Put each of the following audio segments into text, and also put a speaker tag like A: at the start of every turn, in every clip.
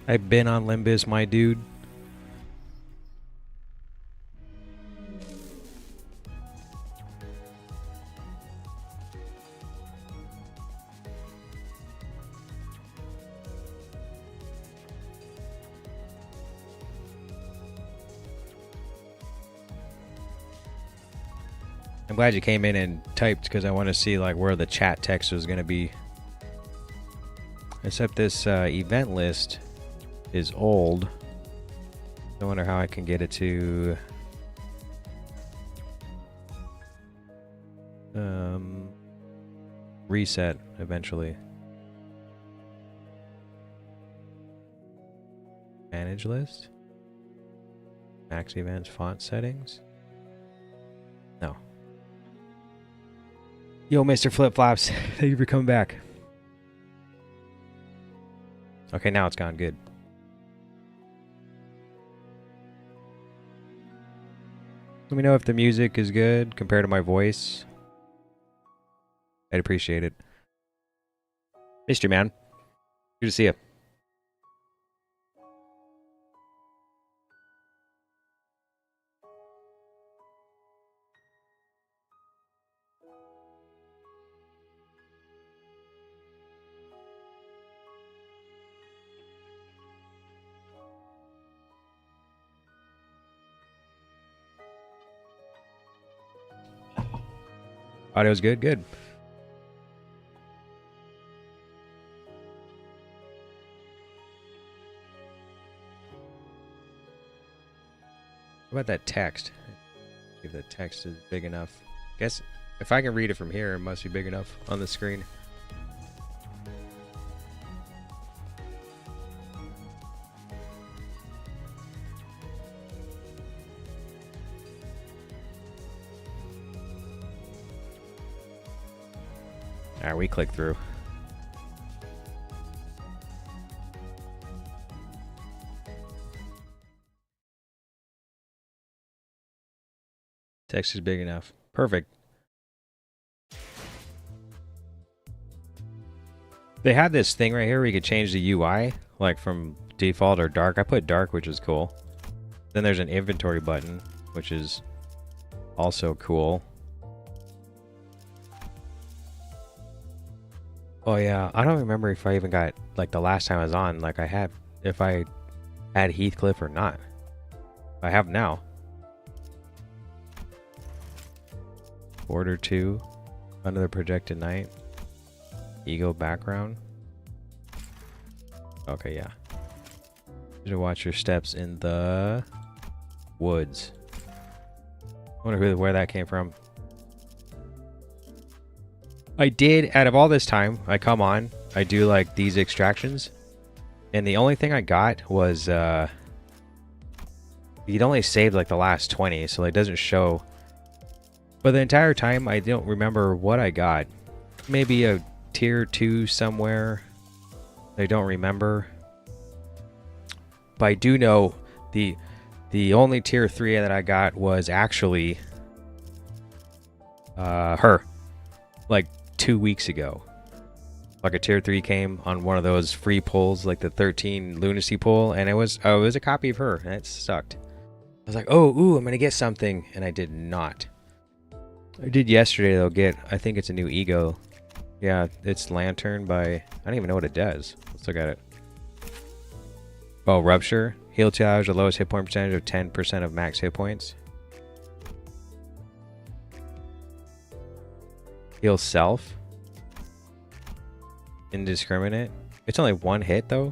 A: I've been on Limbus, my dude. I'm glad you came in and typed because I want to see like where the chat text was going to be. Except this event list is old. I wonder how I can get it to reset eventually. Manage list. Max events, font settings. No. Yo, Mr. Flip Flops, thank you for coming back. Okay, now it's gone. Good. Let me know if the music is good compared to my voice. I'd appreciate it. Missed you, man. Good to see you. Audio's good? Good. What about that text? See if that text is big enough. Guess if I can read it from here, it must be big enough on the screen. Alright, we click through. Text is big enough. Perfect. They had this thing right here where you could change the UI, like from default or dark. I put dark, which is cool. Then there's an inventory button, which is also cool. Oh yeah, I don't remember if I even got, like the last time I was on, like I had, if I had Heathcliff or not. I have now. Border 2, Under the Projected Night, Ego background. Okay, yeah. You should watch your steps in the woods. I wonder where that came from. I did, out of all this time, I come on, I do like these extractions, and the only thing I got was, you'd only saved like the last 20, so it doesn't show. But the entire time, I don't remember what I got. Maybe a tier 2 somewhere. I don't remember. But I do know the only tier 3 that I got was actually her. Like 2 weeks ago. Like a tier 3 came on one of those free pulls, like the 13 lunacy pull, and it was a copy of her, and it sucked. I was like, oh, ooh, I'm gonna get something, and I did not. I did yesterday though get, I think it's a new ego. Yeah, it's Lantern by, I don't even know what it does. Let's look at it. Oh, Rupture. Heal 2 hours, the lowest hit point percentage of 10% of max hit points. Heal self. Indiscriminate. It's only 1 hit though.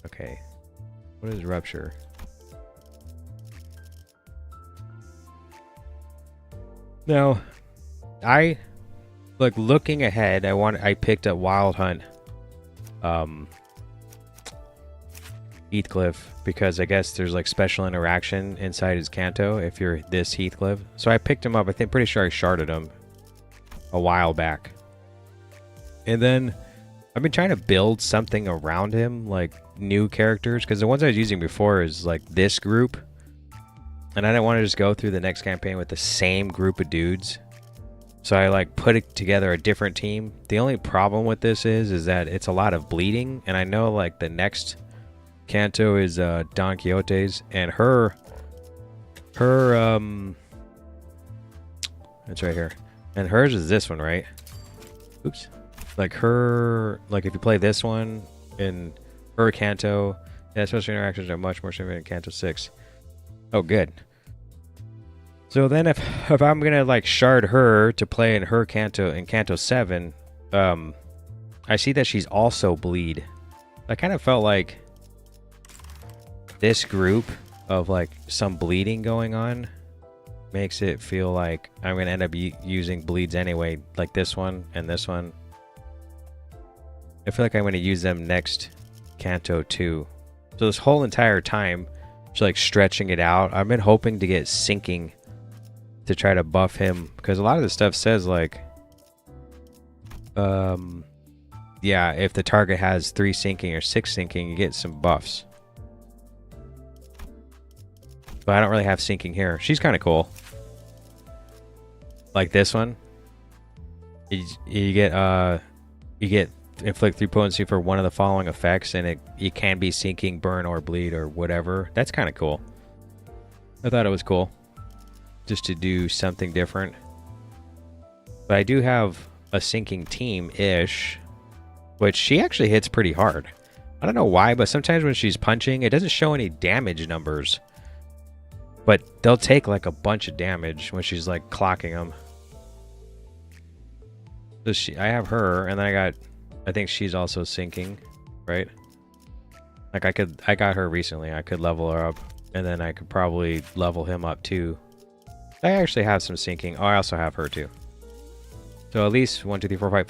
A: Okay. What is Rupture? Now, looking ahead, I picked up Wild Hunt Heathcliff because I guess there's like special interaction inside his Canto if you're this Heathcliff. So I picked him up. I think pretty sure I sharded him a while back. And then I've been trying to build something around him, like new characters, because the ones I was using before is like this group. And I didn't want to just go through the next campaign with the same group of dudes. So I like put it together a different team. The only problem with this is that it's a lot of bleeding, and I know like the next Canto is Don Quixote's, and her it's right here, and hers is this one, right? Oops. Like her, like if you play this one in her Canto, yeah, social interactions are much more significant in Canto 6. Oh, good. So then if I'm gonna like shard her to play in her Canto in Canto 7, I see that she's also bleed. I kind of felt like this group of like some bleeding going on makes it feel like I'm gonna end up using bleeds anyway, like this one and this one. I feel like I'm gonna use them next Canto 2. So this whole entire time, just like stretching it out, I've been hoping to get sinking to try to buff him, because a lot of the stuff says like yeah, if the target has 3 sinking or 6 sinking, you get some buffs. But I don't really have sinking here. She's kind of cool. Like this one, you get inflict 3 potency for one of the following effects, and it can be sinking, burn, or bleed, or whatever. That's kind of cool. I thought it was cool, just to do something different. But I do have a sinking team-ish, which she actually hits pretty hard. I don't know why, but sometimes when she's punching, it doesn't show any damage numbers. But they'll take like a bunch of damage when she's like clocking them. So I have her, and then I think she's also sinking, right? Like I got her recently. I could level her up, and then I could probably level him up too. I actually have some sinking. Oh, I also have her too. So at least 1, 2, 3, 4,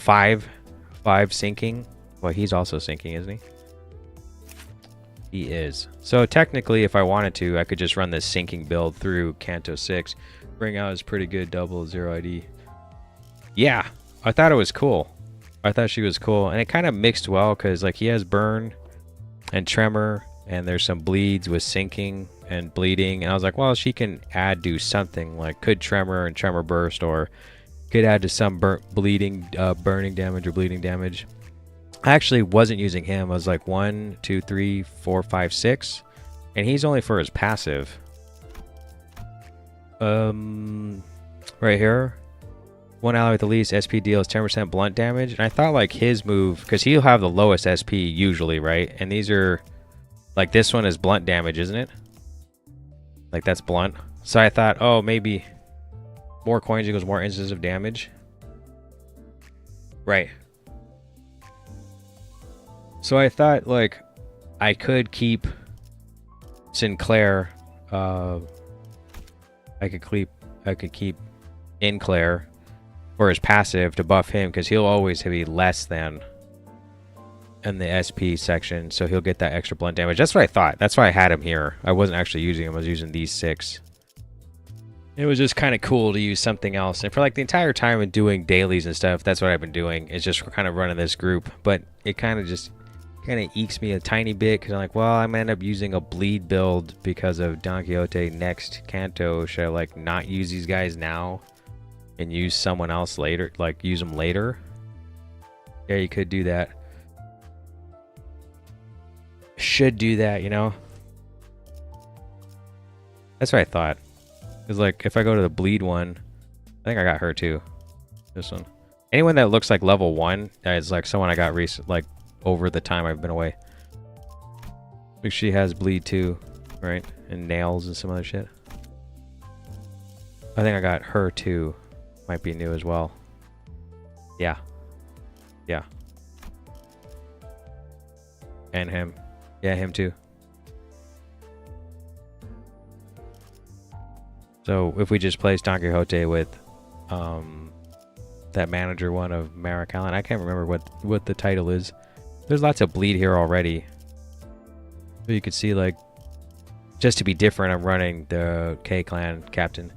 A: 5 sinking. Well, he's also sinking, isn't he? He is. So technically, if I wanted to, I could just run this sinking build through Canto 6. Bring out his pretty good 0 ID. Yeah, I thought it was cool. I thought she was cool. And it kind of mixed well, because like he has burn and tremor, and there's some bleeds with sinking and bleeding. And I was like, well, she can do something. Like could tremor and tremor burst, or could add to some bleeding, burning damage or bleeding damage. I actually wasn't using him. I was like 1, 2, 3, 4, 5, 6, and he's only for his passive. Right here, one ally with the least SP deals 10% blunt damage, and I thought like his move, because he'll have the lowest SP usually, right? And these are like, this one is blunt damage, isn't it? Like that's blunt. So I thought, oh, maybe more coins equals more instances of damage. Right. So I thought like I could keep Sinclair. I could keep Inclair for his passive to buff him, because he'll always be less than in the SP section, so he'll get that extra blunt damage. That's what I thought. That's why I had him here. I wasn't actually using him. I was using these 6. It was just kind of cool to use something else. And for like the entire time of doing dailies and stuff, that's what I've been doing. It's just kind of running this group. But it kind of ekes me a tiny bit, because I'm like, well, I'm gonna end up using a bleed build because of Don Quixote next Canto. Should I like not use these guys now and use someone else later? Like use them later? Yeah, you could do that. Should do that, you know? That's what I thought. Because like if I go to the bleed one, I think I got her too. This one. Anyone that looks like level 1 is like someone I got recent, like over the time I've been away. Like she has bleed too, right? And nails and some other shit. I think I got her too. Might be new as well. Yeah. Yeah. And him. Yeah, him too. So if we just place Don Quixote with that manager one of Marek Allen, I can't remember what the title is. There's lots of bleed here already. So you could see, like, just to be different, I'm running the K-Clan captain.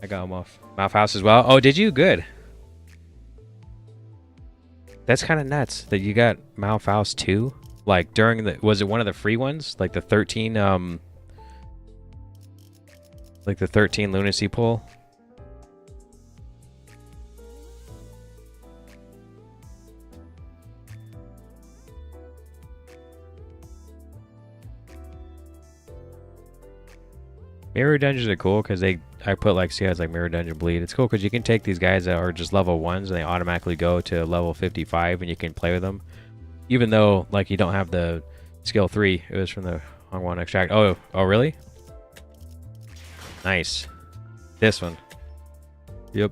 A: I got him off Mouth House as well. Oh, did you? Good. That's kind of nuts that you got Mouth House too. Like during the, was it one of the free ones? Like the 13 like the 13 lunacy pull? Mirror dungeons are cool because I put like, see, has like mirror dungeon bleed. It's cool because you can take these guys that are just level 1s and they automatically go to level 55 and you can play with them. Even though like you don't have the skill 3. It was from the Hong One extract. Oh, really? Nice. This one. Yep.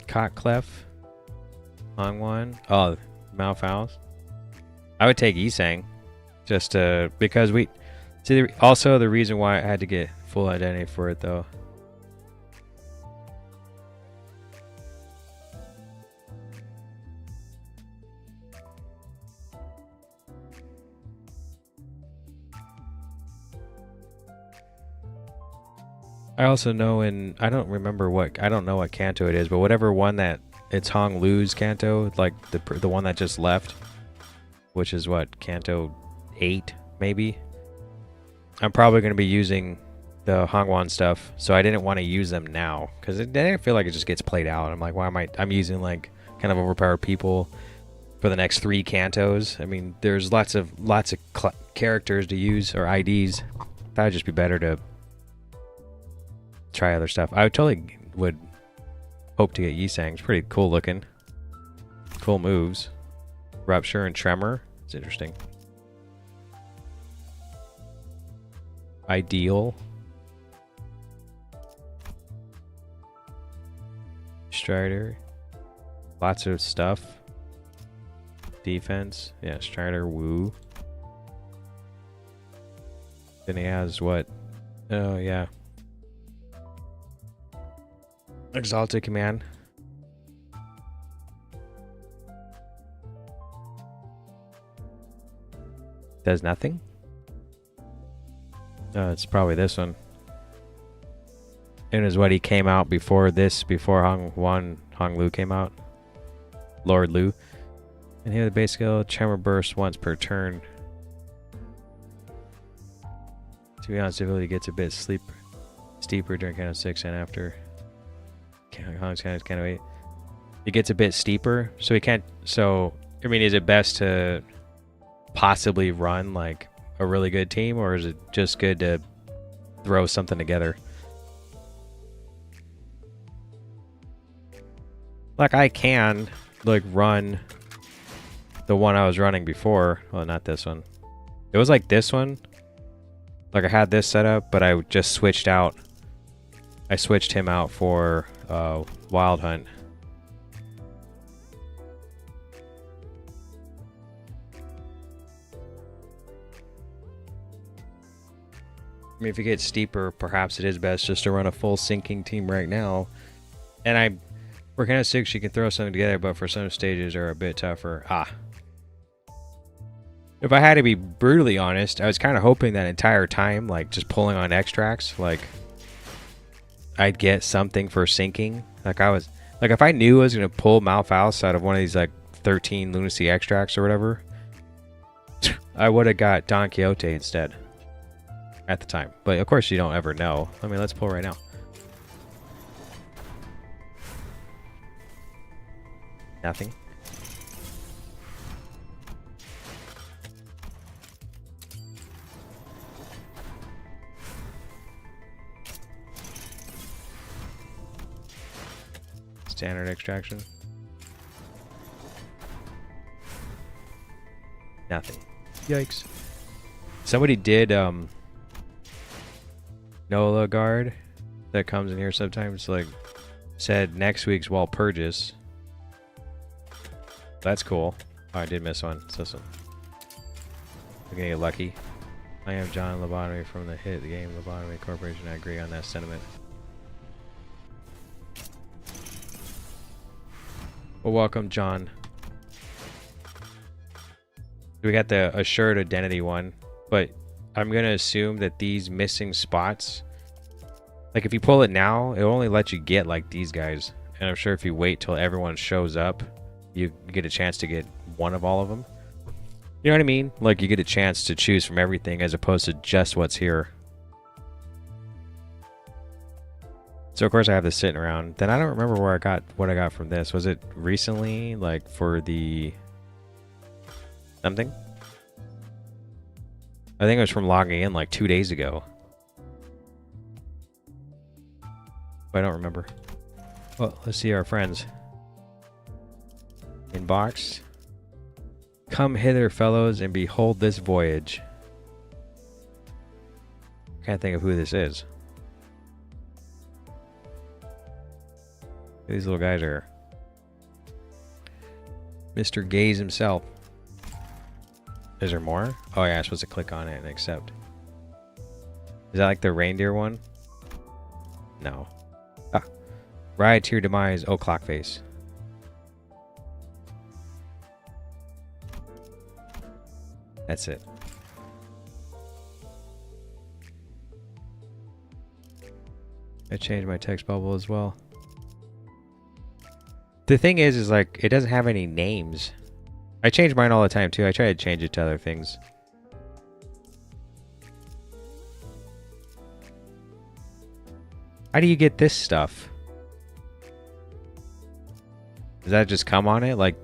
A: Heathcliff. Hong One. Oh, Malfowls. I would take Isang. Just because we... See, also the reason why I had to get full identity for it, though. I also know I don't remember I don't know what Canto it is, but whatever one that it's Hong Lu's Canto, like the one that just left, which is what, Canto 8 maybe. I'm probably going to be using the Hongwan stuff, so I didn't want to use them now because I feel like it just gets played out. I'm like, why am I'm using like kind of overpowered people for the next 3 Cantos. I mean, there's lots of characters to use or IDs. That would just be better to try other stuff. I would hope to get Yisang. It's pretty cool looking. Cool moves. Rupture and Tremor. It's interesting. Ideal. Strider. Lots of stuff. Defense. Yeah, Strider, Woo. Then he has what? Oh, yeah. Exalted Command. Does nothing? Oh, it's probably this one. It is what he came out before Hong Lu came out. Lord Lu. And here the base skill, Tremor Burst once per turn. To be honest, ability gets a bit steeper during Canto 6 and after. Hong's Canto 8. It gets a bit steeper, so he can't. So, I mean, is it best to possibly run like a really good team, or is it just good to throw something together? Like, I can like run the one I was running before. Well, not this one. It was like this one. Like, I had this set up, but I just switched out. I switched him out for Wild Hunt. I mean, if it gets steeper, perhaps it is best just to run a full sinking team right now. And for Canto 6, you can throw something together, but for some stages are a bit tougher. If I had to be brutally honest, I was kind of hoping that entire time, like just pulling on extracts, like I'd get something for sinking. Like if I knew I was gonna pull Malfaus out of one of these like 13 lunacy extracts or whatever, I would have got Don Quixote instead at the time. But of course, you don't ever know. I mean, let's pull right now. Nothing. Standard extraction. Nothing. Yikes. Somebody did Nola Guard that comes in here sometimes, like, said next week's Walpurgis. That's cool. Oh, I did miss one. It's this one. I'm gonna get lucky. I am John Lobotomy from the hit game Lobotomy Corporation. I agree on that sentiment. Well, welcome, John. We got the assured identity one, but I'm gonna assume that these missing spots, like if you pull it now, it'll only let you get like these guys, and I'm sure if you wait till everyone shows up, you get a chance to get one of all of them. You know what I mean? Like, you get a chance to choose from everything as opposed to just what's here. So of course I have this sitting around. Then I don't remember what I got from this. Was it recently, like for the something? I think it was from logging in like 2 days ago. I don't remember. Well, let's see our friends. Inbox. Come hither, fellows, and behold this voyage. Can't think of who this is. These little guys are Mr. Gaze himself. Is there more? Oh yeah, I'm supposed to click on it and accept. Is that like the reindeer one? No. Ah. Ride to your demise, oh clockface. That's it. I changed my text bubble as well. The thing is like, it doesn't have any names. I change mine all the time too. I try to change it to other things. How do you get this stuff? Does that just come on it? Like,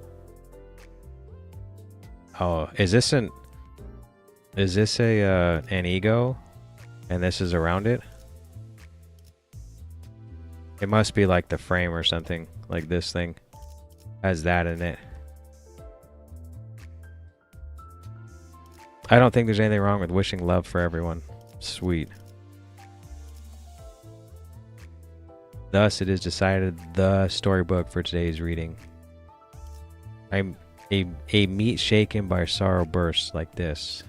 A: oh, is this an ego? And this is around it? It must be like the frame or something. Like this thing has that in it. I don't think there's anything wrong with wishing love for everyone. Sweet. Thus, it is decided the storybook for today's reading. I'm a meat shaken by sorrow bursts like this.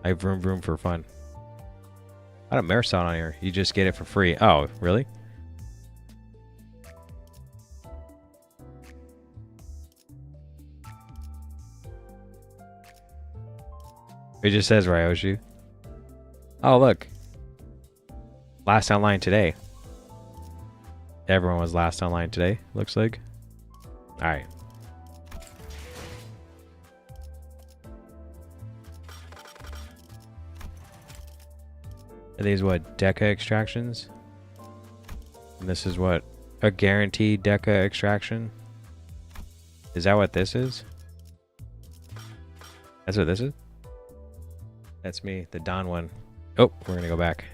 A: I have room for fun. I don't marathon on here. You just get it for free. Oh, really? It just says Ryoshu. Oh, look. Last online today. Everyone was last online today, looks like. Alright. Are these what? Deca extractions? And this is what? A guaranteed Deca extraction? Is that what this is? That's what this is? That's me, the Don one. Oh, we're gonna go back.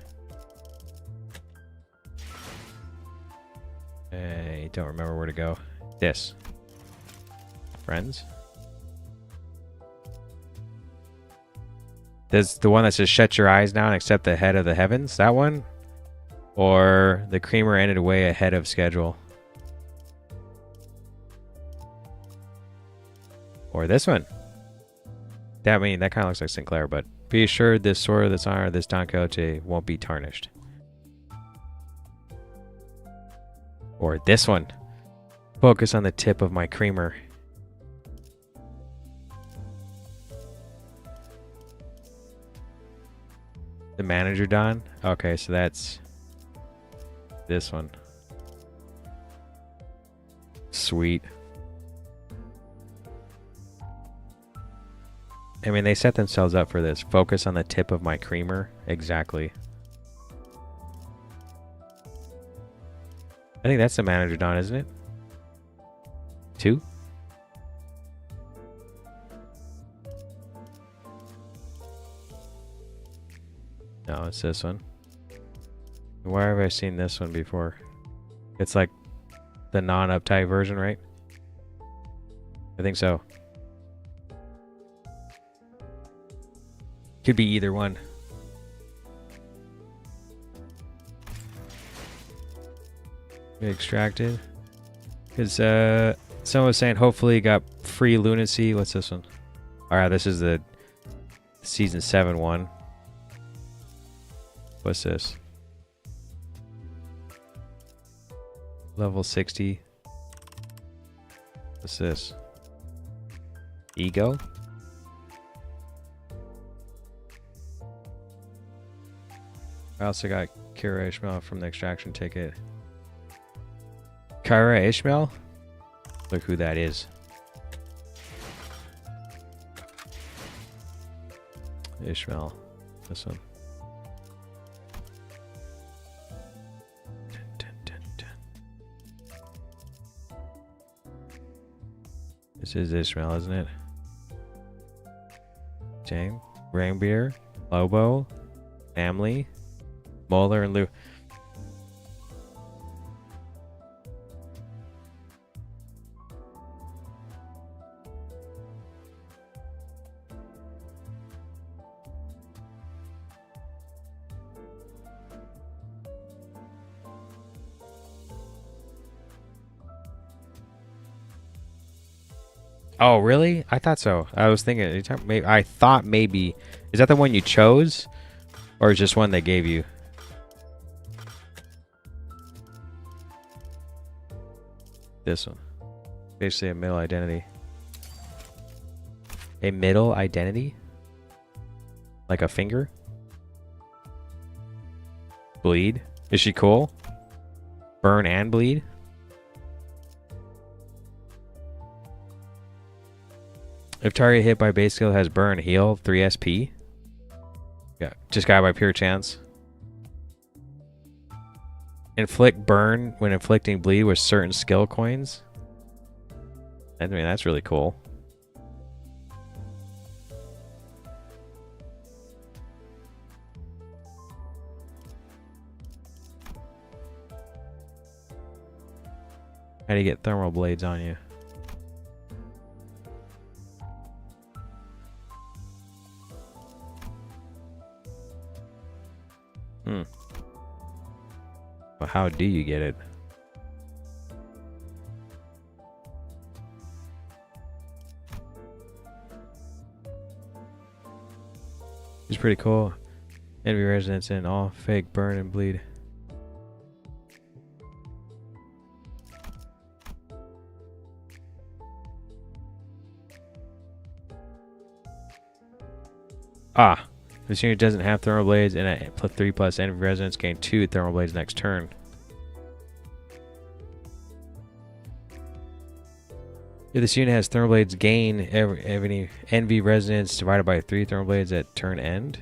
A: I don't remember where to go. This. Friends. There's the one that says shut your eyes now and accept the head of the heavens. That one? Or the creamer ended way ahead of schedule. Or this one. That kind of looks like Sinclair, but be assured this sword, this honor, this Don Quixote won't be tarnished. Or this one. Focus on the tip of my creamer. The manager Don? Okay, so that's this one. Sweet. I mean, they set themselves up for this. Focus on the tip of my creamer. Exactly. I think that's the manager Don, isn't it? 2? No, it's this one. Where have I seen this one before? It's like the non-uptight version, right? I think so. Could be either one. Extracted. Because someone was saying hopefully got free lunacy. What's this one? Alright, this is the season 7 one. What's this? Level 60. What's this? Ego? I also got Kira Ishmael from the extraction ticket. Kyra Ishmael? Look who that is. Ishmael. This one. Dun, dun, dun, dun. This is Ishmael, isn't it? James? Rainbeer, Lobo, Family, Molar, and Lou. Oh, really? I thought so. I was thinking. I thought maybe. Is that the one you chose, or is just one they gave you? This one. Basically a middle identity. A middle identity? Like a finger? Bleed? Is she cool? Burn and bleed? If target hit by base skill has burn, heal, 3 SP. Yeah, just got by pure chance. Inflict burn when inflicting bleed with certain skill coins. I mean, that's really cool. How do you get thermal blades on you? But how do you get it? It's pretty cool. Envy resonance in all fake burn and bleed. Ah, this unit doesn't have thermal blades and at +3 envy resonance gain 2 thermal blades next turn. If this unit has thermal blades, gain every envy resonance divided by 3 thermal blades at turn end.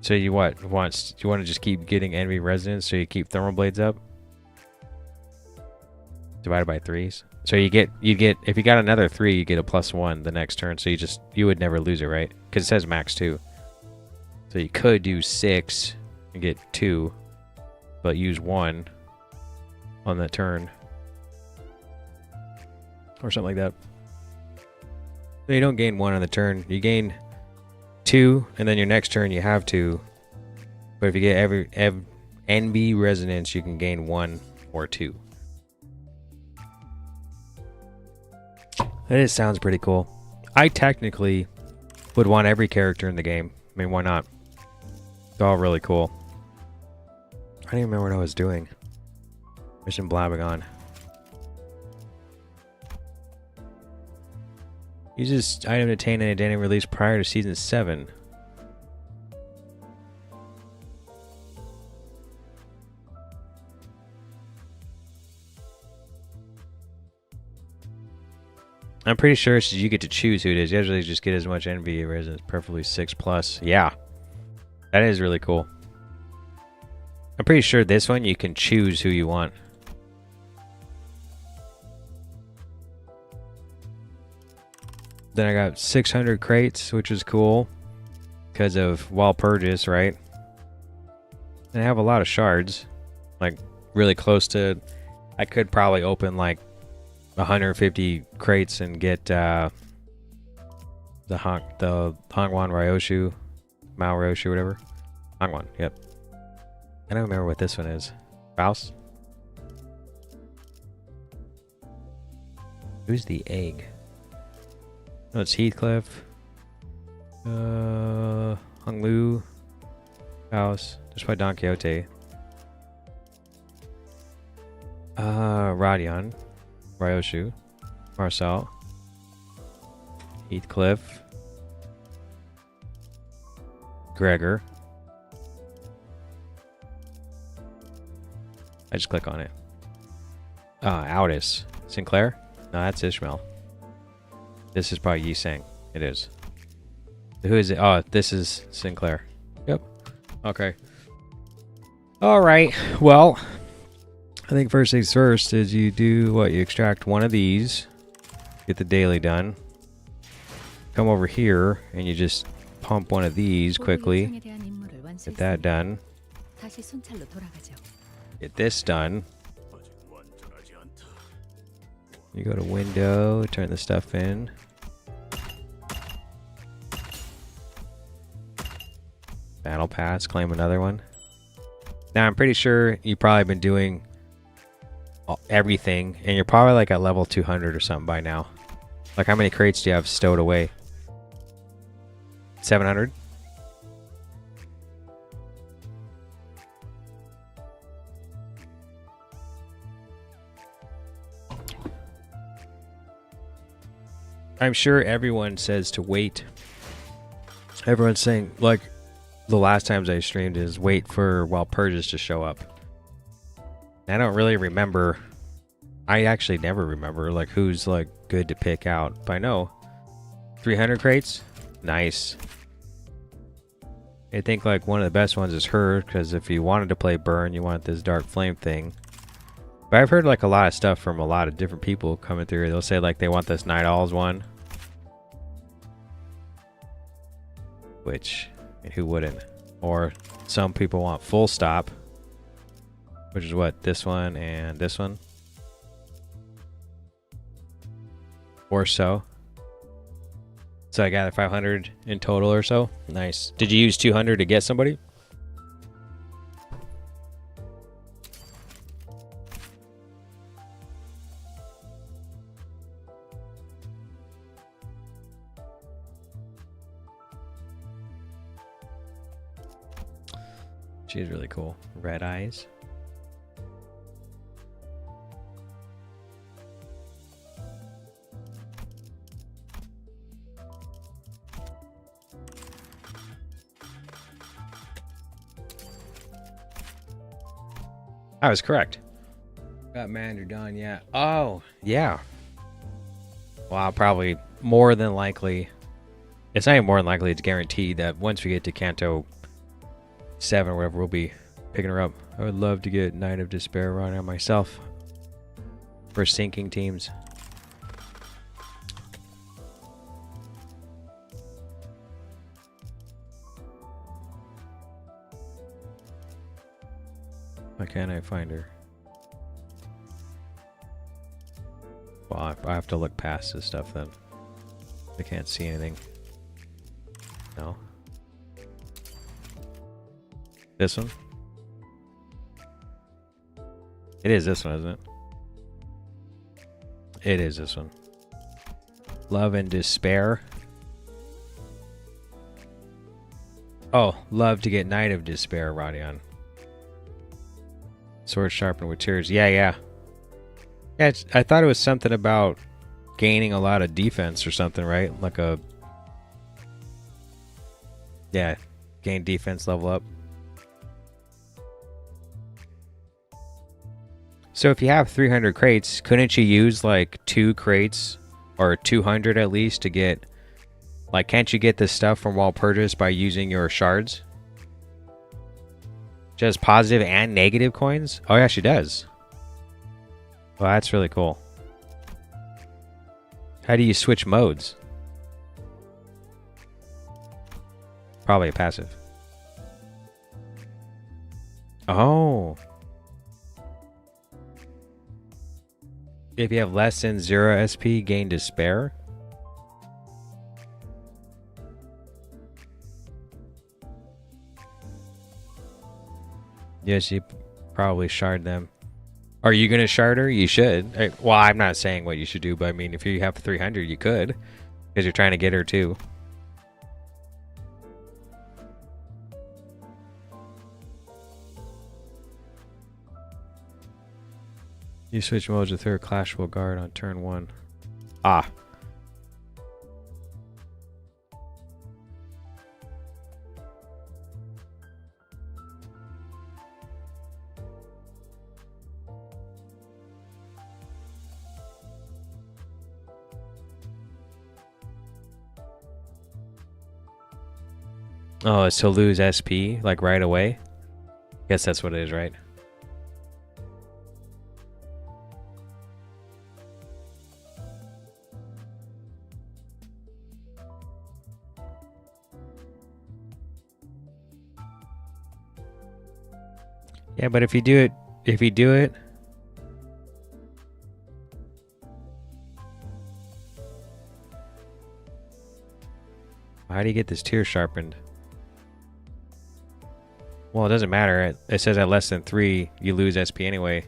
A: So you want to just keep getting envy resonance so you keep thermal blades up? Divided by 3s. So you get if you got another 3, you get a +1 the next turn. So you would never lose it, right? Because it says max 2. So you could do 6 and get 2, but use 1 on that turn or something like that. So you don't gain 1 on the turn. You gain 2, and then your next turn you have 2. But if you get every envy resonance, you can gain 1 or 2. It sounds pretty cool. I technically would want every character in the game. I mean, why not? It's all really cool. I don't even remember what I was doing. Mission blabbing on. Use this item to obtain an identity release prior to season 7. I'm pretty sure you get to choose who it is. You usually just get as much envy resonance, preferably 6+. Yeah. That is really cool. I'm pretty sure this one you can choose who you want. Then I got 600 crates, which is cool because of while purchase, right? And I have a lot of shards, like really close to. I could probably open like 150 crates and get the Hangwan Ryoshu, Mao Ryoshu, whatever. Hangwan, yep. I don't remember what this one is. Faust? Who's the egg? No, it's Heathcliff. Hung Lu. Faust. Just by Don Quixote. Radion. Ryoshu. Marcel. Heathcliff. Gregor. I just click on it. Aldous. Sinclair? No, that's Ishmael. This is probably Yi Sang. It is. Who is it? Oh, this is Sinclair. Yep. Okay. Alright. Well, I think first things first is you do what? You extract one of these. Get the daily done. come over here and you just pump one of these quickly. Get that done. Get this done. You go to window, turn the stuff in. Battle pass, claim another one. Now I'm pretty sure you've probably been doing everything, and you're probably like at level 200 or something by now. Like, how many crates do you have stowed away? 700? I'm sure everyone says to wait. Everyone's saying, like, the last times I streamed is wait for while purges to show up. I don't really remember. I actually never remember like who's like good to pick out. But I know 300 crates, nice. I think like one of the best ones is her, because if you wanted to play burn, you want this dark flame thing. But I've heard like a lot of stuff from a lot of different people coming through. They'll say like they want this Night Owls one, which, I mean, who wouldn't? Or some people want full stop, which is what, this one and this one, or so. So I got 500 in total or so. Nice. Did you use 200 to get somebody? She's really cool. Red eyes. I was correct. Got Mander done, yeah. Oh, yeah. Well, probably more than likely. It's not even more than likely, it's guaranteed that once we get to Canto 7 or whatever, we'll be picking her up. I would love to get Night of Despair running on myself for sinking teams. Why can't I find her? Well, I have to look past this stuff then. I can't see anything. No. This one? It is this one, isn't it? It is this one. Love and Despair. Oh, love to get Night of Despair, Rodion. Sword sharpened with tears. Yeah, yeah. Yeah, I thought it was something about gaining a lot of defense or something, right? Like a... Yeah, gain defense, level up. So if you have 300 crates, couldn't you use like 2 crates or 200 at least to get... Like, can't you get this stuff from wall purchase by using your shards? Just positive and negative coins? Oh yeah, she does. Well, that's really cool. How do you switch modes? Probably a passive. Oh. If you have less than 0 SP, gain Despair? Yes, you probably shard them. Are you going to shard her? You should. Well, I'm not saying what you should do, but I mean, if you have 300, you could. Because you're trying to get her too. You switch modes with her. Clash will guard on turn 1. Ah. Oh, it's to lose SP, like right away? Guess that's what it is, right? Yeah, but if you do it, how do you get this tier sharpened? Well, it doesn't matter. It says at less than 3, you lose SP anyway.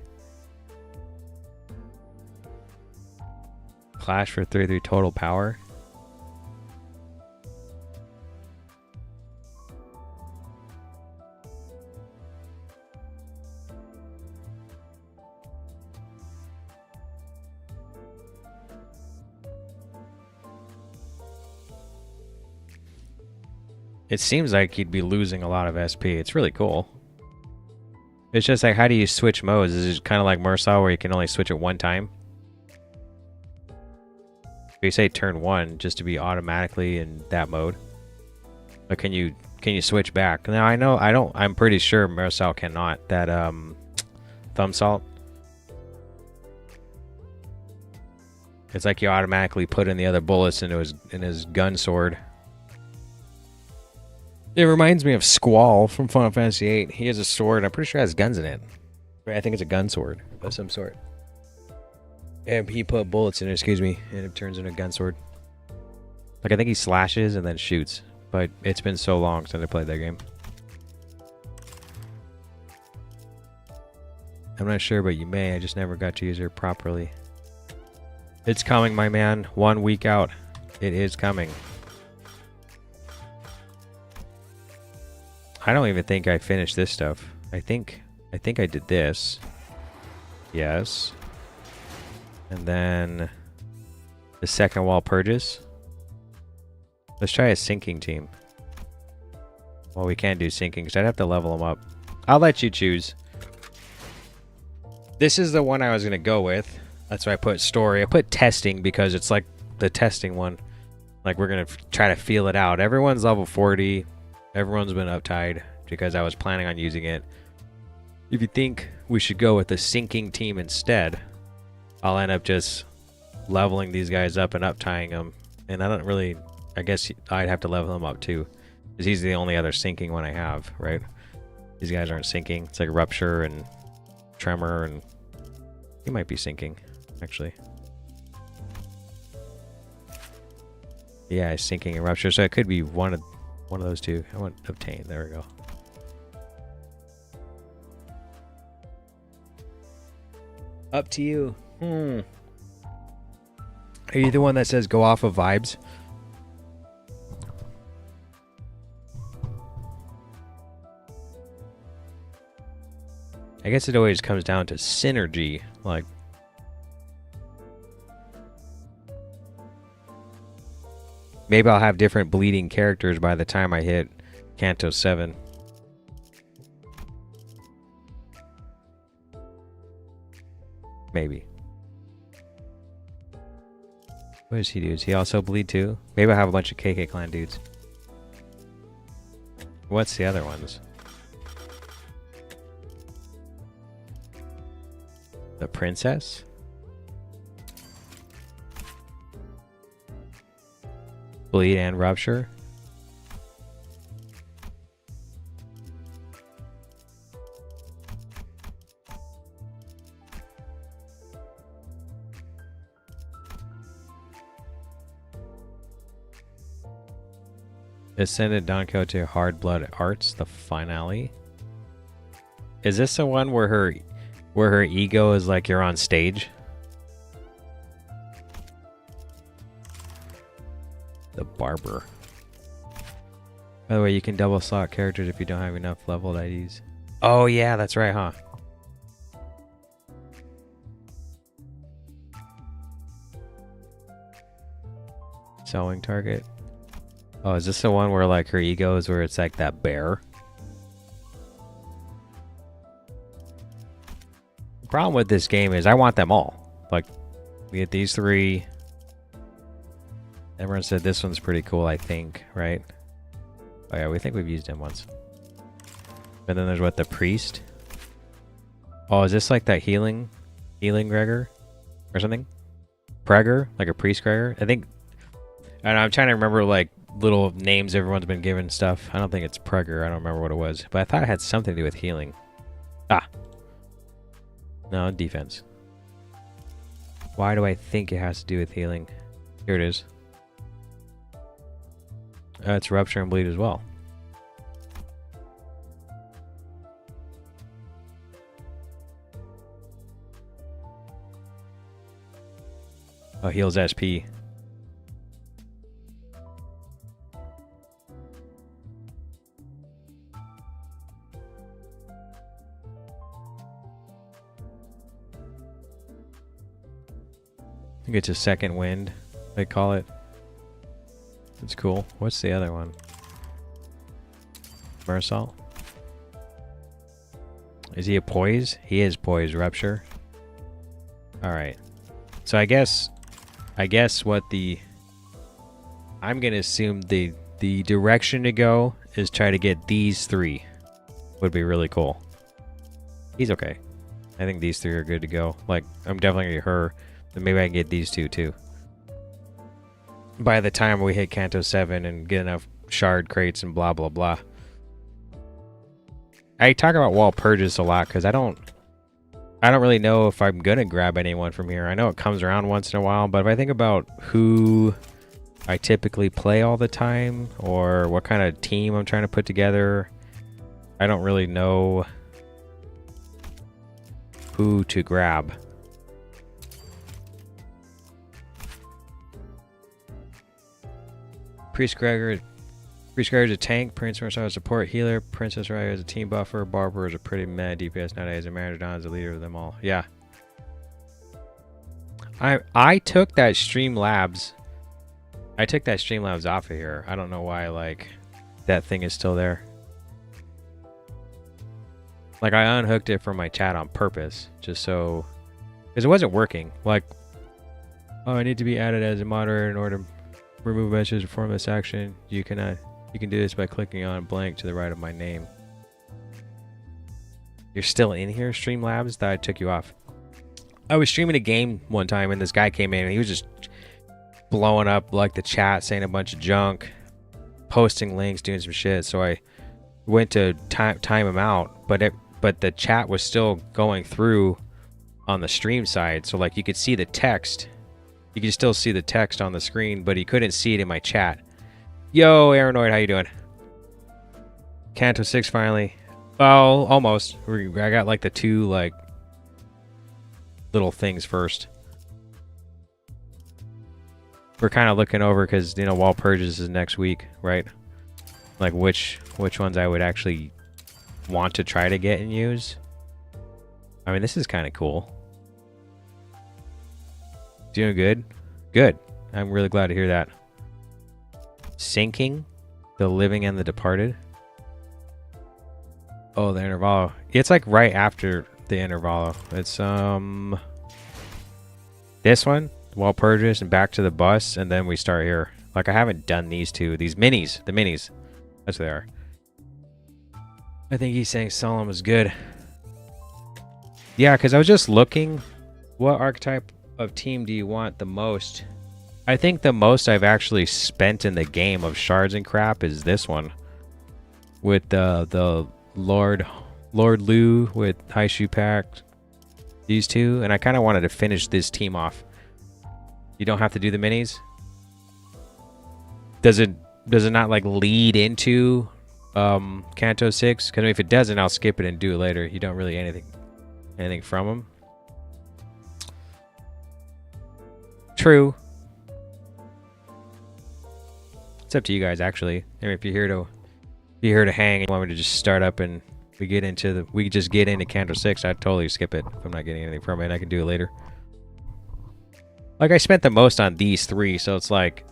A: Clash for 3/3 total power. It seems like you'd be losing a lot of SP. It's really cool. It's just like, how do you switch modes? Is it kind of like Mersaw where you can only switch it one time? You say turn 1 just to be automatically in that mode. But can you switch back? Now I'm pretty sure Mersaw cannot. That thumb salt. It's like you automatically put in the other bullets into his gun sword. It reminds me of Squall from Final Fantasy VIII. He has a sword. I'm pretty sure it has guns in it. I think it's a gun sword of some sort. And he put bullets in it, excuse me, and it turns into a gun sword. Like, I think he slashes and then shoots. But it's been so long since I played that game. I'm not sure, but you may. I just never got to use her properly. It's coming, my man. 1 week out. It is coming. I don't even think I finished this stuff. I think I did this. Yes. And then the second wall purges. Let's try a sinking team. Well, we can't do sinking because I'd have to level them up. I'll let you choose. This is the one I was going to go with. That's why I put story. I put testing because it's like the testing one. Like, we're going to try to feel it out. Everyone's level 40. Everyone's been uptied because I was planning on using it. If you think we should go with the sinking team instead, I'll end up just leveling these guys up and uptying them. And I don't really... I guess I'd have to level him up too. Because he's the only other sinking one I have, right? These guys aren't sinking. It's like Rupture and Tremor, and he might be sinking, actually. Yeah, he's sinking and Rupture, so it could be one of those two. I want Obtain. There we go. Up to you. Are you the one that says go off of vibes? I guess it always comes down to synergy. Like, maybe I'll have different bleeding characters by the time I hit Canto 7. Maybe. What does he do? Does he also bleed too? Maybe I'll have a bunch of KK Clan dudes. What's the other ones? The princess? Bleed and Rupture? Ascended Don Quixote Hard Blood Arts, the finale. Is this the one where her ego is like you're on stage? The Barber. By the way, you can double slot characters if you don't have enough leveled IDs. Oh yeah, that's right, huh? Sewing target. Oh, is this the one where like her ego is where it's like that bear? The problem with this game is I want them all. Like, we get these three. Everyone said this one's pretty cool, I think, right? Oh yeah, we think we've used him once. And then there's what, the priest? Oh, is this like that healing Gregor? Or something? Pregor? Like a priest Gregor? I think... And I'm trying to remember like little names everyone's been given stuff. I don't think it's Pregor. I don't remember what it was. But I thought it had something to do with healing. Ah. No, defense. Why do I think it has to do with healing? Here it is. It's rupture and bleed as well. Oh, heals SP. I think it's a second wind, they call it. It's cool. What's the other one? Mersault? Is he a poise? He is poise. Rupture. Alright. So I guess what the... I'm going to assume the direction to go is try to get these three. Would be really cool. He's okay. I think these three are good to go. Like, I'm definitely going to get her. But maybe I can get these two too. By the time we hit Canto 7 and get enough shard crates and blah blah blah. I talk about wall purges a lot because I don't really know if I'm gonna grab anyone from here. I know it comes around once in a while, but if I think about who I typically play all the time or what kind of team I'm trying to put together, I don't really know who to grab. Priest Gregor is a tank, Prince Marcel is a support healer, Princess Raya is a team buffer, Barbara is a pretty mad DPS nowadays, and Maradon is the leader of them all. Yeah. I took that Streamlabs. I took that Streamlabs off of here. I don't know why, like, that thing is still there. Like, I unhooked it from my chat on purpose, just so... Because it wasn't working. Like, oh, I need to be added as a moderator in order to remove messages, perform this action. You can do this by clicking on blank to the right of my name. You're still in here, Streamlabs? Thought I took you off. I was streaming a game one time and this guy came in and he was just blowing up like the chat, saying a bunch of junk, posting links, doing some shit. So I went to time him out, but the chat was still going through on the stream side. So like you could see the text. You could still see the text on the screen, but he couldn't see it in my chat. Yo, Aranoid, how you doing? Canto 6 finally. Well, almost. I got like the two like little things first. We're kind of looking over because, you know, Wall Purges is next week, right? Like which ones I would actually want to try to get and use. I mean, this is kind of cool. Doing good? Good. I'm really glad to hear that. Sinking? The Living and the Departed? Oh, the Intervallo. It's like right after the Intervallo. It's, this one, Wall Purges, and Back to the Bus, and then we start here. Like, I haven't done these two. These minis. The minis. That's what they are. I think he's saying Solemn is good. Yeah, because I was just looking. What archetype of team do you want the most? I think the most I've actually spent in the game of shards and crap is this one. With the Lord Lu with High Shoe Pack. These two. And I kind of wanted to finish this team off. You don't have to do the minis? Does it not like lead into Canto 6? Because if it doesn't, I'll skip it and do it later. You don't really anything from them. True. It's up to you guys, actually. I mean, if you're here to hang and you want me to just start up and we just get into Canto 6, I'd totally skip it if I'm not getting anything from it. I can do it later. Like, I spent the most on these three, so it's like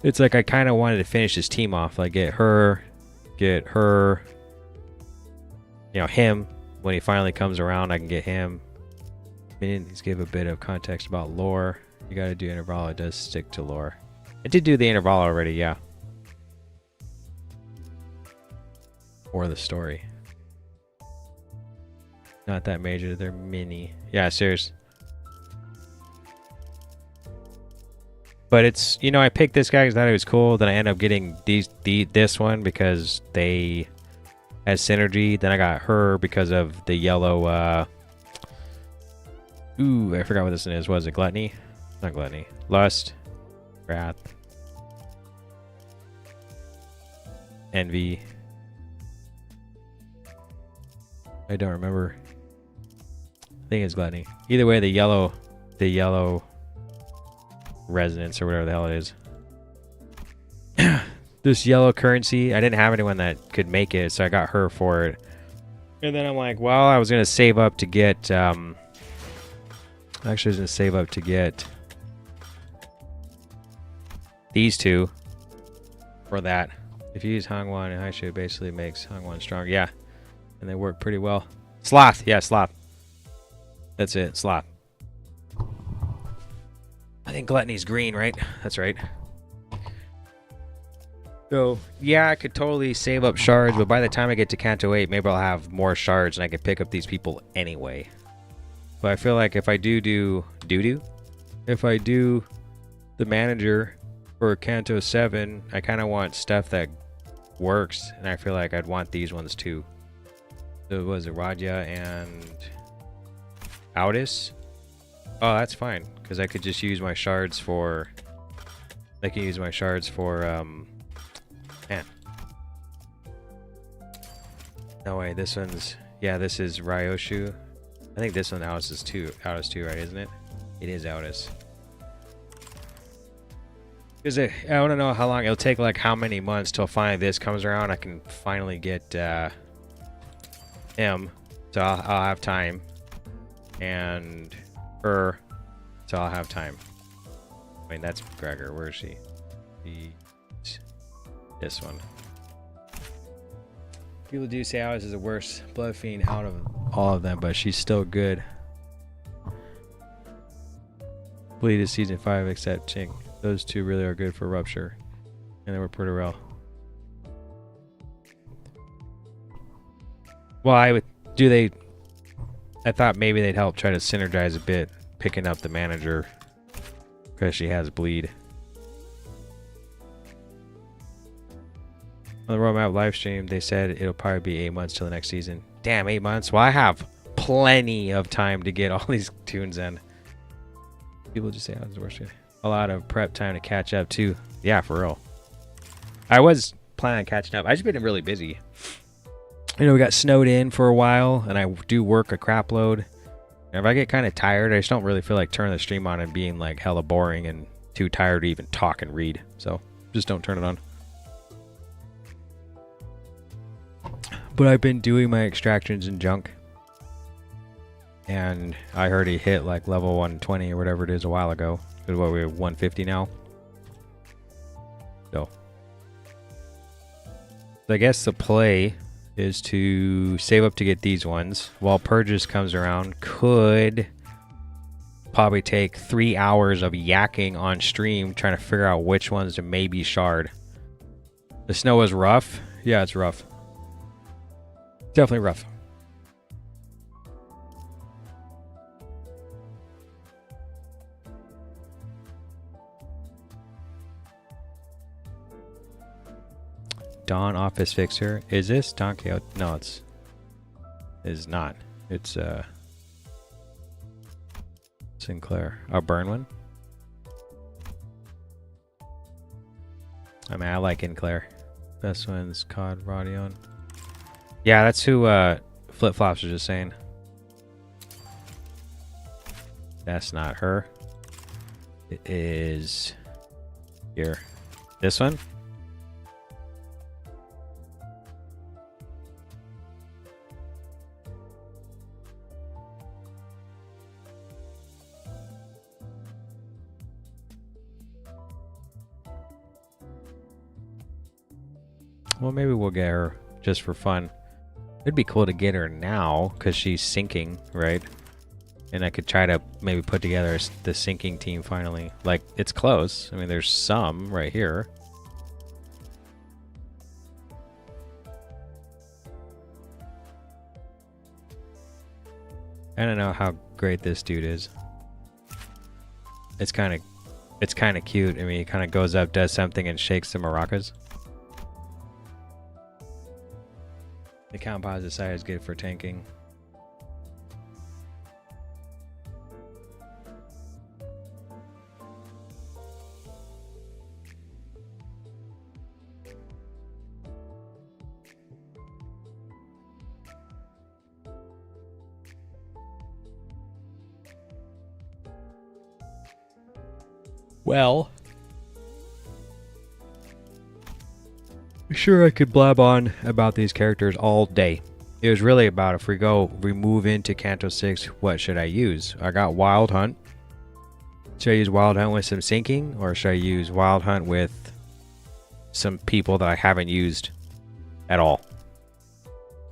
A: I kind of wanted to finish this team off. Like, get her, you know, him. When he finally comes around, I can get him. Let's give a bit of context about lore. You gotta do Intervallo. It does stick to lore. I did do the Intervallo already, yeah. Or the story. Not that major, they're mini. Yeah, serious. But it's, you know, I picked this guy because I thought he was cool. Then I end up getting this one because they as synergy. Then I got her because of the yellow. Ooh, I forgot what this one is. Was it gluttony? Not gluttony. Lust, wrath, envy. I don't remember. I think it's gluttony. Either way, the yellow resonance or whatever the hell it is. This yellow currency, I didn't have anyone that could make it, so I got her for it. And then I'm like, well, I was gonna save up to get. Actually, I was gonna save up to get these two for that. If you use Hangwan and Haishu, it basically makes Hangwan strong. Yeah, and they work pretty well. Sloth, yeah, sloth. That's it, sloth. I think gluttony's green, right? That's right. So, yeah, I could totally save up shards, but by the time I get to Canto 8, maybe I'll have more shards and I can pick up these people anyway. But I feel like if I if I do the manager for Canto 7, I kind of want stuff that works, and I feel like I'd want these ones too. So it was Radya and Audis. Oh, that's fine, because I could just use my shards for... I can use my shards for, man. No way, this one's... Yeah, this is Ryoshu. I think this one Audis too, right, isn't it? It is Audis. Because I want to know how long it'll take, like how many months till finally this comes around. I can finally get him, so I'll have time, and her, so I'll have time. I mean, that's Gregor. Where is she? This one. People do say Alice is the worst blood fiend out of all of them, but she's still good. Bleed is season 5 except Ching. Those two really are good for Rupture, and they were pretty well. Well, I thought maybe they'd help try to synergize a bit, picking up the manager because she has bleed. On the roadmap live stream, they said it'll probably be 8 months till the next season. Damn, 8 months? Well, I have plenty of time to get all these tunes in. People just say I was the worst. A lot of prep time to catch up too. Yeah, for real. I was planning on catching up. I just been really busy. You know, we got snowed in for a while, and I do work a crap load. And if I get kind of tired, I just don't really feel like turning the stream on and being like hella boring and too tired to even talk and read. So just don't turn it on. But I've been doing my extractions and junk. And I already hit like level 120 or whatever it is a while ago. Because what, we're 150 now? So I guess the play is to save up to get these ones while Purges comes around. Could probably take 3 hours of yakking on stream trying to figure out which ones to maybe shard. The snow is rough. Yeah, it's rough. Definitely rough. Dawn Office Fixer. Is this Don Quixote? No, it is not. It's Sinclair. A burn one? I mean, I like Sinclair. Best one's COD Rodion. Yeah, that's who Flip Flops was just saying. That's not her. It is here. This one? Well, maybe we'll get her just for fun. It'd be cool to get her now because she's sinking, right? And I could try to maybe put together the sinking team finally. Like, it's close. I mean, there's some right here. I don't know how great this dude is. It's kind of cute. I mean, he kind of goes up, does something, and shakes the maracas. The composite side is good for tanking. Well, sure, I could blab on about these characters all day. It was really about if we move into Canto 6, what should I use? I got Wild Hunt. Should I use Wild Hunt with some sinking, or should I use Wild Hunt with some people that I haven't used at all?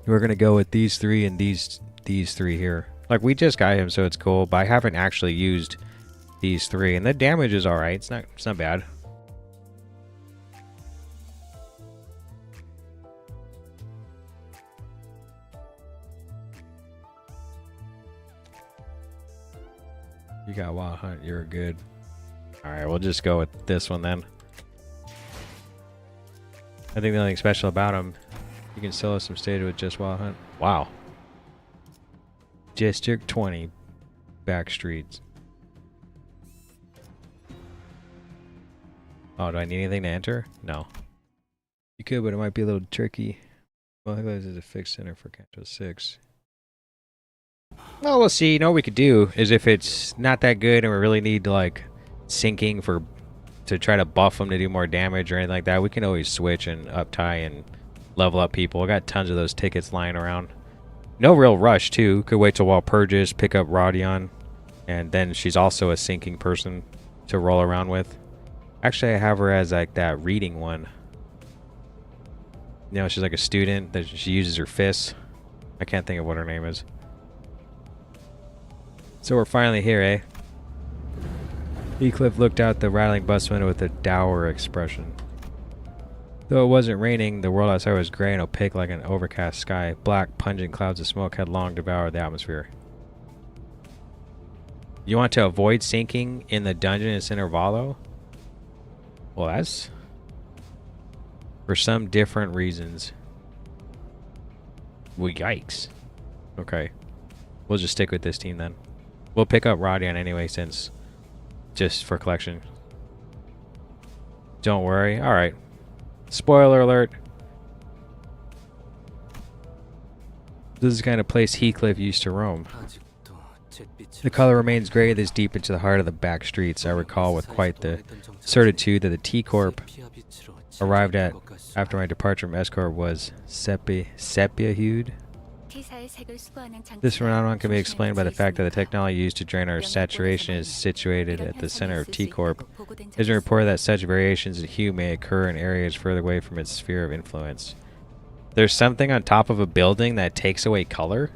A: We're gonna go with these three and these three here. Like, we just got him, so it's cool, but I haven't actually used these three, and the damage is alright. It's not bad. You got Wild Hunt, you're good. Alright, we'll just go with this one then. I think the only thing special about him, you can solo some stage with just Wild Hunt. Wow. District 20 back streets. Oh, do I need anything to enter? No. You could, but it might be a little tricky. Well, I think this is a fixed center for Canto 6. Well, we'll see. You know what we could do is if it's not that good and we really need like sinking to try to buff them to do more damage or anything like that, we can always switch and up tie and level up people. I got tons of those tickets lying around. No real rush too. Could wait till Wall purges, pick up Rodion, and then she's also a sinking person to roll around with. Actually, I have her as like that reading one. You know, she's like a student that she uses her fists. I can't think of what her name is. So we're finally here, eh? Heathcliff looked out the rattling bus window with a dour expression. Though it wasn't raining, the world outside was gray and opaque like an overcast sky. Black, pungent clouds of smoke had long devoured the atmosphere. You want to avoid sinking in the dungeon in Intervallo? Well, that's for some different reasons. Well, yikes. Okay. We'll just stick with this team then. We'll pick up Rodion anyway, since just for collection. Don't worry. Alright. Spoiler alert. This is the kind of place Heathcliff used to roam. The color remains gray this deep into the heart of the back streets. I recall with quite the certitude that the T-Corp arrived at after my departure from S-Corp was sepia-hued. This phenomenon can be explained by the fact that the technology used to drain our saturation is situated at the center of T-Corp. It has been reported that such variations in hue may occur in areas further away from its sphere of influence. There's something on top of a building that takes away color?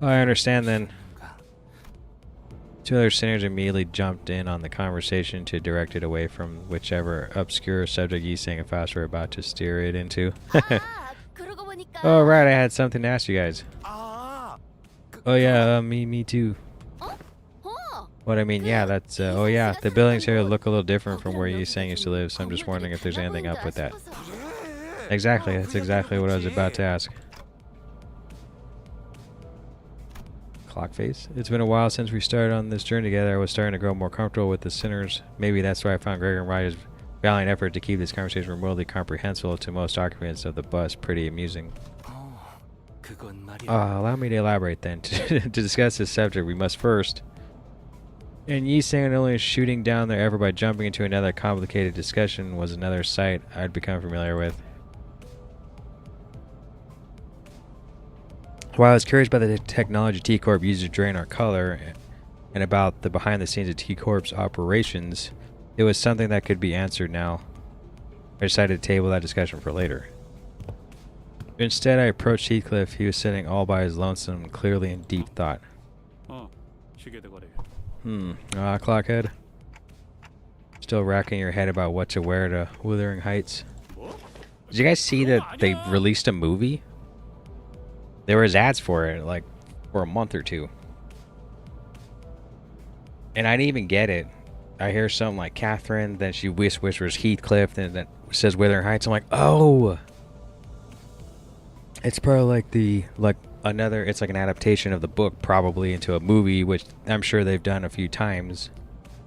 A: I understand then. Two other sinners immediately jumped in on the conversation to direct it away from whichever obscure subject Yisang and Faust were about to steer it into. Oh, right, I had something to ask you guys. Oh, yeah, me too. What I mean, yeah, that's, oh yeah, the buildings here look a little different from where Yisang used to live, so I'm just wondering if there's anything up with that. Exactly, that's exactly what I was about to ask. Clock face. It's been a while since we started on this journey together. I was starting to grow more comfortable with the sinners. Maybe that's why I found Gregor and Ryder's valiant effort to keep this conversation remotely comprehensible to most occupants of the bus pretty amusing. Allow me to elaborate then. To discuss this subject, we must first... And Yisang only shooting down their effort by jumping into another complicated discussion was another sight I'd become familiar with. While I was curious about the technology T-Corp used to drain our color and about the behind the scenes of T-Corp's operations, it was something that could be answered now. I decided to table that discussion for later. Instead, I approached Heathcliff. He was sitting all by his lonesome, clearly in deep thought. Clockhead. Still racking your head about what to wear to Wuthering Heights. Did you guys see that they released a movie? There was ads for it, like, for a month or two. And I didn't even get it. I hear something like Catherine, then she whispers Heathcliff, then that says Wuthering Heights. I'm like, oh! It's probably like another. It's like an adaptation of the book, probably into a movie, which I'm sure they've done a few times.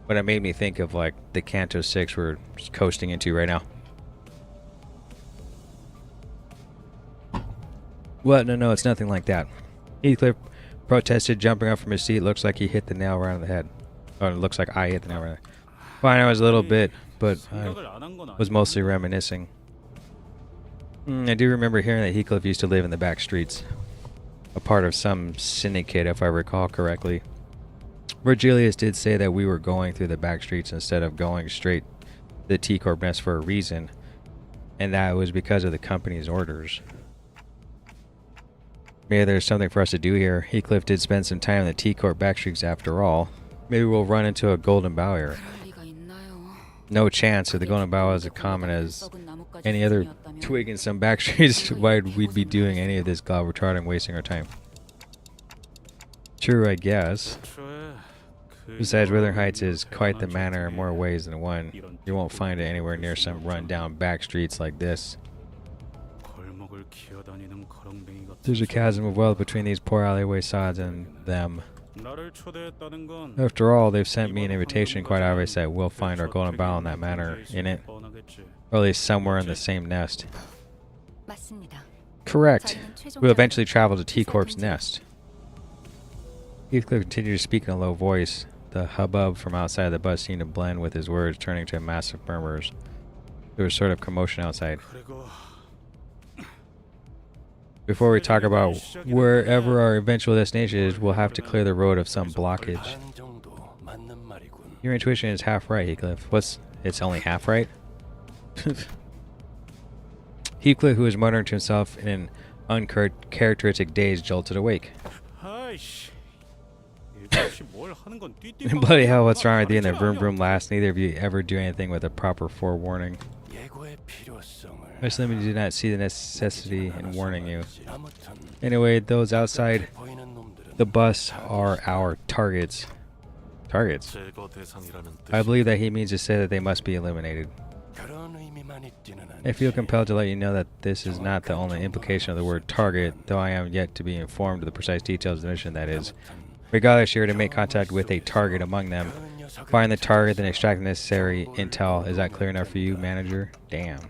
A: But it made me think of like the Canto 6 we're coasting into right now. What? No, it's nothing like that. Heathcliff protested, jumping up from his seat. Looks like he hit the nail right on the head. Oh, it looks like I hit the nail right on the head. Fine, I was a little bit, but I was mostly reminiscing. I do remember hearing that Heathcliff used to live in the back streets. A part of some syndicate, if I recall correctly. Virgilius did say that we were going through the back streets instead of going straight to the T-Corp nest for a reason. And that was because of the company's orders. Maybe there's something for us to do here. Heathcliff did spend some time in the T-Corp backstreets after all. Maybe we'll run into a golden bough here. No chance. If the golden bough is as common as any other twig in some backstreets, why we'd be doing any of this globe-trotting and wasting our time? True, I guess. Besides, Wuthering Heights is quite the manor in more ways than one. You won't find it anywhere near some run-down back streets like this. There's a chasm of wealth between these poor alleyway sods and them. After all, they've sent me an invitation quite obvious that we'll find our golden bough in that manor in it. Or at least somewhere in the same nest. Correct. We'll eventually travel to T-Corp's nest. Heathcliff continued to speak in a low voice. The hubbub from outside the bus seemed to blend with his words, turning to massive murmurs. There was sort of commotion outside. Before we talk about wherever our eventual destination is, we'll have to clear the road of some blockage. Your intuition is half right, Heathcliff. It's only half right? Heathcliff, who was muttering to himself in an uncharacteristic daze, jolted awake. Bloody hell, what's wrong with you and the vroom vroom last? Neither of you ever do anything with a proper forewarning. I simply do not see the necessity in warning you. Anyway, those outside the bus are our targets. Targets? I believe that he means to say that they must be eliminated. I feel compelled to let you know that this is not the only implication of the word target, though I am yet to be informed of the precise details of the mission, that is. Regardless, you're to make contact with a target among them. Find the target, then extract the necessary intel. Is that clear enough for you, manager? Damn.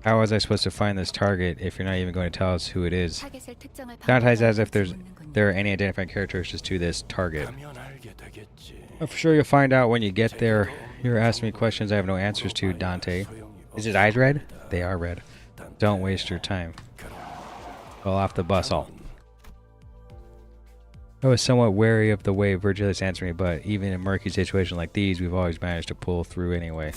A: How was I supposed to find this target if you're not even going to tell us who it is? Sounds as if there are any identifying characteristics to this target. I'm sure you'll find out when you get there. You're asking me questions I have no answers to, Dante. Is his eyes red? They are red. Don't waste your time. Well, off the bus, all. I was somewhat wary of the way Virgilius answered me, but even in murky situations like these, we've always managed to pull through anyway.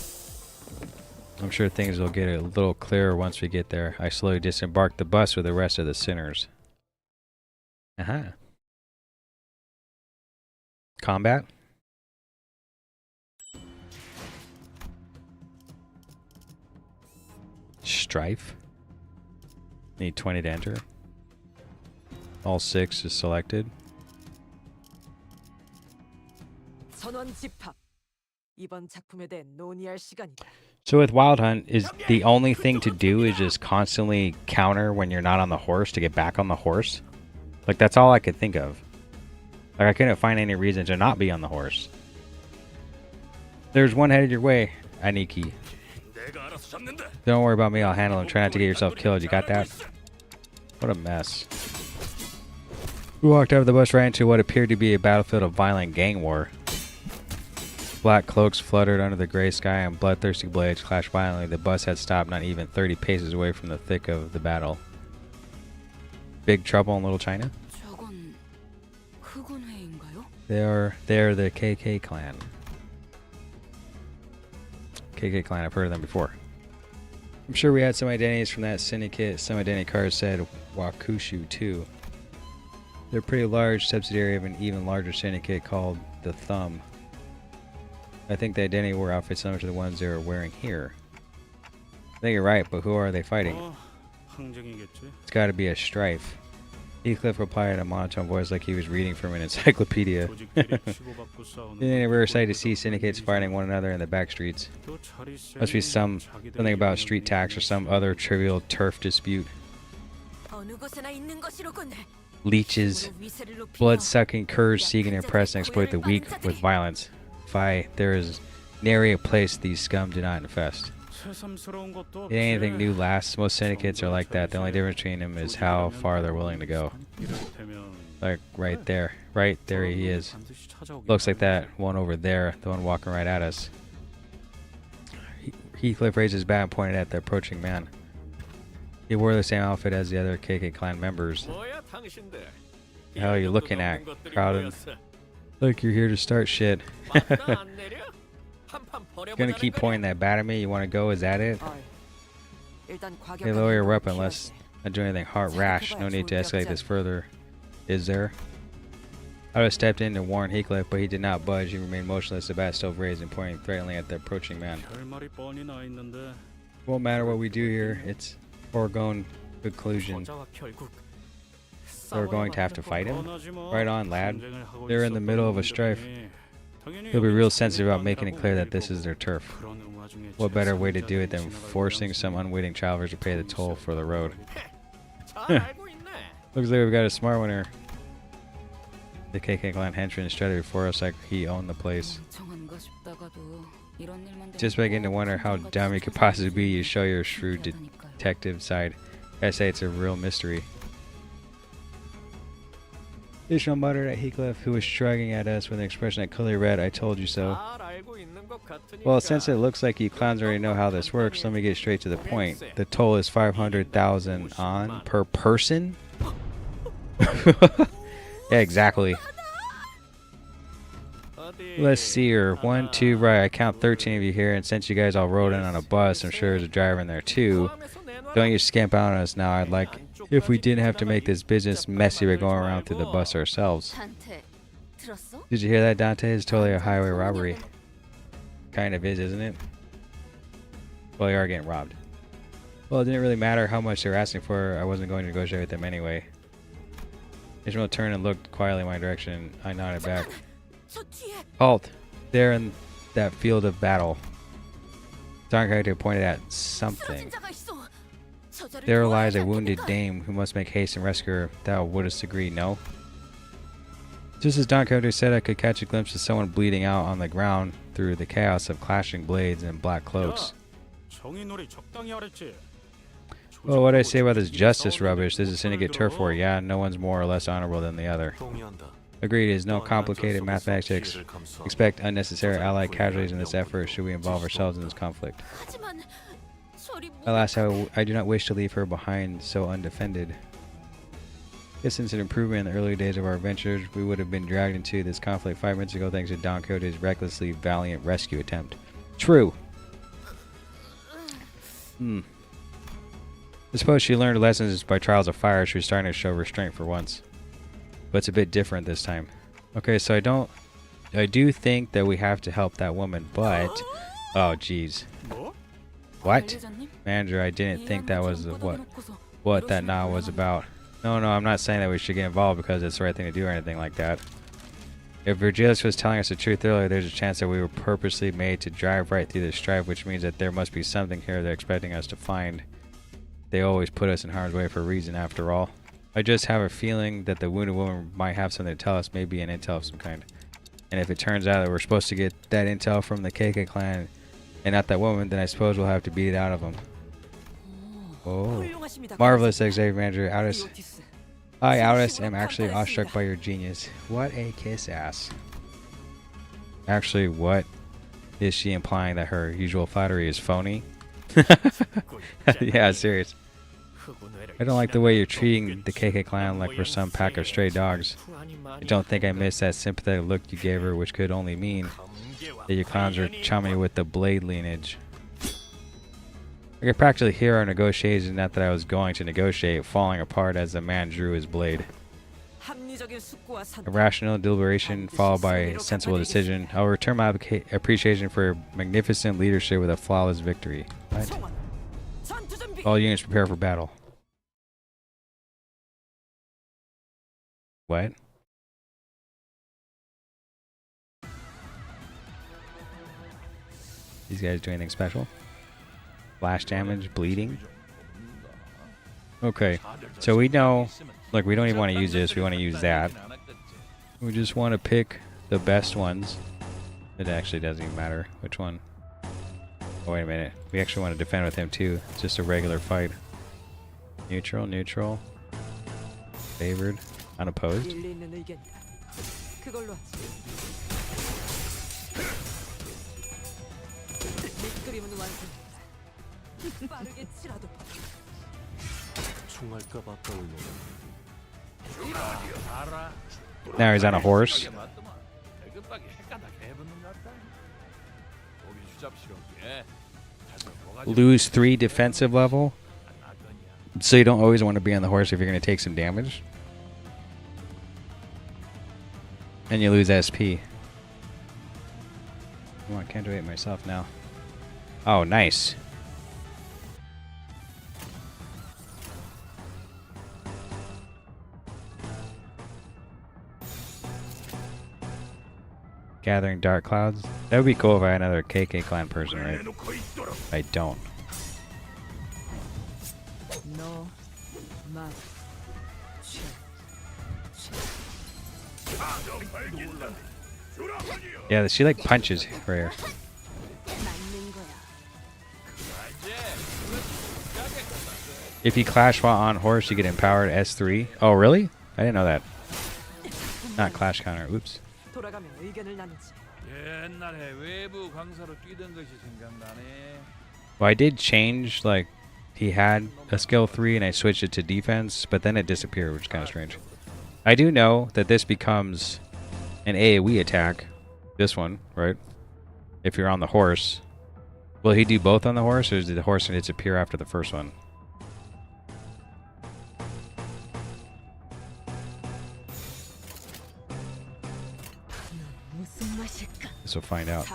A: I'm sure things will get a little clearer once we get there. I slowly disembarked the bus with the rest of the sinners. Aha. Combat? Strife? Need 20 to enter. All 6 is selected. So with Wild Hunt, is the only thing to do is just constantly counter when you're not on the horse to get back on the horse? Like, that's all I could think of. Like, I couldn't find any reason to not be on the horse. There's one headed your way, Aniki. Don't worry about me, I'll handle him. Try not to get yourself killed, you got that? What a mess. We walked out of the bus right into what appeared to be a battlefield of violent gang war. Black cloaks fluttered under the gray sky and bloodthirsty blades clashed violently. The bus had stopped not even 30 paces away from the thick of the battle. Big trouble in Little China? They're the KK clan. KK clan, I've heard of them before. I'm sure we had some identities from that syndicate. Some identity cards said Wakushu too. They're a pretty large subsidiary of an even larger syndicate called the Thumb. I think the identity wore outfits similar to the ones they were wearing here. I think you're right, but who are they fighting? It's got to be a strife. Heathcliff replied in a monotone voice like he was reading from an encyclopedia. It's a rare sight to see syndicates fighting one another in the back streets. Must be something about street tax or some other trivial turf dispute. Leeches, blood-sucking curs seeking to oppress and exploit the weak with violence. Fie, there is nary a place these scum do not infest. It ain't anything new, lass. Most syndicates are like that. The only difference between them is how far they're willing to go. Like right there he is. Looks like that one over there, the one walking right at us. Heathcliff raised his bat and pointed at the approaching man. He wore the same outfit as the other KK clan members. The hell are you looking at? Crowded. Look, you're here to start shit. Gonna keep pointing that bat at me? You wanna go? Is that it? Hey, lower your weapon. Let's not do anything heart rash. No need to escalate this further. Is there? I would have stepped in to warn Heathcliff, but he did not budge. He remained motionless, the bat still raised and pointing threateningly at the approaching man. Won't matter what we do here. It's foregone conclusion. So we're going to have to fight him? Right on, lad. They're in the middle of a strife. They'll be real sensitive about making it clear that this is their turf. What better way to do it than forcing some unwitting travelers to pay the toll for the road? Looks like we've got a smart one here. The KK clan henchman strutted before us like he owned the place. Just beginning to wonder how dumb you could possibly be. You show your shrewd detective side. I say it's a real mystery. Ishmael muttered at Heathcliff, who was shrugging at us with an expression that clearly read, "I told you so." Well, since it looks like you clowns already know how this works, let me get straight to the point. The toll is 500,000 on per person? Yeah, exactly. Let's see here. 1, 2, right. I count 13 of you here, and since you guys all rode in on a bus, I'm sure there's a driver in there too. Don't you scamp out on us now. I'd like if we didn't have to make this business messy by going around through the bus ourselves. Did you hear that, Dante? It's totally a highway robbery. Kind of is, isn't it? Well, you are getting robbed. Well, it didn't really matter how much they were asking for. I wasn't going to negotiate with them anyway. Ishmael turned and looked quietly in my direction. I nodded back. Halt! There in that field of battle. Dark character pointed at something. There lies a wounded dame who must make haste and rescue her. Thou wouldst agree, no? Just as Don Quixote said, I could catch a glimpse of someone bleeding out on the ground through the chaos of clashing blades and black cloaks. Well, what do I say about this justice rubbish? This is syndicate turf war, yeah? No one's more or less honorable than the other. Agreed, it is no complicated mathematics. Expect unnecessary allied casualties in this effort should we involve ourselves in this conflict. Alas, I do not wish to leave her behind so undefended. If since an improvement in the early days of our adventures, we would have been dragged into this conflict 5 minutes ago thanks to Don Quixote's recklessly valiant rescue attempt. True. I suppose she learned lessons by trials of fire. She was starting to show restraint for once. But it's a bit different this time. Okay, so I do think that we have to help that woman, but... Oh, jeez. What? Manager, I didn't think that was what that nod was about. No, I'm not saying that we should get involved because it's the right thing to do or anything like that. If Virgilius was telling us the truth earlier, there's a chance that we were purposely made to drive right through this strife, which means that there must be something here they're expecting us to find. They always put us in harm's way for a reason, after all. I just have a feeling that the wounded woman might have something to tell us, maybe an intel of some kind. And if it turns out that we're supposed to get that intel from the KK clan and not that woman, then I suppose we'll have to beat it out of them. Oh. Marvelous, Executive Manager Aldous. I, Aldous, am actually awestruck by your genius. What a kiss ass. Actually, what? Is she implying that her usual flattery is phony? Yeah, serious. I don't like the way you're treating the KK clan like we're some pack of stray dogs. I don't think I missed that sympathetic look you gave her, which could only mean that your clowns are chummy with the blade lineage. I could practically hear our negotiations, not that I was going to negotiate, falling apart as the man drew his blade. A rational deliberation followed by a sensible decision. I will return my appreciation for your magnificent leadership with a flawless victory. What? All units prepare for battle. What? These guys do anything special? Flash damage, bleeding? Okay, so we know, like, we don't even want to use this. We want to use that. We just want to pick the best ones. It actually doesn't even matter which one. Oh, wait a minute. We actually want to defend with him, too. It's just a regular fight. Neutral, neutral. Favored. Unopposed. Now he's on a horse. Lose 3 defensive level. So you don't always want to be on the horse if you're going to take some damage. And you lose SP. I can't do it myself now. Oh, nice. Gathering dark clouds. That would be cool if I had another KK clan person, right? I don't. No. Yeah, she like punches rare. If you clash while on horse, you get empowered S3. Oh, really? I didn't know that. Not clash counter. Oops. Well, I did change, like, he had a skill 3 and I switched it to defense, but then it disappeared, which is kind of strange. I do know that this becomes an AoE attack. This one, right? If you're on the horse. Will he do both on the horse, or does the horse disappear after the first one? This will find out.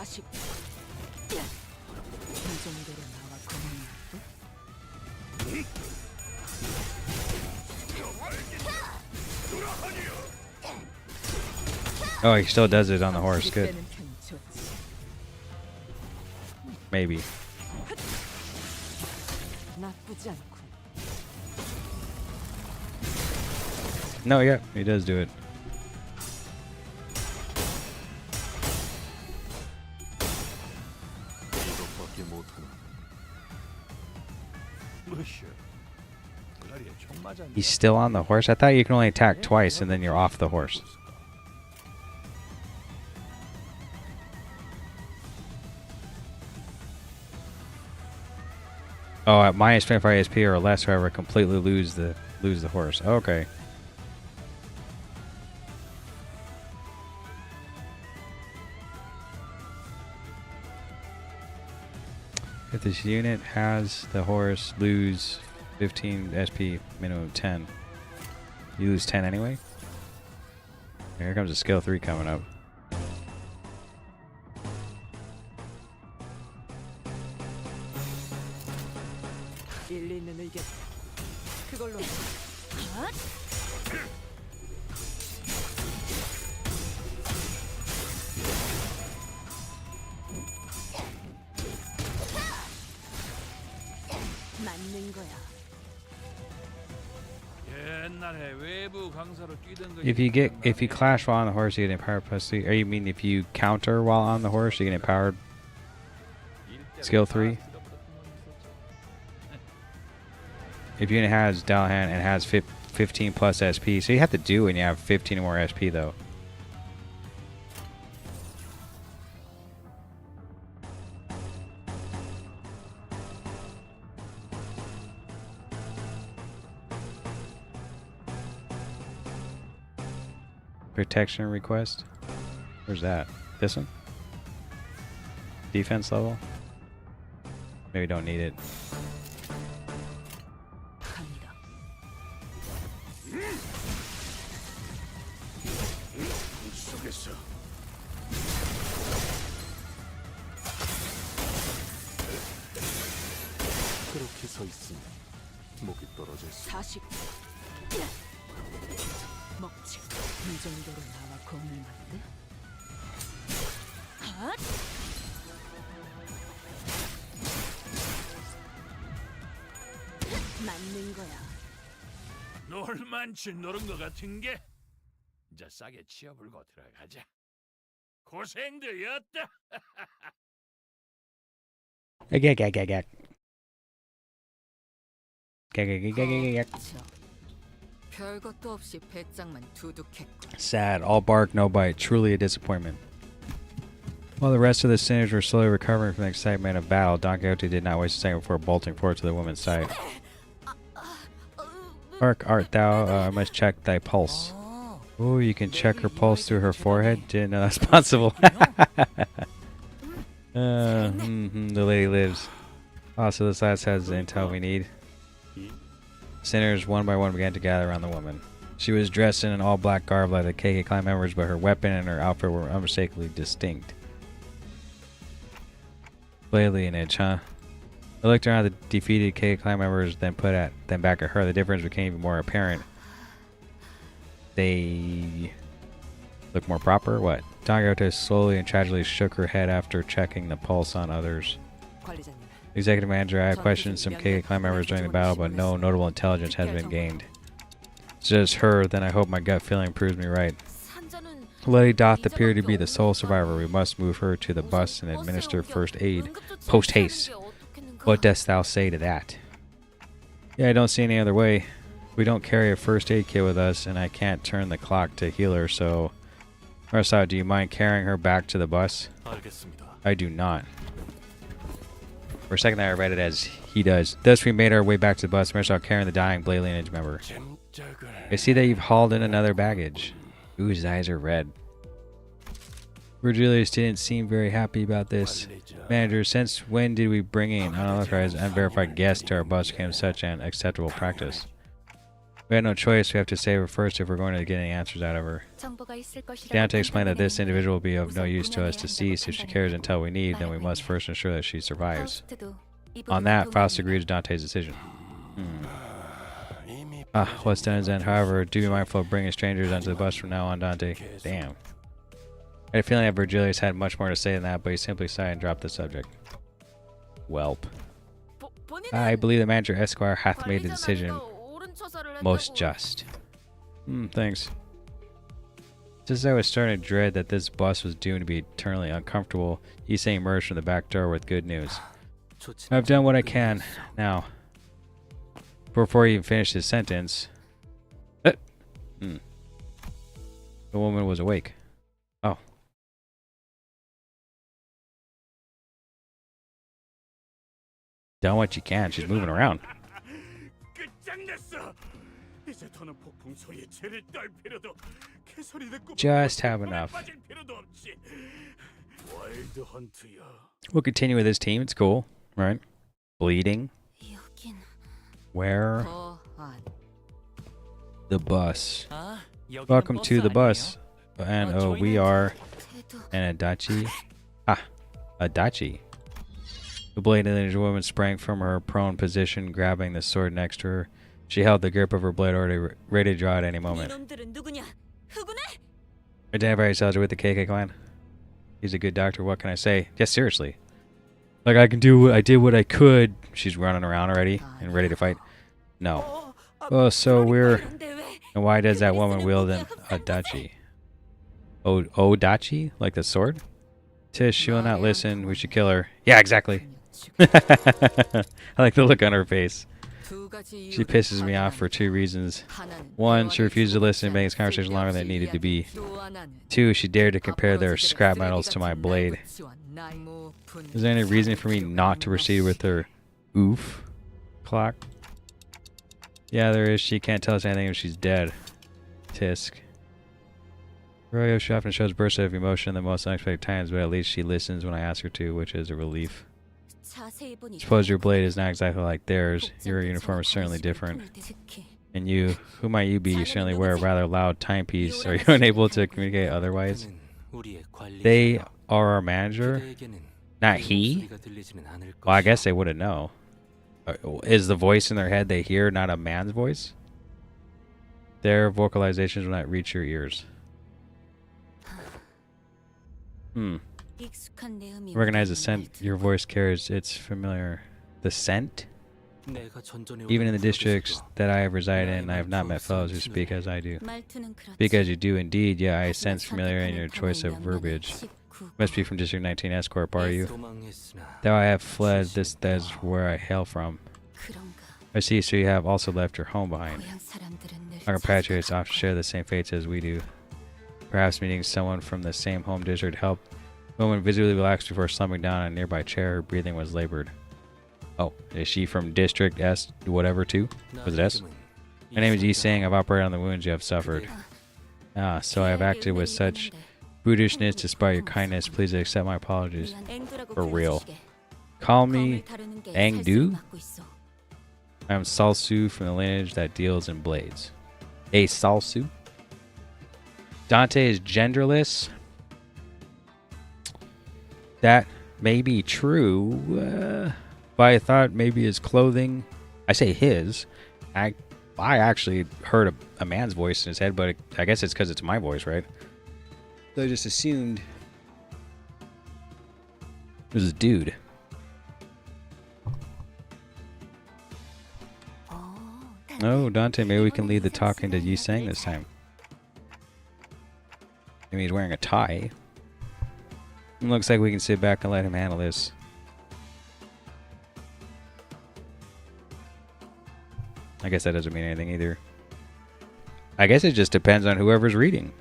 A: Oh, he still does it on the horse. Good. Maybe. No, yeah, he does do it. He's still on the horse? I thought you can only attack twice and then you're off the horse. Oh, at minus 25 SP or less, however, completely lose the horse. Okay. If this unit has the horse, lose 15 SP, minimum 10. You lose 10 anyway? Here comes a skill 3 coming up. If you clash while on the horse, you get empowered plus 3. Or you mean if you counter while on the horse, you get empowered skill 3? If unit has Dalahan and has 15 plus SP, so you have to do when you have 15 or more SP though. Protection request. Where's that? This one? Defense level? Maybe don't need it.
B: 놀만치 노른 것 같은 게 이제 싸게 치워불고 들어가자. 고생되었다.
A: Gag, gag, gag, gag. Gag, gag, gag, gag, gag.
C: 별것도 없이 배짱만 두둑했고.
A: Sad. All bark, no bite. Truly a disappointment. While the rest of the sinners were slowly recovering from the excitement of battle, Don Quixote did not waste a second before bolting forward to the woman's side. Hark, art thou? I must check thy pulse. Oh, you can check her pulse through her forehead? Didn't know that's possible. The lady lives. Also, this last has the intel we need. Sinners, one by one, began to gather around the woman. She was dressed in an all-black garb like the KK clan members, but her weapon and her outfit were unmistakably distinct. Blade lineage, huh? I looked around at the defeated KK clan members, then then back at her. The difference became even more apparent. They look more proper? What? Don Quixote slowly and tragically shook her head after checking the pulse on others. Executive Manager, I have questioned some KK clan members during the battle, but no notable intelligence has been gained. It's just her, then I hope my gut feeling proves me right. Lady doth appear to be the sole survivor. We must move her to the bus and administer first aid. Post haste. What dost thou say to that? Yeah, I don't see any other way. We don't carry a first aid kit with us, and I can't turn the clock to heal her, so... Marcel, do you mind carrying her back to the bus? I do not. For a second there, I read it as he does. Thus we made our way back to the bus, Marcel carrying the dying Blade lineage member. I see that you've hauled in another baggage. Ooh, his eyes are red. Virgilius didn't seem very happy about this. Manager, since when did we bring in unauthorized, unverified guests to our bus became such an acceptable practice? We had no choice. We have to save her first if we're going to get any answers out of her. Canto explained that this individual will be of no use to us to cease. If she cares until we need, then we must first ensure that she survives. On that, Faust agreed to Dante's decision. What's done is done. However, do be mindful of bringing strangers onto the bus from now on, Dante. Damn. I had a feeling that Virgilius had much more to say than that, but he simply sighed and dropped the subject. Welp. I believe the manager Esquire hath made the decision most just. Thanks. Just as I was starting to dread that this bus was doomed to be eternally uncomfortable, Issei emerged from the back door with good news. I've done what I can. Now, before he even finished his sentence, the woman was awake. Oh. Done what you can. She's moving around. Just have enough. We'll continue with this team. It's cool, right? Bleeding. Where? The bus. Welcome to the bus. And we are an Adachi. Adachi. The blade lineage woman sprang from her prone position, grabbing the sword next to her. She held the grip of her blade already ready to draw at any moment. Identify yourselves with the KK clan. He's a good doctor, what can I say? Yes, seriously. Like, I did what I could. She's running around already and ready to fight. No. Oh, so we're... And why does that woman wield an Adachi? Odachi? Like the sword? Tish, she will not listen. We should kill her. Yeah, exactly. I like the look on her face. She pisses me off for two reasons. One, she refused to listen and made this conversation longer than it needed to be. Two, she dared to compare their scrap metals to my blade. Is there any reason for me not to proceed with her oof clock? Yeah, there is. She can't tell us anything if she's dead. Tisk. Royo, she often shows bursts of emotion in the most unexpected times, but at least she listens when I ask her to, which is a relief. Suppose your blade is not exactly like theirs. Your uniform is certainly different. And you, who might you be? You certainly wear a rather loud timepiece. Are you unable to communicate otherwise? They are our manager? Not he? Well, I guess they wouldn't know. Is the voice in their head they hear not a man's voice? Their vocalizations will not reach your ears. Recognize the scent your voice carries. It's familiar. The scent? Even in the districts that I have resided in, I have not met fellows who speak as I do. Speak as you do indeed, yet I sense familiarity in your choice of verbiage. Must be from District 19 Escort, are you? Though I have fled, that is where I hail from. I see, so you have also left your home behind. Our compatriots often share the same fates as we do. Perhaps meeting someone from the same home district helped the woman visibly relax before slumping down on a nearby chair. Her breathing was labored. Oh, is she from District S whatever too? Was it S? My name is Yi Sang. I've operated on the wounds you have suffered. Ah, so I have acted with such brutishness despite your kindness. Please accept my apologies. For real. Call me Angdu? I am Salsu from the lineage that deals in blades. A Salsu? Dante is genderless? That may be true. But I thought maybe his clothing... I say his. I actually heard a man's voice in his head, but I guess it's because it's my voice, right? So I just assumed it was a dude. Oh, Dante, maybe we can leave the talking to Yi Sang this time. I mean, he's wearing a tie. It looks like we can sit back and let him handle this. I guess that doesn't mean anything either. I guess it just depends on whoever's reading.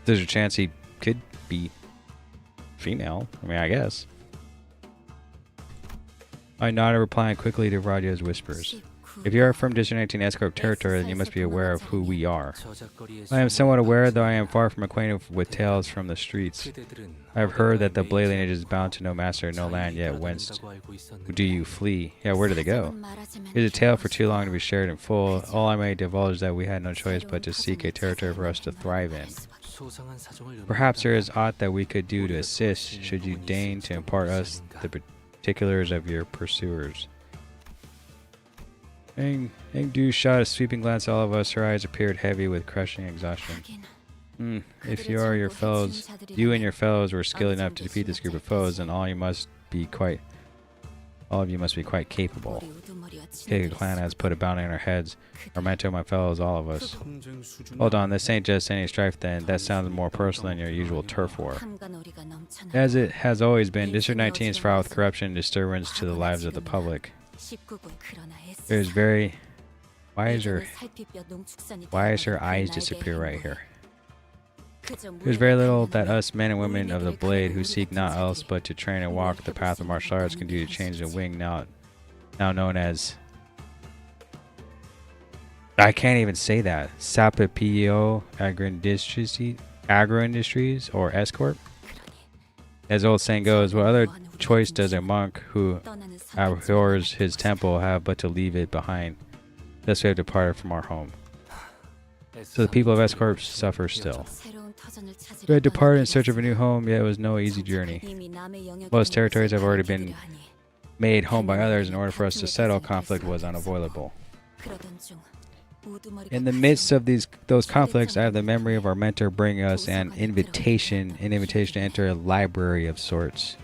A: There's a chance he could be female. I mean, I guess. I nodded, replying quickly to Raja's whispers. If you are from District 19 Escort territory, then you must be aware of who we are. I am somewhat aware, though I am far from acquainted with tales from the streets. I have heard that the Blade lineage is bound to no master, no land, yet whence do you flee? Yeah, where do they go? It is a tale for too long to be shared in full. All I may divulge is that we had no choice but to seek a territory for us to thrive in. Perhaps there is aught that we could do to assist, should you deign to impart us the particulars of your pursuers. Engdu shot a sweeping glance at all of us. Her eyes appeared heavy with crushing exhaustion. If you and your fellows were skilled enough to defeat this group of foes, then all of you must be quite capable. Kega clan has put a bounty on our heads. Our mentor, my fellows, all of us. Hold on, this ain't just any strife then. That sounds more personal than your usual turf war. As it has always been, District 19 is fraught with corruption and disturbance to the lives of the public. There's very... Why is her eyes disappear right here? There's very little that us men and women of the Blade who seek not else but to train and walk the path of martial arts can do to change the wing now known as... I can't even say that. Sapapio Agro-Industries or S-Corp? As old saying goes, what other choice does a monk who abhors his temple have but to leave it behind? Thus we have departed from our home. So the people of S-Corp suffer still. We had departed in search of a new home, yet it was no easy journey. Most territories have already been made home by others. In order for us to settle, conflict was unavoidable. In the midst of those conflicts, I have the memory of our mentor bringing us an invitation to enter a library of sorts.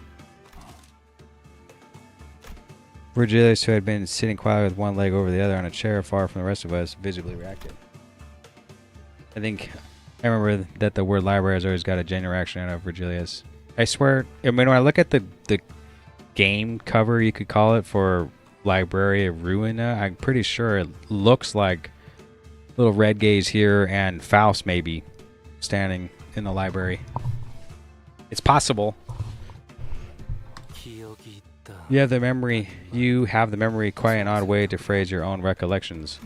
A: Virgilius, who had been sitting quietly with one leg over the other on a chair far from the rest of us, visibly reacted. I remember that the word library has always got a genuine reaction out of Virgilius. I swear, I mean, when I look at the game cover, you could call it, for Library of Ruina, I'm pretty sure it looks like little red gaze here and Faust maybe standing in the library. It's possible. You have the memory, quite an odd way to phrase your own recollections.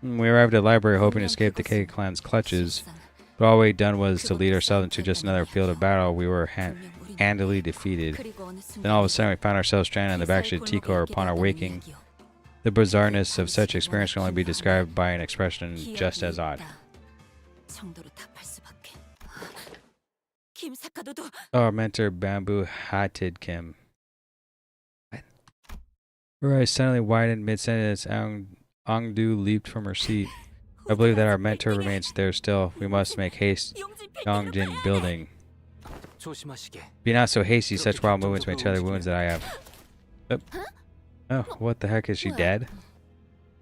A: We arrived at the library hoping to escape the Kega clan's clutches, but all we'd done was to lead ourselves into just another field of battle. We were handily defeated. Then all of a sudden we found ourselves stranded in the backstreet of Tikor. Upon our waking, the bizarreness of such experience can only be described by an expression just as odd. Our mentor Bamboo Hatid Kim. Her eyes suddenly widened mid-sentence. Angdu leaped from her seat. I believe that our mentor remains there still. We must make haste. Yongjin building. Be not so hasty. Such wild movements may tear the wounds that I have. Oh, what the heck? Is she dead?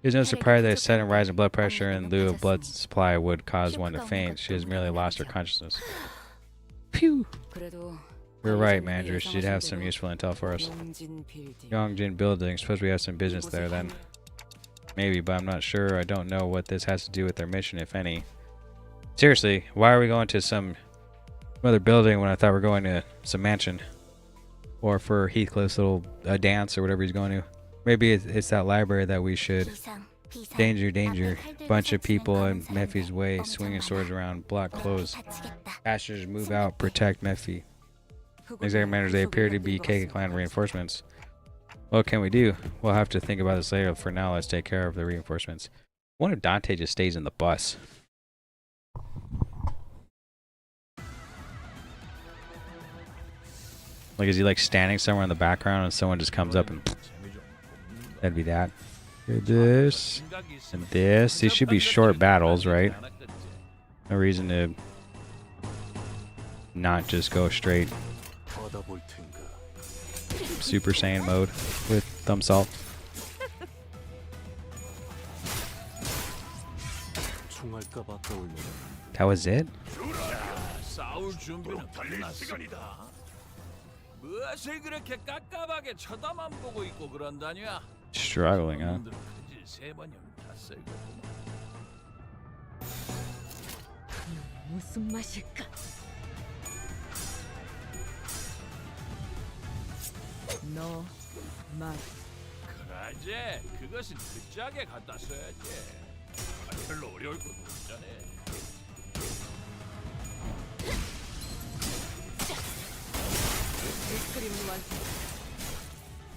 A: There's no surprise that a sudden rise in blood pressure in lieu of blood supply would cause one to faint. She has merely lost her consciousness. Phew! We're right, manager. She'd have some useful intel for us. Yongjin Building. Suppose we have some business there then. Maybe, but I'm not sure. I don't know what this has to do with their mission, if any. Seriously, why are we going to some other building when I thought we were going to some mansion? Or for Heathcliff's little dance or whatever he's going to. Maybe it's that library that we should. Danger, danger. Bunch of people in Mephi's way, swinging swords around, black clothes. Passengers move out, protect Mephi. Executive managers, they appear to be KK clan reinforcements. What can we do? We'll have to think about this later. For now, let's take care of the reinforcements. I wonder if Dante just stays in the bus. Like, is he like standing somewhere in the background and someone just comes up and that'd be that. This and this. These should be short battles, right? No reason to not just go straight Super Saiyan mode with thumb salt. That was it?
B: 싸울 준비는 끝났습니다. 무엇을 그렇게 깝깝하게 쳐다만 보고 있고 그런다냐?
A: Struggling, huh?
B: 세 번이면 다 쓸거구만.
C: 무슨 맛일까? 너 말.
B: 그러지. 그것은 늦자게 갖다 써야지. 별로 어려울 것도 없잖아.
C: 그림 완성.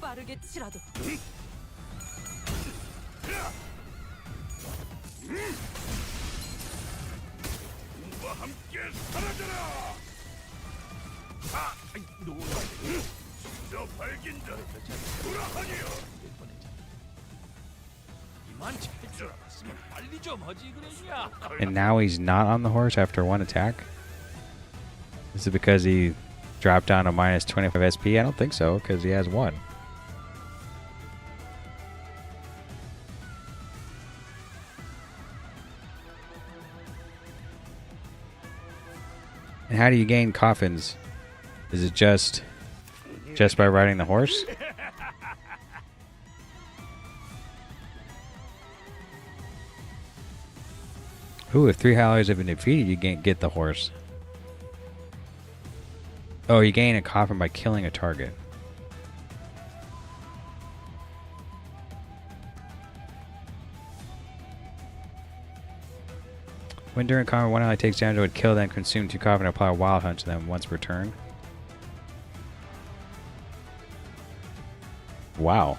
C: 빠르게 치라도.
B: 와 함께 사라져라. 노라. 저 발긴다. 돌아가니요. 이만 칠 알았으면 빨리 좀 하지 그랬냐.
A: And now he's not on the horse after one attack? Is it because he dropped down to minus 25 SP? I don't think so, because he has one. And how do you gain coffins? Is it just by riding the horse? Ooh, if 3 allies have been defeated, you get the horse. Oh, you gain a coffin by killing a target. When during combat, one ally takes damage, it would kill them, consume 2 coffin, and apply a wild hunt to them once per turn. Wow.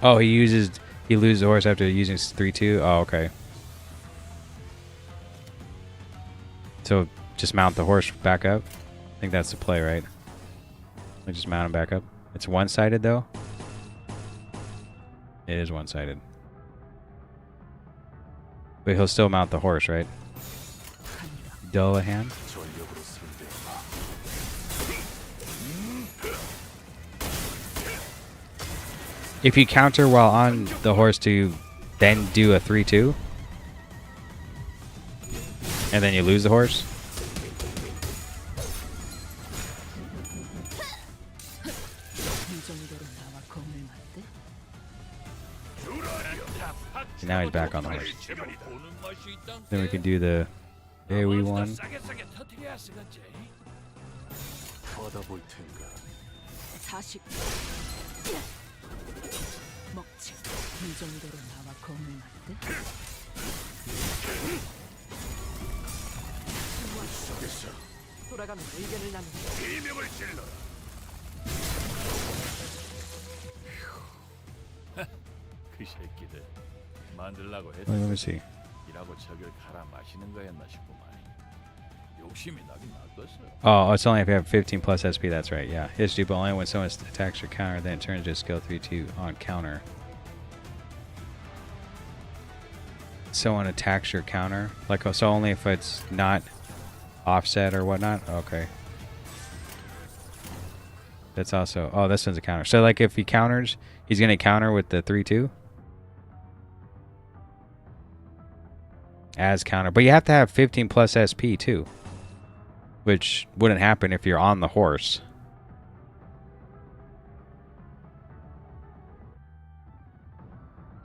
A: Oh, he loses the horse after using 3-2. Oh, okay. So just mount the horse back up. I think that's the play, right? I just mount him back up. It's one-sided though. It is one-sided. But he'll still mount the horse, right? Dullahan. If you counter while on the horse to then do a 3-2, and then you lose the horse. Now he's back on the horse. Then we can do the AoE one.
C: 돌아가면 의견을 나누.
B: 비명을 질러라. 그 새끼들 만들라고 했.
A: Let me see.
B: 이라고 저걸 갈아 마시는 거였나 싶구만. 욕심이 나긴 나겠어.
A: Oh, it's only if you have 15 plus SP. That's right. Yeah, it's due, but only when someone attacks your counter, then it turns to skill 3-2 on counter. Someone attacks your counter, like so only if it's not offset or whatnot. Okay. That's also... Oh, this one's a counter. So, like, if he counters, he's going to counter with the 3-2? As counter. But you have to have 15 plus SP, too. Which wouldn't happen if you're on the horse.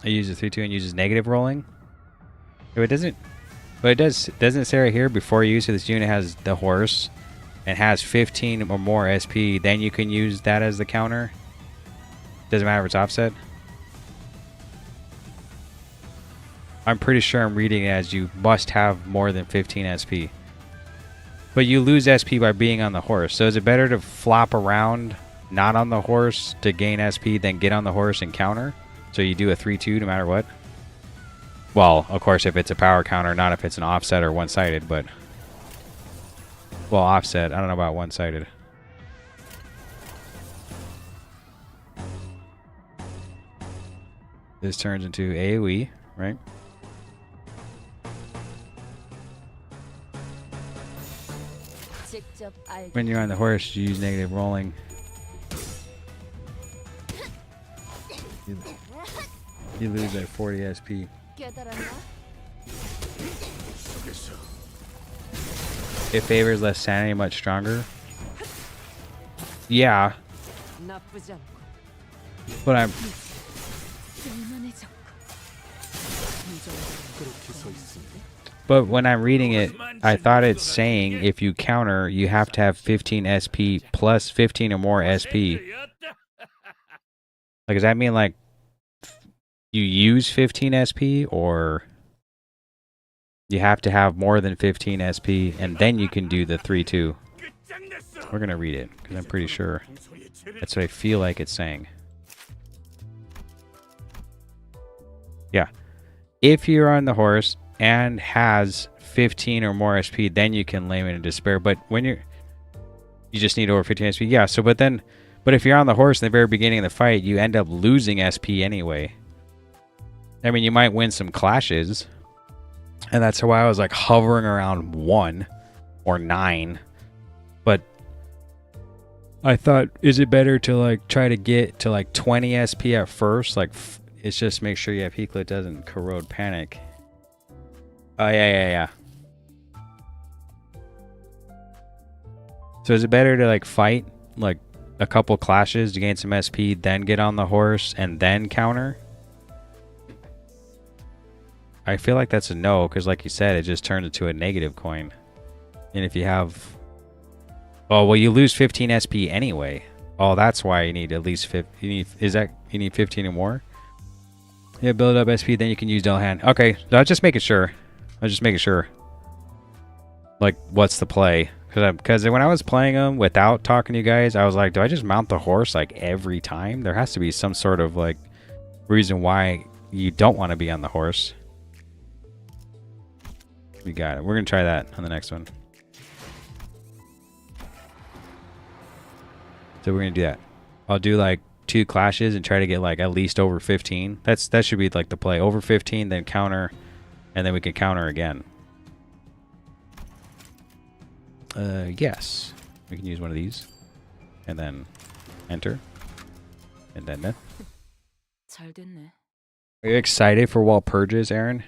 A: It uses 3-2 and uses negative rolling? No, it doesn't... But it does... Doesn't it say right here, before you use it, this unit has the horse... and has 15 or more SP, then you can use that as the counter. Doesn't matter if it's offset. I'm pretty sure I'm reading it as you must have more than 15 SP. But you lose SP by being on the horse. So is it better to flop around not on the horse to gain SP than get on the horse and counter? So you do a 3-2 no matter what? Well, of course, if it's a power counter, not if it's an offset or one-sided, but... Well, offset. I don't know about one-sided. This turns into AoE, right? When you're on the horse, you use negative rolling. You lose like 40 SP. It favors less sanity, much stronger. Yeah. But I'm... But when I'm reading it, I thought it's saying if you counter, you have to have 15 SP plus 15 or more SP. Like, does that mean, like, you use 15 SP, or you have to have more than 15 SP, and then you can do the 3-2? We're going to read it, because I'm pretty sure that's what I feel like it's saying. Yeah. If you're on the horse and has 15 or more SP, then you can lame it in despair. But when you just need over 15 SP. Yeah, so but if you're on the horse in the very beginning of the fight, you end up losing SP anyway. I mean, you might win some clashes, and that's why I was like hovering around 1 or 9. But I thought, is it better to like try to get to like 20 SP at first? Like, it's just make sure you have Heathcliff doesn't corrode panic. Oh, yeah. So is it better to like fight like a couple clashes to gain some SP, then get on the horse and then counter? I feel like that's a no, because like you said, it just turns into a negative coin. And if you have... Oh, well, you lose 15 SP anyway. Oh, that's why you need at least 50. You need 15 or more? Yeah, build up SP, then you can use Del Hand. Okay, I was just making sure. Like, what's the play? Because when I was playing them without talking to you guys, I was like, do I just mount the horse like every time? There has to be some sort of like reason why you don't want to be on the horse. We got it. We're going to try that on the next one. So we're going to do that. I'll do like 2 clashes and try to get like at least over 15. That should be like the play. Over 15, then counter, and then we can counter again. Yes. We can use one of these. And then enter. And then... Are you excited for Wall Purges, Aaron?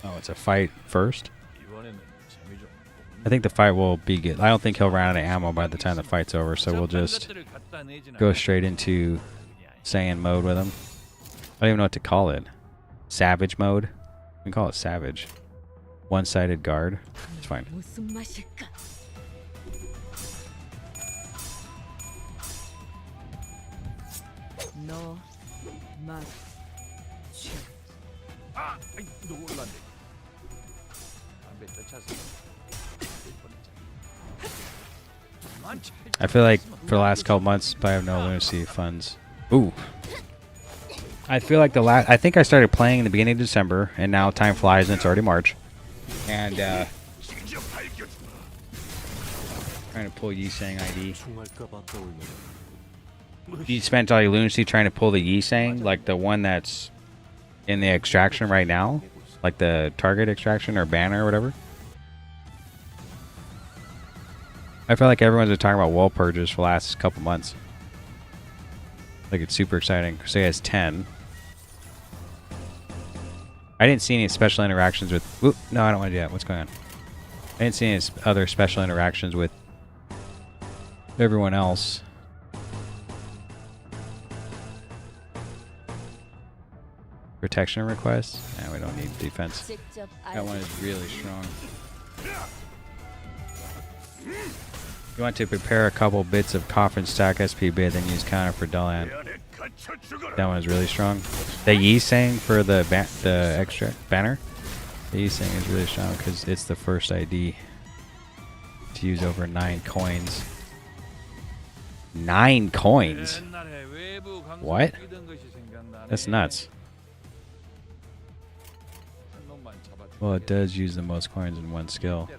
A: Oh, it's a fight first? I think the fight will be good. I don't think he'll run out of ammo by the time the fight's over, so we'll just go straight into Saiyan mode with him. I don't even know what to call it. Savage mode? We can call it Savage. One-sided guard. It's fine. I feel like for the last couple months, I have no lunacy funds. Ooh. I feel like I think I started playing in the beginning of December, and now time flies and it's already March. And, trying to pull Yisang ID. You spent all your lunacy trying to pull the Yisang, like the one that's in the extraction right now? Like the target extraction or banner or whatever? I feel like everyone's been talking about wall purges for the last couple months. Like it's super exciting. Say it has 10. I didn't see any special interactions with... Oop, no, I don't want to do that. What's going on? I didn't see any other special interactions with everyone else. Protection requests? Yeah, we don't need defense. That one is really strong. You want to prepare a couple bits of coffin stack SP bid, then use counter for Dalian. That one is really strong. The Yi saying for the extra banner, the Yi saying is really strong because it's the first ID to use over 9 coins. 9 coins? What? That's nuts. Well, it does use the most coins in one skill.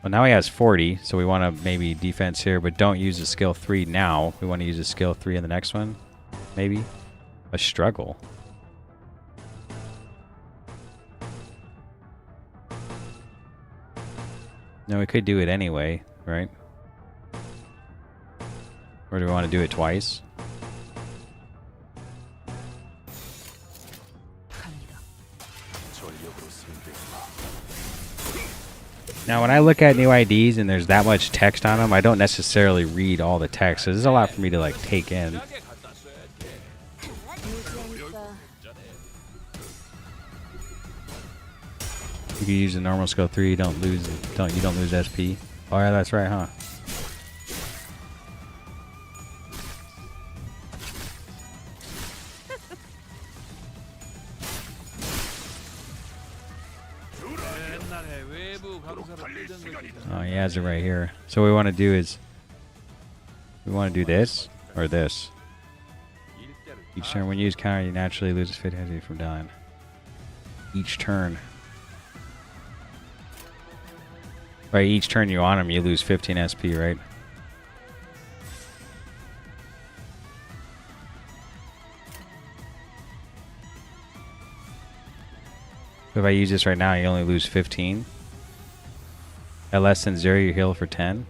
A: Well, now he has 40, so we want to maybe defense here, but don't use the skill 3 now. We want to use the skill 3 in the next one. Maybe. A struggle. No, we could do it anyway, right? Or do we want to do it twice? Now, when I look at new IDs and there's that much text on them, I don't necessarily read all the text. So there's a lot for me to like take in. You can use the normal skill 3. You don't lose SP. Oh yeah, that's right, huh? Oh, he has it right here. So what we want to do is we want to do this or this. Each turn when you use counter, you naturally lose 50 HP from dying. Each turn. Right, each turn you on him, you lose 15 SP, right? So if I use this right now, you only lose 15. At less than 0, you heal for 10.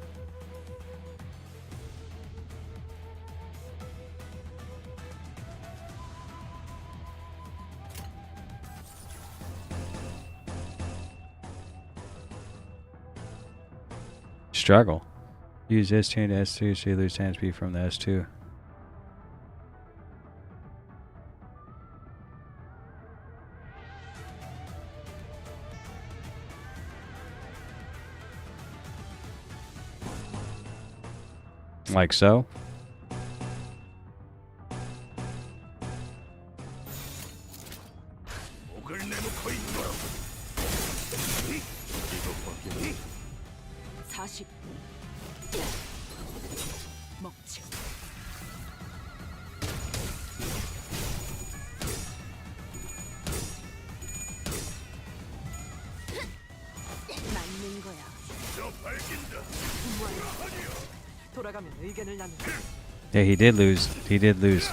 A: Struggle. Use S2 to S2 so you lose 10 SP from the S2. Like so. Yeah, he did lose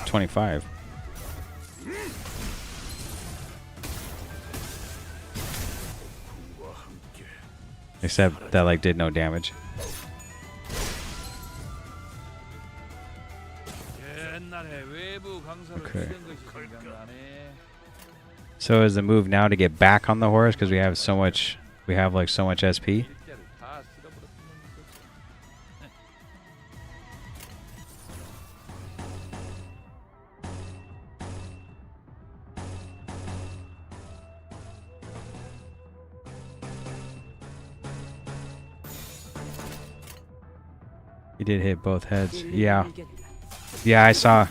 A: 25. Except that like did no damage. Okay. So is the move now to get back on the horse because we have so much SP? He did hit both heads. Yeah. Yeah, I saw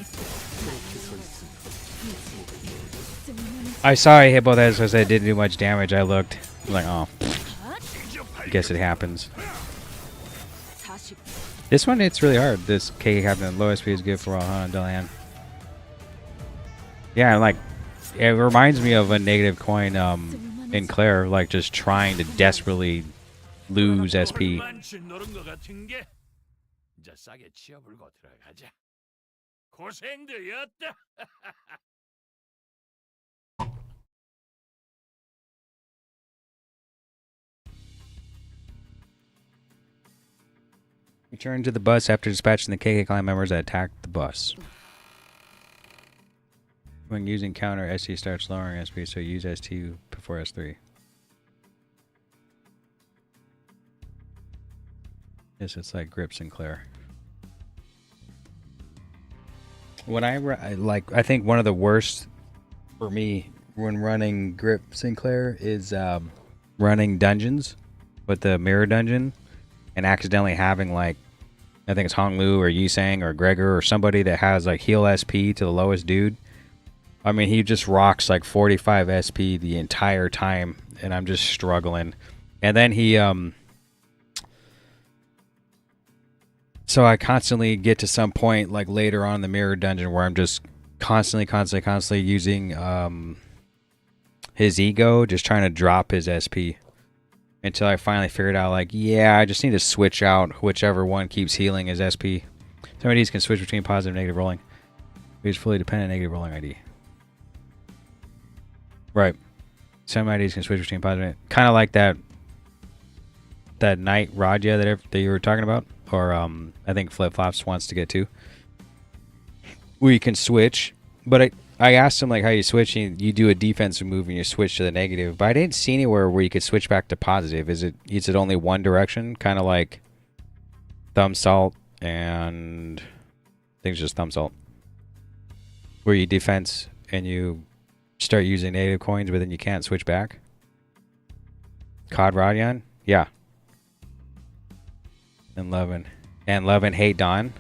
A: he hit both heads because it didn't do much damage. I looked. I'm like, oh. I guess it happens. This one, it's really hard. This K having low SP is good for a while, huh, Dalian? Yeah, like, it reminds me of a negative coin in Claire, like just trying to desperately lose SP.
B: 이제 싸게 치워불고 들어가자. 고생들이었다.
A: Return to the bus after dispatching the KK clan members that attacked the bus. When using counter, ST starts lowering SP, so use ST before S3. Yes, it's like Grip Sinclair. When I think one of the worst for me when running Grip Sinclair is running dungeons with the mirror dungeon and accidentally having like, I think it's Hong Lu or Yi Sang or Gregor or somebody that has like heal SP to the lowest dude. I mean, he just rocks like 45 SP the entire time, and I'm just struggling. And then he, so I constantly get to some point like later on in the mirror dungeon where I'm just constantly using his ego, just trying to drop his SP until I finally figured out like, yeah, I just need to switch out whichever one keeps healing his SP. Some IDs can switch between positive and negative rolling. Use fully dependent negative rolling ID. Right. Some IDs can switch between positive, kind of like that Knight Raja that you were talking about, or I think Flip Flops wants to get to, where you can switch. But I asked him like how you switch, and you do a defensive move and you switch to the negative. But I didn't see anywhere where you could switch back to positive. Is it only one direction, kind of like Thumb Salt and I think it's just Thumb Salt, where you defense and you start using negative coins, but then you can't switch back? Cod Radion? Yeah. And Levin hate Don.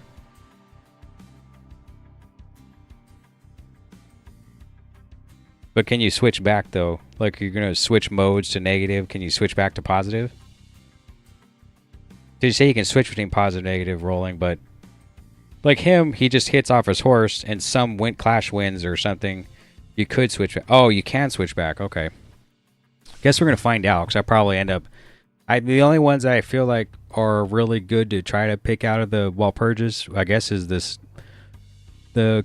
A: But can you switch back though? Like you're gonna switch modes to negative, can you switch back to positive? Did you say you can switch between positive and negative rolling, but like him, he just hits off his horse and some clash wins or something. You could switch back. Oh, you can switch back. Okay. Guess we're going to find out, because I probably end up... the only ones that I feel like are really good to try to pick out of the Walpurgis, I guess, is the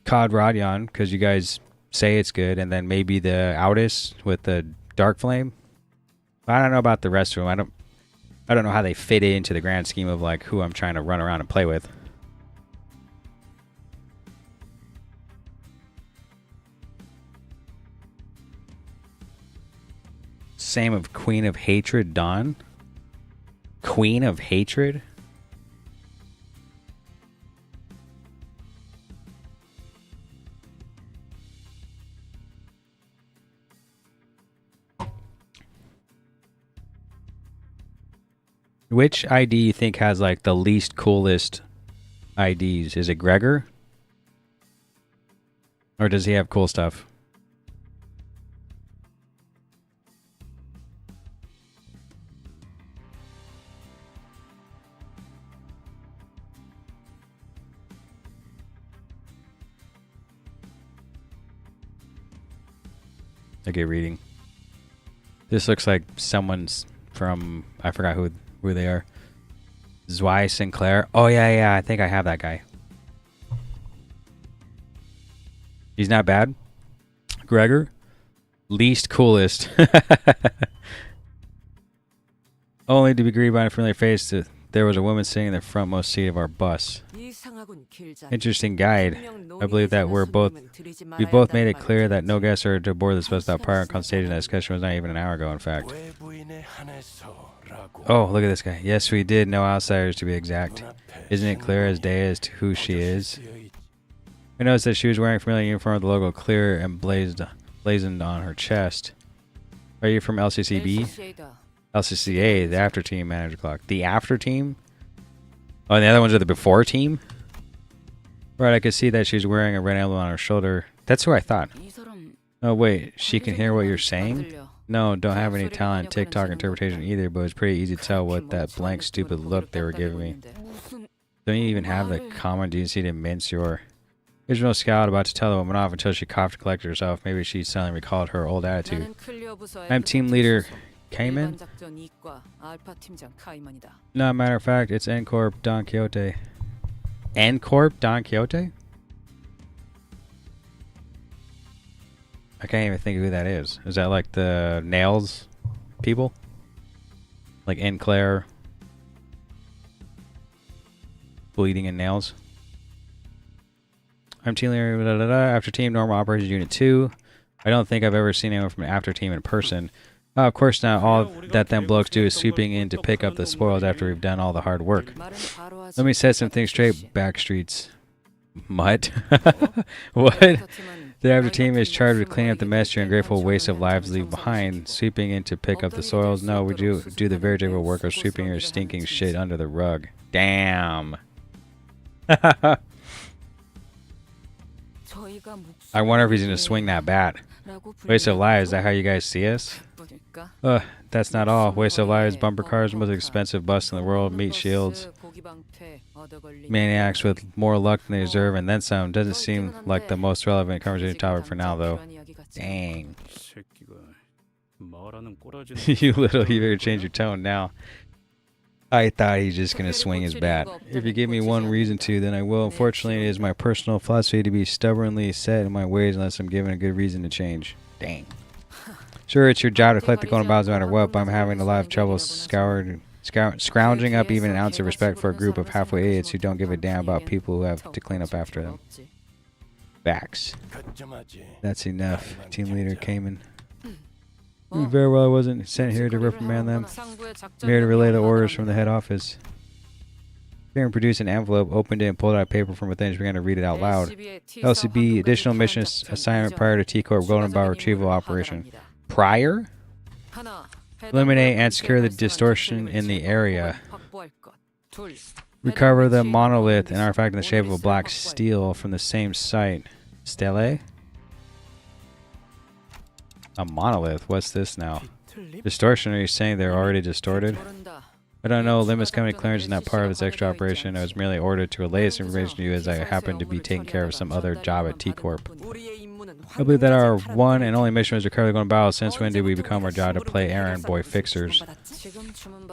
A: Cod Radion, because you guys say it's good, and then maybe the Outis with the Dark Flame. I don't know about the rest of them. I don't know how they fit into the grand scheme of like who I'm trying to run around and play with. Same of Queen of Hatred, Dawn. Queen of Hatred? Which ID you think has like the least coolest IDs? Is it Gregor? Or does he have cool stuff? Okay, reading. This looks like someone's from, I forgot who they are. Zwei Sinclair. Oh yeah, I think I have that guy. He's not bad. Gregor, least coolest. Only to be greeted by a familiar face. There was a woman sitting in the frontmost seat of our bus. Interesting guide. I believe that we both made it clear that no guests are to board this bus without prior consultation. That discussion was not even an hour ago, in fact. Oh, look at this guy. Yes, we did. No outsiders, to be exact. Isn't it clear as day as to who she is? I noticed that she was wearing a familiar uniform with the logo clear and blazoned on her chest. Are you from LCCB? LCCA, the after team manager clock. The after team? Oh, and the other ones are the before team? Right, I could see that she's wearing a red emblem on her shoulder. That's who I thought. Oh, wait, she can hear what you're saying? No, don't have any talent TikTok interpretation either, but it's pretty easy to tell what that blank, stupid look they were giving me. Don't you even have the common decency to mince your... There's no scout about to tell the woman off until she coughed to collect herself. Maybe she suddenly recalled her old attitude. I'm team leader Cayman? No, matter of fact, it's N-Corp Don Quixote. N-Corp Don Quixote? I can't even think of who that is. Is that like the Nails people? Like Enclair? bleeding and nails. I'm team leader, blah, blah, blah. After team, normal operations unit 2. I don't think I've ever seen anyone from an after team in person. Of course not. All that them blokes do is sweeping in to pick up the spoils after we've done all the hard work. Let me set some things straight, backstreets. Mutt? What? The after team is charged with cleaning up the mess and ungrateful waste of lives leave behind. Sweeping in to pick up the soils? No, we do the very difficult work of sweeping your stinking shit under the rug. Damn. I wonder if he's going to swing that bat. Waste of lives, is that how you guys see us? That's not all. Waste of lives, bumper cars, most expensive bus in the world, meat shields. Maniacs with more luck than they deserve, and then some. Doesn't seem like the most relevant conversation topic for now, though. Dang. You better change your tone now. I thought he's just going to swing his bat. If you give me one reason to, then I will. Unfortunately, it is my personal philosophy to be stubbornly set in my ways unless I'm given a good reason to change. Dang. Sure, it's your job to collect the golden balls no matter what, but I'm having a lot of trouble scrounging up even an ounce of respect for a group of halfway idiots who don't give a damn about people who have to clean up after them. Facts. That's enough. Team leader Cayman. Very well, I wasn't sent here to reprimand them. I'm here to relay the orders from the head office. Karen produced an envelope, opened it, and pulled out a paper from within and began to read it out loud. LCB, additional mission assignment prior to T-Corp Golden Ball retrieval operation. Prior? Eliminate and secure the distortion in the area. Recover the monolith, an artifact in the shape of a black steel from the same site. Stele? A monolith? What's this now? Distortion? Are you saying they're already distorted? I don't know. Limits Company clearance is not part of this extra operation. I was merely ordered to relay this information to you as I happen to be taking care of some other job at T-Corp. I believe that our one and only mission was to recover the golden barrel. Since when did we become our job to play errand boy fixers?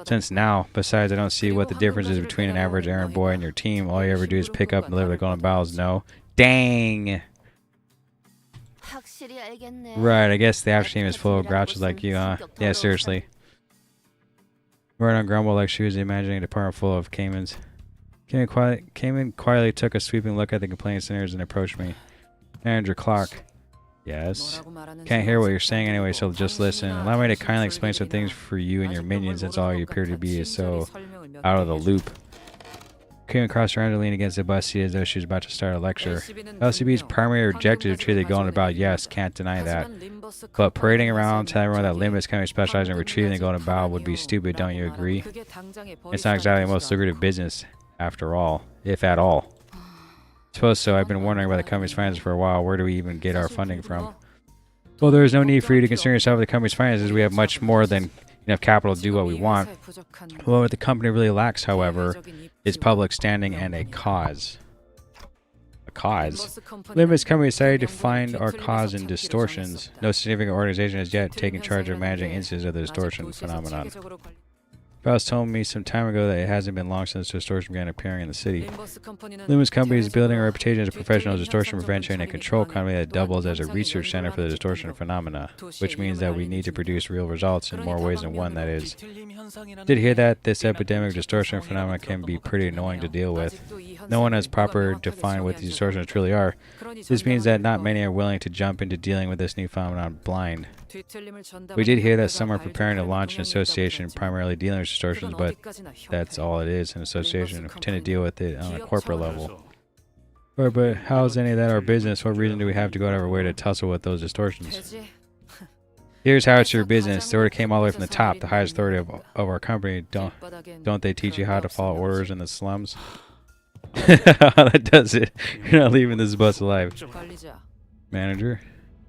A: Since now. Besides, I don't see what the difference is between an average errand boy and your team. All you ever do is pick up and deliver the golden barrels. No. Dang! Right, I guess the after team is full of grouches like you, huh? Yeah, seriously. Right on grumble like she was imagining a department full of Caymans. Cayman quietly took a sweeping look at the complaint centers and approached me. Manager Clock. Yes? Can't hear what you're saying anyway, so just listen. Allow me to kindly explain some things for you and your minions, since all you appear to be is so out of the loop. Came across around to lean against the bus seat as though she was about to start a lecture. LCB's primary objective to treat the golden about, yes, can't deny that. But parading around telling everyone that Limb is coming specialized in retrieving the golden bowl would be stupid, don't you agree? It's not exactly the most lucrative business, after all, if at all. Suppose so. I've been wondering about the company's finances for a while. Where do we even get our funding from? Well, there is no need for you to concern yourself with the company's finances. We have much more than enough capital to do what we want. Well, what the company really lacks, however, is public standing and a cause. A cause? Limbus Company decided to find our cause in distortions. No significant organization has yet taken charge of managing instances of the distortion phenomenon. Faust told me some time ago that it hasn't been long since distortion began appearing in the city. Limbus Company is building a reputation as a professional distortion prevention and control company that doubles as a research center for the distortion phenomena, which means that we need to produce real results in more ways than one, that is. Did hear that this epidemic of distortion phenomena can be pretty annoying to deal with. No one has properly defined what these distortions truly are. This means that not many are willing to jump into dealing with this new phenomenon blind. We did hear that some are preparing to launch an association primarily dealing with distortions, but that's all it is, an association. We tend to deal with it on a corporate level. But how is any of that our business? What reason do we have to go out of our way to tussle with those distortions? Here's how it's your business. The order came all the way from the top, the highest authority of our company. Don't they teach you how to follow orders in the slums? That does it. You're not leaving this bus alive. Manager?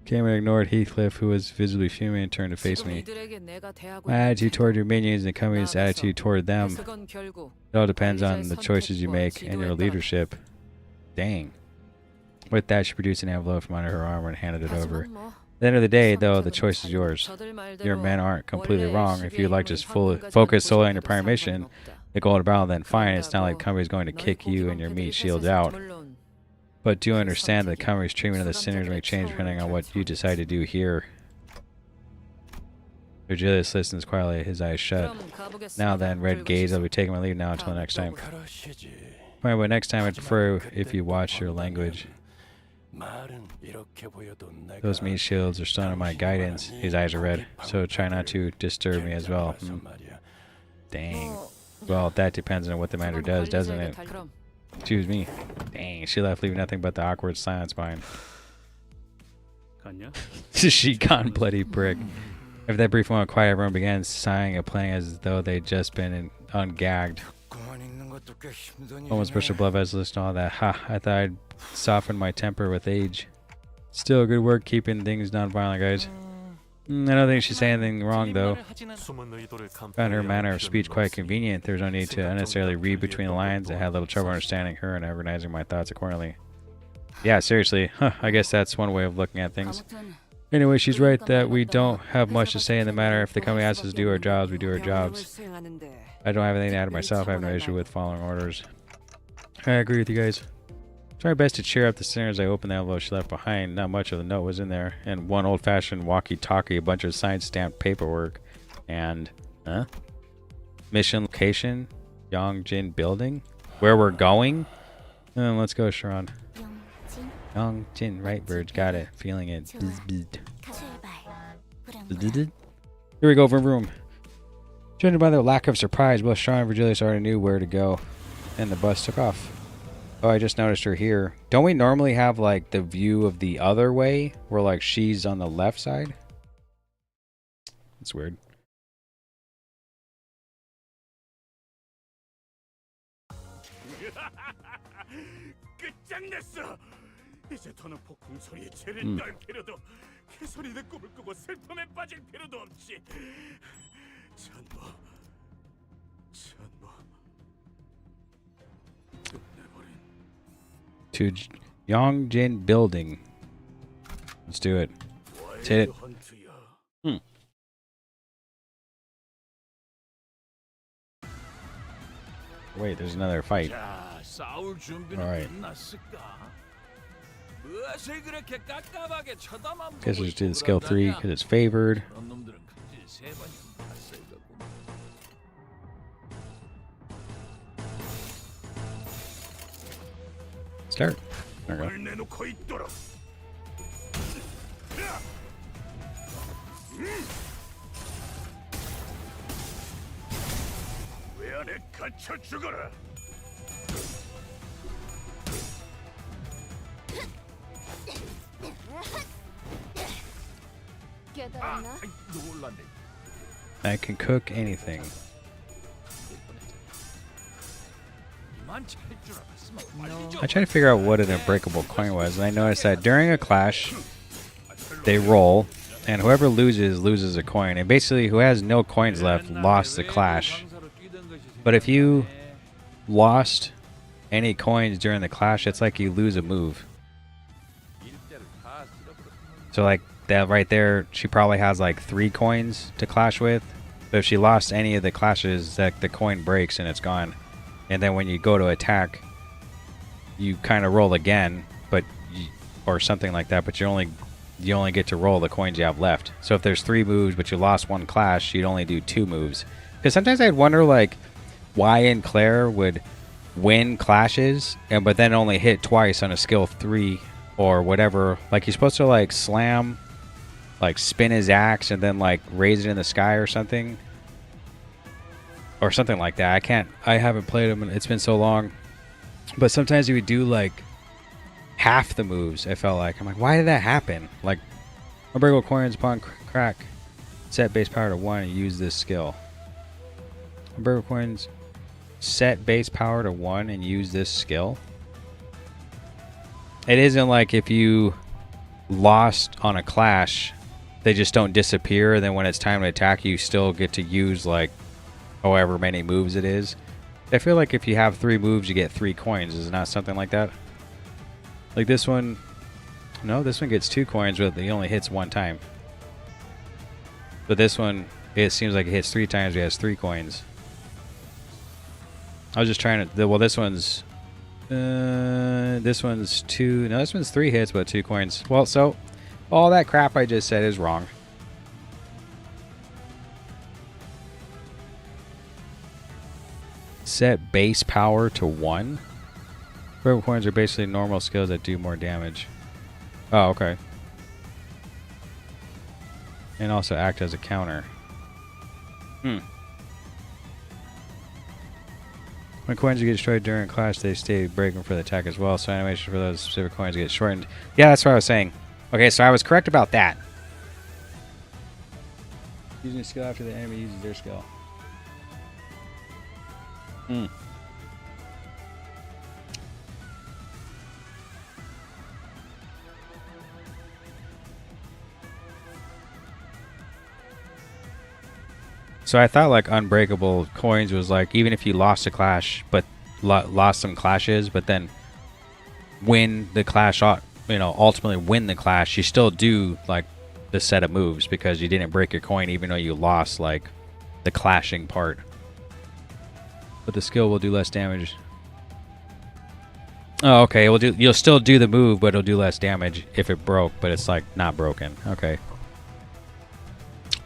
A: Cameron ignored Heathcliff, who was visibly fuming, and turned to face me. My attitude toward your minions and the company's attitude toward them. It all depends on the choices you make and your leadership. Dang. With that, she produced an envelope from under her arm and handed it over. At the end of the day, though, the choice is yours. Your men aren't completely wrong. If you'd like to just focus solely on your primary mission, the golden barrel, then fine. It's not like the company's going to kick you and your meat shields out. But do understand that the company's treatment of the sinners may change depending on what you decide to do here. Virgilius listens quietly, his eyes shut. Now then, red gaze, I'll be taking my leave now until the next time. Fine, but next time I'd prefer if you watch your language. Those meat shields are still under my guidance. His eyes are red, so try not to disturb me as well. Dang. Well, that depends on what the matter does, doesn't it? Excuse me. Dang, she left leaving nothing but the awkward silence behind. She gone, bloody prick. After that brief moment of quiet, everyone began sighing and playing as though they'd just been ungagged. Almost pushed her blood vessels and all that. Ha, I thought I'd soften my temper with age. Still good work keeping things non-violent, guys. I don't think she's saying anything wrong, though. Found her manner of speech quite convenient. There was no need to unnecessarily read between the lines. I had a little trouble understanding her and organizing my thoughts accordingly. Yeah, seriously. I guess that's one way of looking at things. Anyway, she's right that we don't have much to say in the matter. If the company asks us to do our jobs, we do our jobs. I don't have anything to add myself. I have no issue with following orders. I agree with you guys. Try my best to cheer up the sinner as I opened the envelope she left behind. Not much of the note was in there. And one old-fashioned walkie-talkie, a bunch of signed stamped paperwork. And, mission location, Yongjin building. Where we're going? Let's go, Sharon. Yongjin, right, birds, got it. Feeling it. Here we go, vroom vroom. Judging by their lack of surprise, both Sharon and Virgilius already knew where to go. And the bus took off. Oh, I just noticed her here. Don't we normally have, like, the view of the other way? Where, like, she's on the left side? That's weird.
B: 이제 더는 폭풍 소리에 죄를 떨 필요도 개소리는 꿈을 꾸고 슬픔에 빠질 필요도 없지. 전부 끝내버린.
A: To Yongjin building. Let's do it. Let's hit it. Wait, there's another fight. Alright. Guess we just did skill 3 because it's favored. Start. There we go. I can cook anything. I tried to figure out what an unbreakable coin was, and I noticed that during a clash, they roll, and whoever loses a coin. And basically, who has no coins left lost the clash. But if you lost any coins during the clash, it's like you lose a move. So like that right there, she probably has like 3 coins to clash with. But if she lost any of the clashes, that the coin breaks and it's gone. And then when you go to attack, you kind of roll again, but or something like that. But you only get to roll the coins you have left. So if there's 3 moves, but you lost 1 clash, you'd only do 2 moves. Because sometimes I'd wonder like why and Claire would win clashes, but then only hit twice on a skill 3 or whatever. Like he's supposed to like slam, like spin his axe and then like raise it in the sky or something. Or something like that. I haven't played him and it's been so long. But sometimes he would do like half the moves, I felt like. I'm like, why did that happen? Like, unbreakable coins upon crack. Set base power to 1 and use this skill. Unbreakable coins, set base power to 1 and use this skill. It isn't like if you lost on a clash, they just don't disappear. And then when it's time to attack, you still get to use like however many moves it is. I feel like if you have 3 moves, you get 3 coins. Is it not something like that? Like this one, no, this one gets 2 coins, but it only hits 1 time. But this one, it seems like it hits 3 times, it has 3 coins. I was just trying to, well, this one's 2, no, this one's 3 hits, but 2 coins. Well, so, all that crap I just said is wrong. Set base power to 1. Purple coins are basically normal skills that do more damage. Oh, okay. And also act as a counter. When coins get destroyed during clash, they stay breaking for the attack as well, so animation for those specific coins get shortened. Yeah, that's what I was saying. Okay, so I was correct about that. Using a skill after the enemy uses their skill. So I thought like unbreakable coins was like even if you lost a clash, but lost some clashes, but then win the clash, ultimately win the clash, you still do like the set of moves because you didn't break your coin, even though you lost like the clashing part. But the skill will do less damage. Oh, okay. You'll still do the move, but it'll do less damage if it broke, but it's like not broken. Okay.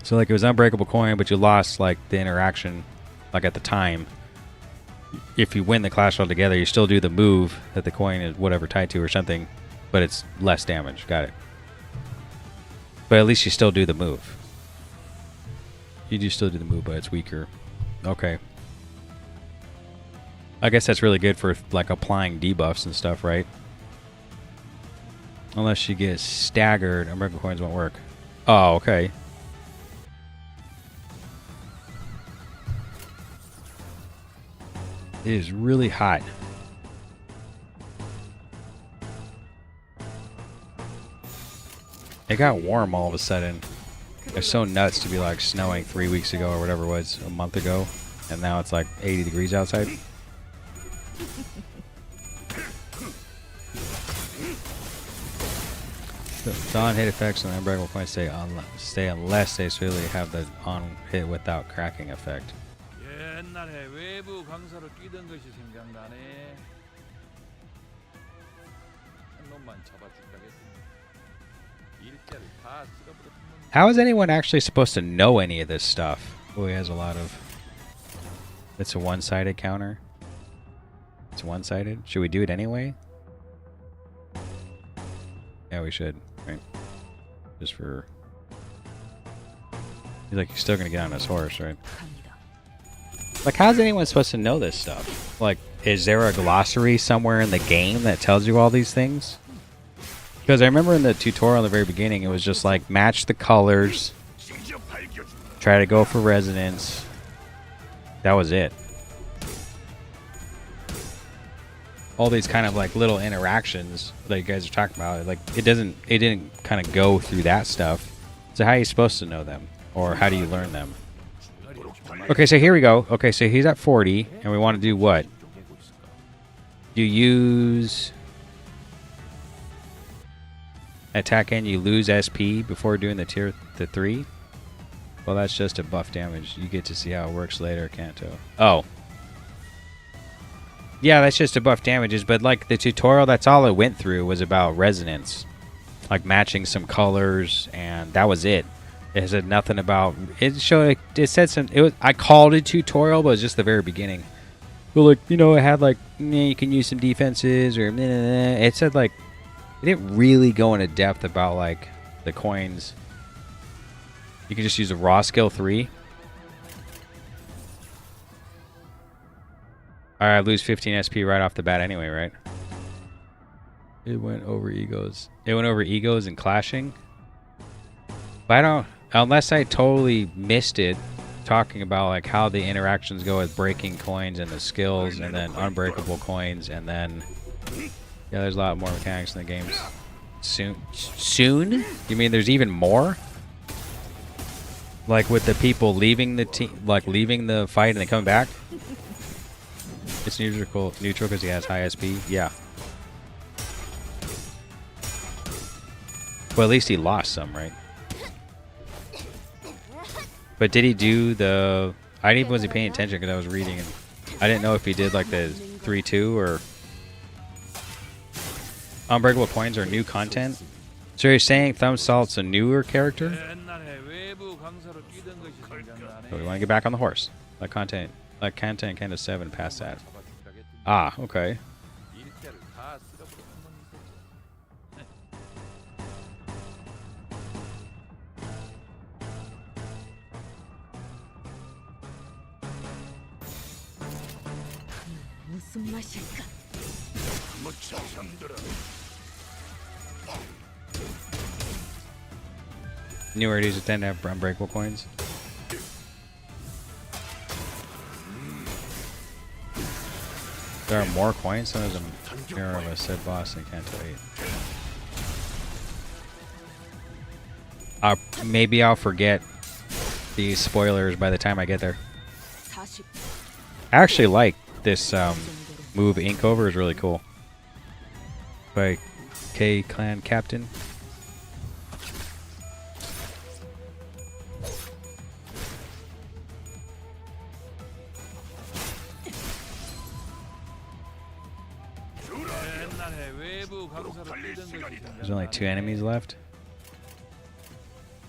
A: So like it was unbreakable coin, but you lost like the interaction, like at the time. If you win the clash altogether, you still do the move that the coin is whatever tied to or something, but it's less damage. Got it. But at least you still do the move. You do still do the move, but it's weaker. Okay. I guess that's really good for like applying debuffs and stuff, right? Unless you get staggered, unbreakable coins won't work. Oh, okay. It is really hot. It got warm all of a sudden. It's so nuts to be like snowing 3 weeks ago or whatever it was, a month ago, and now it's like 80 degrees outside. The on-hit effects on unbreakable coins stay unless they really have the on-hit without cracking effect.
D: 옛날에 외부 강사로 뛰던 것이 생각나네. 한 놈만 잡아준다겠습니다. 일자를 다 쓸어버렸으면.
A: How is anyone actually supposed to know any of this stuff? Oh, he has a lot of... It's a one-sided counter. It's one-sided. Should we do it anyway? Yeah, we should. Right. Just for... He's like, he's still gonna get on his horse, right? Like, how's anyone supposed to know this stuff? Like, is there a glossary somewhere in the game that tells you all these things? Because I remember in the tutorial in the very beginning, it was just like, match the colors, try to go for resonance. That was it. All these kind of like little interactions that you guys are talking about, like, it didn't kind of go through that stuff. So how are you supposed to know them? Or how do you learn them? Okay, so here we go. Okay, so he's at 40, and we want to do what? You use attack and you lose SP before doing the tier 3. Well, that's just a buff damage. You get to see how it works later, Canto. Oh. Yeah, that's just a buff damages, but like the tutorial, that's all it went through was about resonance. Like matching some colors, and that was it. It said nothing about it. Showed it said some. It was I called it tutorial, but it was just the very beginning. But like it had like you can use some defenses or it said like it didn't really go into depth about like the coins. You can just use a raw skill 3. All right, lose 15 SP right off the bat anyway, right? It went over egos. It went over egos and clashing. But I don't. Unless I totally missed it, talking about like how the interactions go with breaking coins and the skills, and then unbreakable coins, and then yeah, there's a lot more mechanics in the games. Soon? You mean there's even more? Like with the people leaving the team, like leaving the fight and they come back? It's neutral because he has high SP. Yeah. Well, at least he lost some, right? But did he do the... I wasn't paying attention because I was reading, and I didn't know if he did like the 3-2 or... Unbreakable coins are new content? So you're saying Thumb Salt's a newer character? So we want to get back on the horse. Like Canto and Canto 7 past that. Ah, okay.
C: 무슨 맛일까?
B: 무차 잠들어.
A: New rarities tend to have unbreakable coins. There are more coins. Some of them mirror of a said boss in Canto 8. Maybe I'll forget these spoilers by the time I get there.
C: 40.
A: I actually like this move. Ink over is really cool. By K Clan Captain.
D: 옛날에 외부 강사로 뛰던 것이
A: There's only 2 enemies left.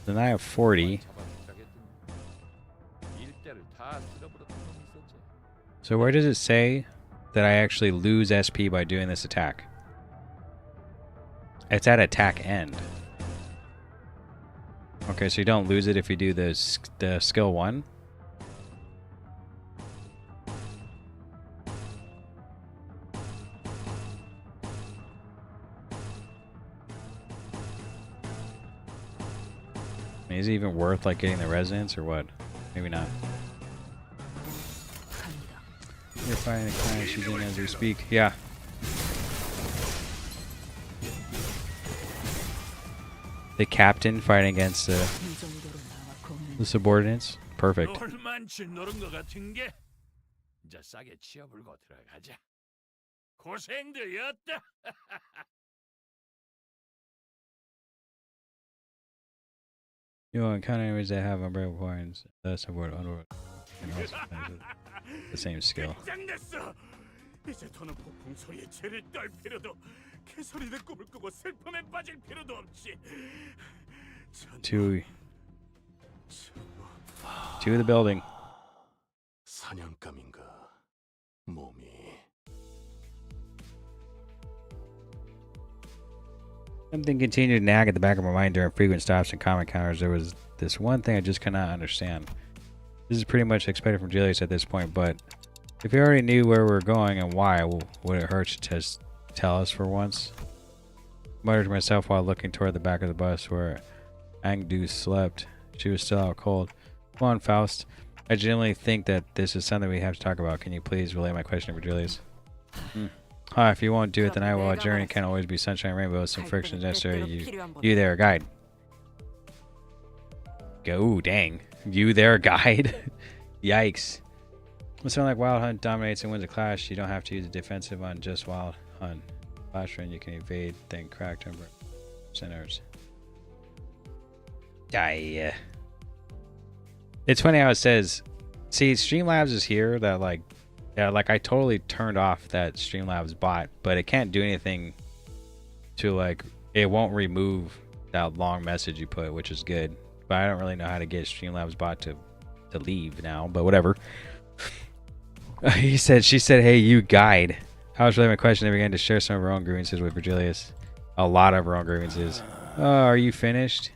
A: Then I have 40.
D: 일대를 다 쓸어버렸던 놈이 있었지.
A: So where does it say that I actually lose SP by doing this attack? It's at attack end. Okay, so you don't lose it if you do the skill 1? I mean, is it even worth like getting the resonance or what? Maybe not.
C: 간다.
A: You're fighting the clan she's in as we speak. Yeah. The captain fighting against
C: 이 정도로 나와 겁내.
A: the subordinates. Perfect.
D: 얼만치 노른 것 같은 게 이제 싸게 치워불고 들어가자. 고생되었다.
A: You know, encounter enemies that have unbreakable coins. Thus avoid underworld. And also the same skill.
B: 끝장냈어. 이제 더는 폭풍 소리에 죄를 떨 필요도, 개선이 내 꿈을 꾸고 슬픔에 빠질 필요도 없지.
A: Two of the building.
B: 사냥감인가 몸이.
A: Something continued to nag at the back of my mind during frequent stops and comment counters. There was this one thing I just could not understand. This is pretty much expected from Julius at this point, but if he already knew where we were going and why, would it hurt to just tell us for once? Muttered to myself while looking toward the back of the bus where Angdu slept. She was still out cold. Come on, Faust. I genuinely think that this is something we have to talk about. Can you please relay my question to Virgilius? Hi, if you won't do it, then I will. A journey can't always be sunshine and rainbows. Some friction is necessary. You there, guide. Go, dang. You there, guide. Yikes. When something like Wild Hunt dominates and wins a clash, you don't have to use a defensive on just Wild Hunt. Flash run, you can evade, then crack timber centers. Die. It's funny how it says, see, Streamlabs is here that like, yeah, like I totally turned off that Streamlabs bot, but it can't do anything to like, it won't remove that long message you put, which is good. But I don't really know how to get Streamlabs bot to leave now, but whatever. She said, hey, you guide. I was really my question. They began to share some of her own grievances with Virgilius. A lot of her own grievances. Oh, are you finished?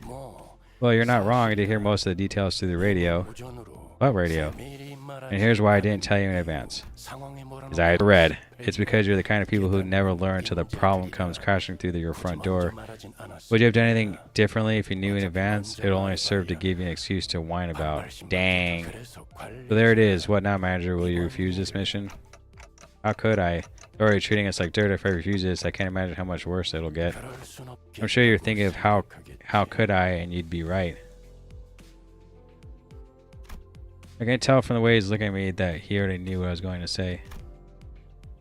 A: Well, you're not wrong. I did hear most of the details through the radio. What radio? And here's why I didn't tell you in advance. As I had read, it's because you're the kind of people who never learn until the problem comes crashing through your front door. Would you have done anything differently if you knew in advance? It would only serve to give you an excuse to whine about. Dang. So there it is. What now, manager? Will you refuse this mission? How could I? They're already treating us like dirt. If I refuse this, I can't imagine how much worse it'll get. I'm sure you're thinking of how could I, and you'd be right. I can tell from the way he's looking at me that he already knew what I was going to say.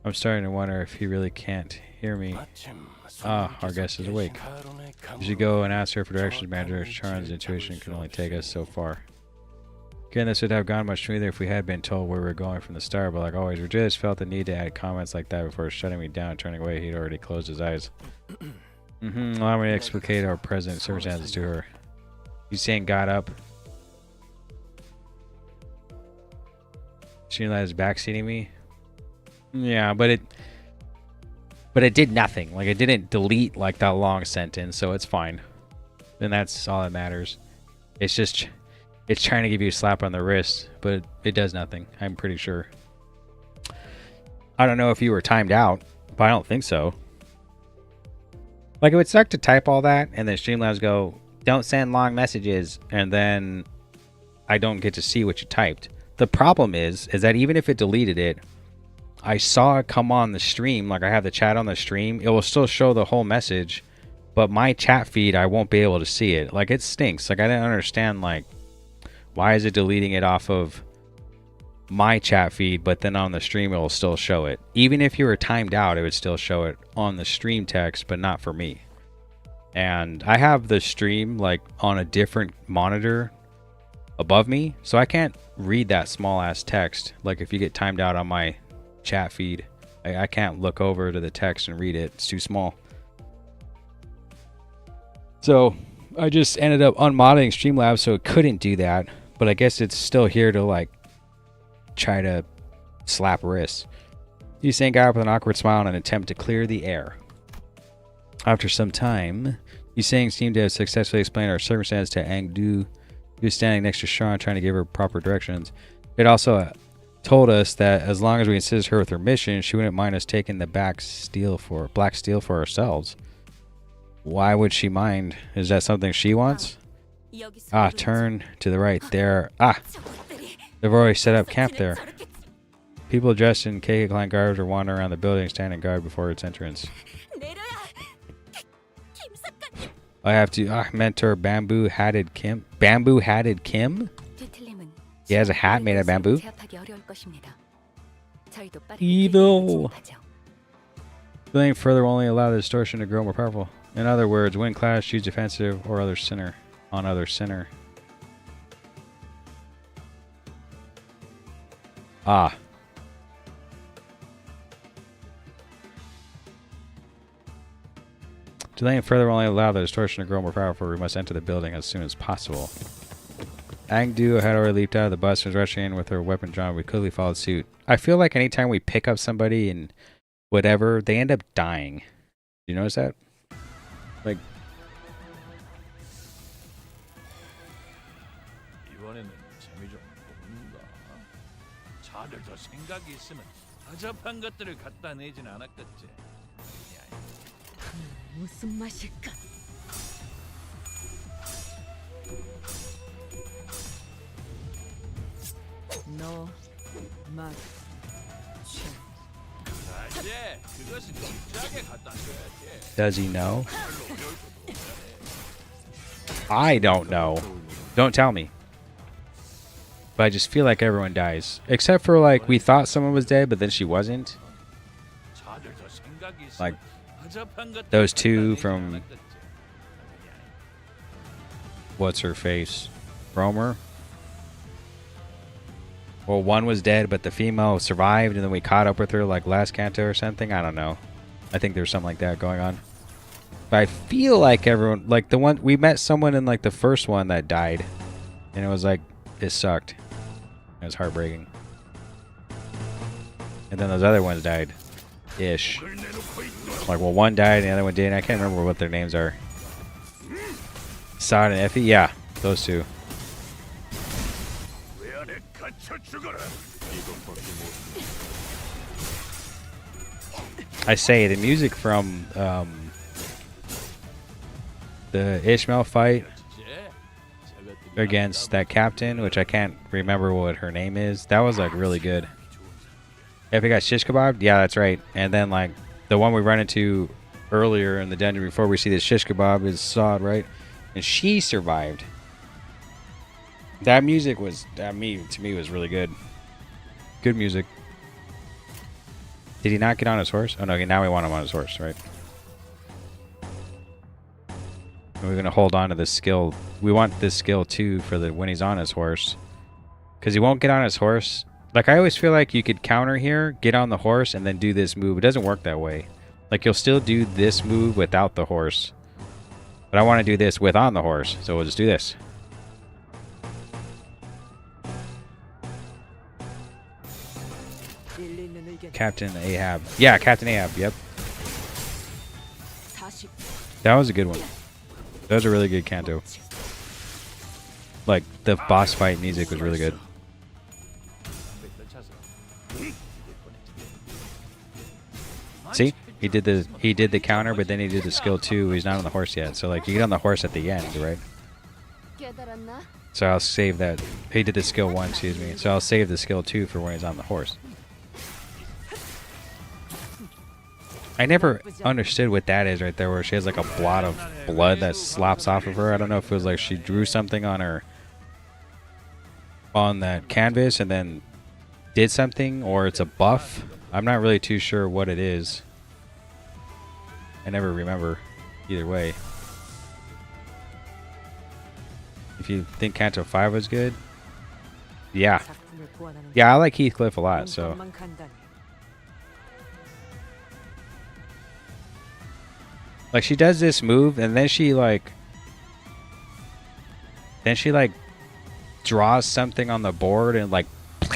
A: I'm starting to wonder if he really can't hear me. Ah, our guest is awake. You should go and ask her for directions, manager. Charon's intuition can only take us so far. Again, this would have gone much smoother if we had been told where we were going from the start, but like always, Virgilius felt the need to add comments like that before shutting me down and turning away. He'd already closed his eyes. Allow me to explicate our present circumstances to her. You saying got up? She is backseating me? Yeah, but it did nothing. Like, it didn't delete like that long sentence, so it's fine. And that's all that matters. It's just, it's trying to give you a slap on the wrist, but it does nothing, I'm pretty sure. I don't know if you were timed out, but I don't think so. Like, it would suck to type all that and then Streamlabs go, don't send long messages, and then I don't get to see what you typed. The problem is that even if it deleted it, I saw it come on the stream, like I have the chat on the stream, it will still show the whole message, but my chat feed, I won't be able to see it. Like, it stinks. Like, I didn't understand, like, why is it deleting it off of my chat feed, but then on the stream it will still show it. Even if you were timed out, it would still show it on the stream text, but not for me. And I have the stream like on a different monitor above me, so I can't read that small ass text. Like if you get timed out on my chat feed, I can't look over to the text and read it. It's too small. So I just ended up unmodding Streamlabs so it couldn't do that, but I guess it's still here to like try to slap wrists. He's saying got up with an awkward smile in an attempt to clear the air. After some time, he's saying seemed to have successfully explained our circumstance to Angdu, who was standing next to Sean trying to give her proper directions. It also told us that as long as we assisted her with her mission, she wouldn't mind us taking the black steel for ourselves. Why would she mind? Is that something she wants? Ah, turn to the right there. Ah, they've already set up camp there. People dressed in KK Clan garbs are wandering around the building, standing guard before its entrance. I have to mentor Bamboo Hatted Kim. Bamboo Hatted Kim? He has a hat made of bamboo? Evil. Going further will only allow the distortion to grow more powerful. In other words, win clash, choose defensive or other sinner on other sinner. Ah. Delaying further will only allow the distortion to grow more powerful. We must enter the building as soon as possible. Angdu had already leaped out of the bus and was rushing in with her weapon drawn. We quickly followed suit. I feel like anytime we pick up somebody and whatever, they end up dying. Do you notice that? Like,
D: 이번에는 재미 좀 보는가? 다들 더 생각이 있으면 허접한 것들을 갖다 내진 않았겠지.
C: 무슨 맛일까? 너 맛.
D: 그것은 진지하게 갖다 줘야지.
A: does he know? I don't know. Don't tell me. But I just feel like everyone dies. Except for like we thought someone was dead, but then she wasn't. Like those two from what's her face? Romer? Well, one was dead, but the female survived, and then we caught up with her like last Canto or something. I don't know. I think there's something like that going on. But I feel like everyone, like the one, we met someone in like the first one that died. And it was like, it sucked. It was heartbreaking. And then those other ones died. Ish. Like, well, one died and the other one didn't. I can't remember what their names are. Sod and Effie? Yeah, those two. I say the music from the Ishmael fight against that captain, which I can't remember what her name is. That was like really good. If we got shish kebab, yeah, that's right. And then like the one we run into earlier in the dungeon before we see the shish kebab is Sod, right? And she survived. That music was, to me was really good. Good music. Did he not get on his horse? Oh no, okay, now we want him on his horse, right? And we're gonna hold on to this skill. We want this skill too for the when he's on his horse, because he won't get on his horse. Like I always feel like you could counter here, get on the horse, and then do this move. It doesn't work that way. Like you'll still do this move without the horse, but I want to do this with on the horse, so we'll just do this. Captain Ahab. Yeah, Captain Ahab. Yep. That was a good one. That was a really good Canto. Like, the boss fight music was really good. See, he did the counter, but then he did the skill 2. He's not on the horse yet, so like you get on the horse at the end, right?
C: 깨달았나?
A: So I'll save that. He did the skill 1, excuse me. So I'll save the skill 2 for when he's on the horse. I never understood what that is right there, where she has like a blot of blood that slops off of her. I don't know if it was like she drew something on her, on that canvas, and then did something, or it's a buff. I'm not really too sure what it is. I never remember either way. If you think Canto 5 was good, yeah. Yeah, I like Heathcliff a lot, so. Like, she does this move, and then she like draws something on the board, and like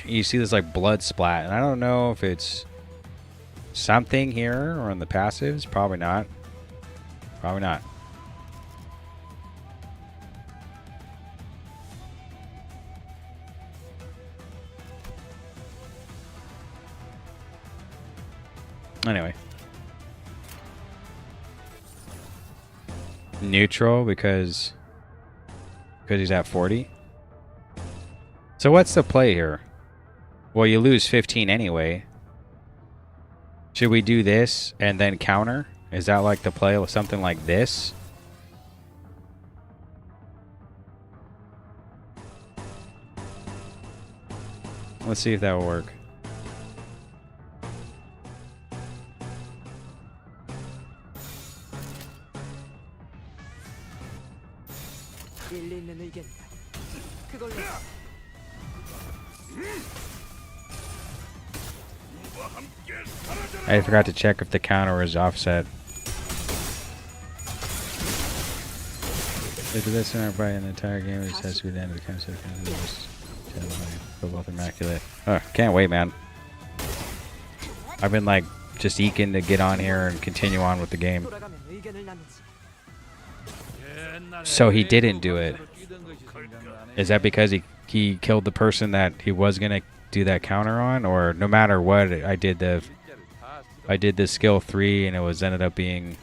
A: you see this like blood splat, and I don't know if it's something here or in the passives. Probably not. Probably not. Anyway. Neutral because he's at 40. So what's the play here? Well, you lose 15 anyway. Should we do this and then counter? Is that like the play with something like this? Let's see if that will work. I forgot to check if the counter is offset. They do this in our fight in the entire game. It has to be the end of the counter. Both immaculate. Oh, can't wait, man. I've been like just eking to get on here and continue on with the game. So he didn't do it. Is that because he killed the person that he was gonna do that counter on, or no matter what, I did the skill 3 and it was ended up being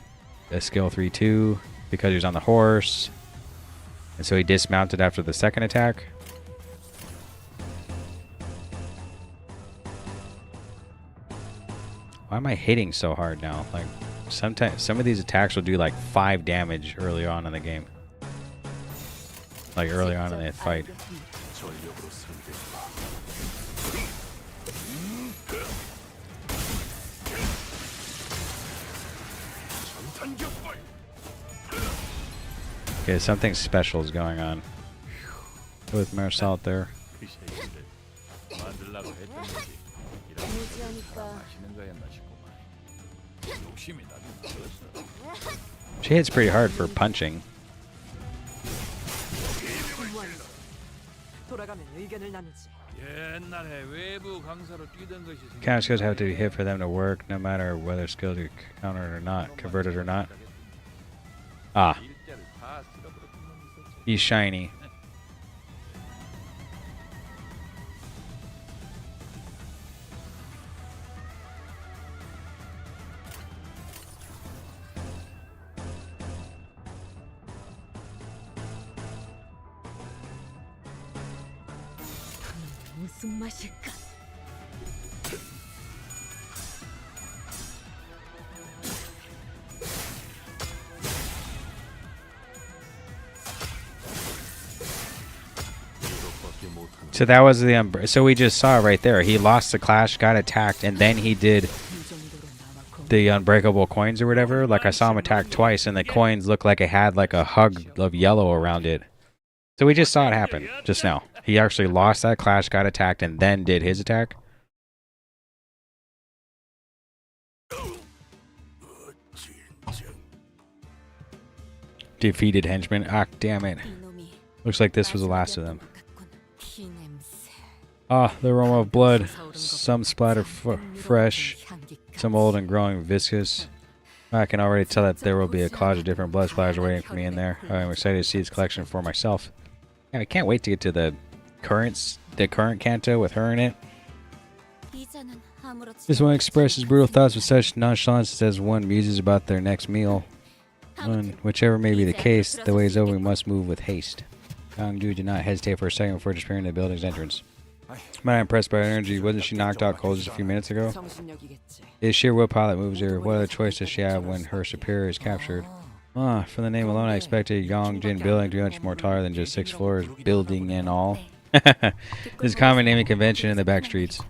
A: a skill 3-2 because he was on the horse, and so he dismounted after the second attack. Why am I hitting so hard now? Like sometimes some of these attacks will do like 5 damage early on in the game. Like early on in the fight. Okay, something special is going on with Marcel there. She hits pretty hard for punching. Counter skills have to be hit for them to work, no matter whether skills are countered or not, converted or not. Ah. He's shiny.
C: 무슨 맛일까?
A: So that was the so we just saw right there. He lost the clash, got attacked, and then he did the unbreakable coins or whatever. Like I saw him attack twice, and the coins looked like it had like a hug of yellow around it. So we just saw it happen just now. He actually lost that clash, got attacked, and then did his attack. Defeated henchman. Ah, damn it. Looks like this was the last of them. Ah, the aroma of blood. Some splattered fresh, some old and growing viscous. I can already tell that there will be a collage of different blood splatters waiting for me in there. I'm excited to see this collection for myself. Yeah, I can't wait to get to the current Canto with her in it.
C: 이자는 아무렇지
A: This one expresses brutal thoughts with such nonchalance as one muses about their next meal. Whichever may be the case, the way is over. We must move with haste. Gongdu did not hesitate for a second before disappearing in the building's entrance. I'm not impressed by her energy. Wasn't she knocked out cold just a few minutes ago? It is sheer willpower that moves her. What other choice does she have when her superior is captured? From the name alone, I expected Yongjin building to be much more taller than just 6 floors, building and all. This is common naming convention in the back streets.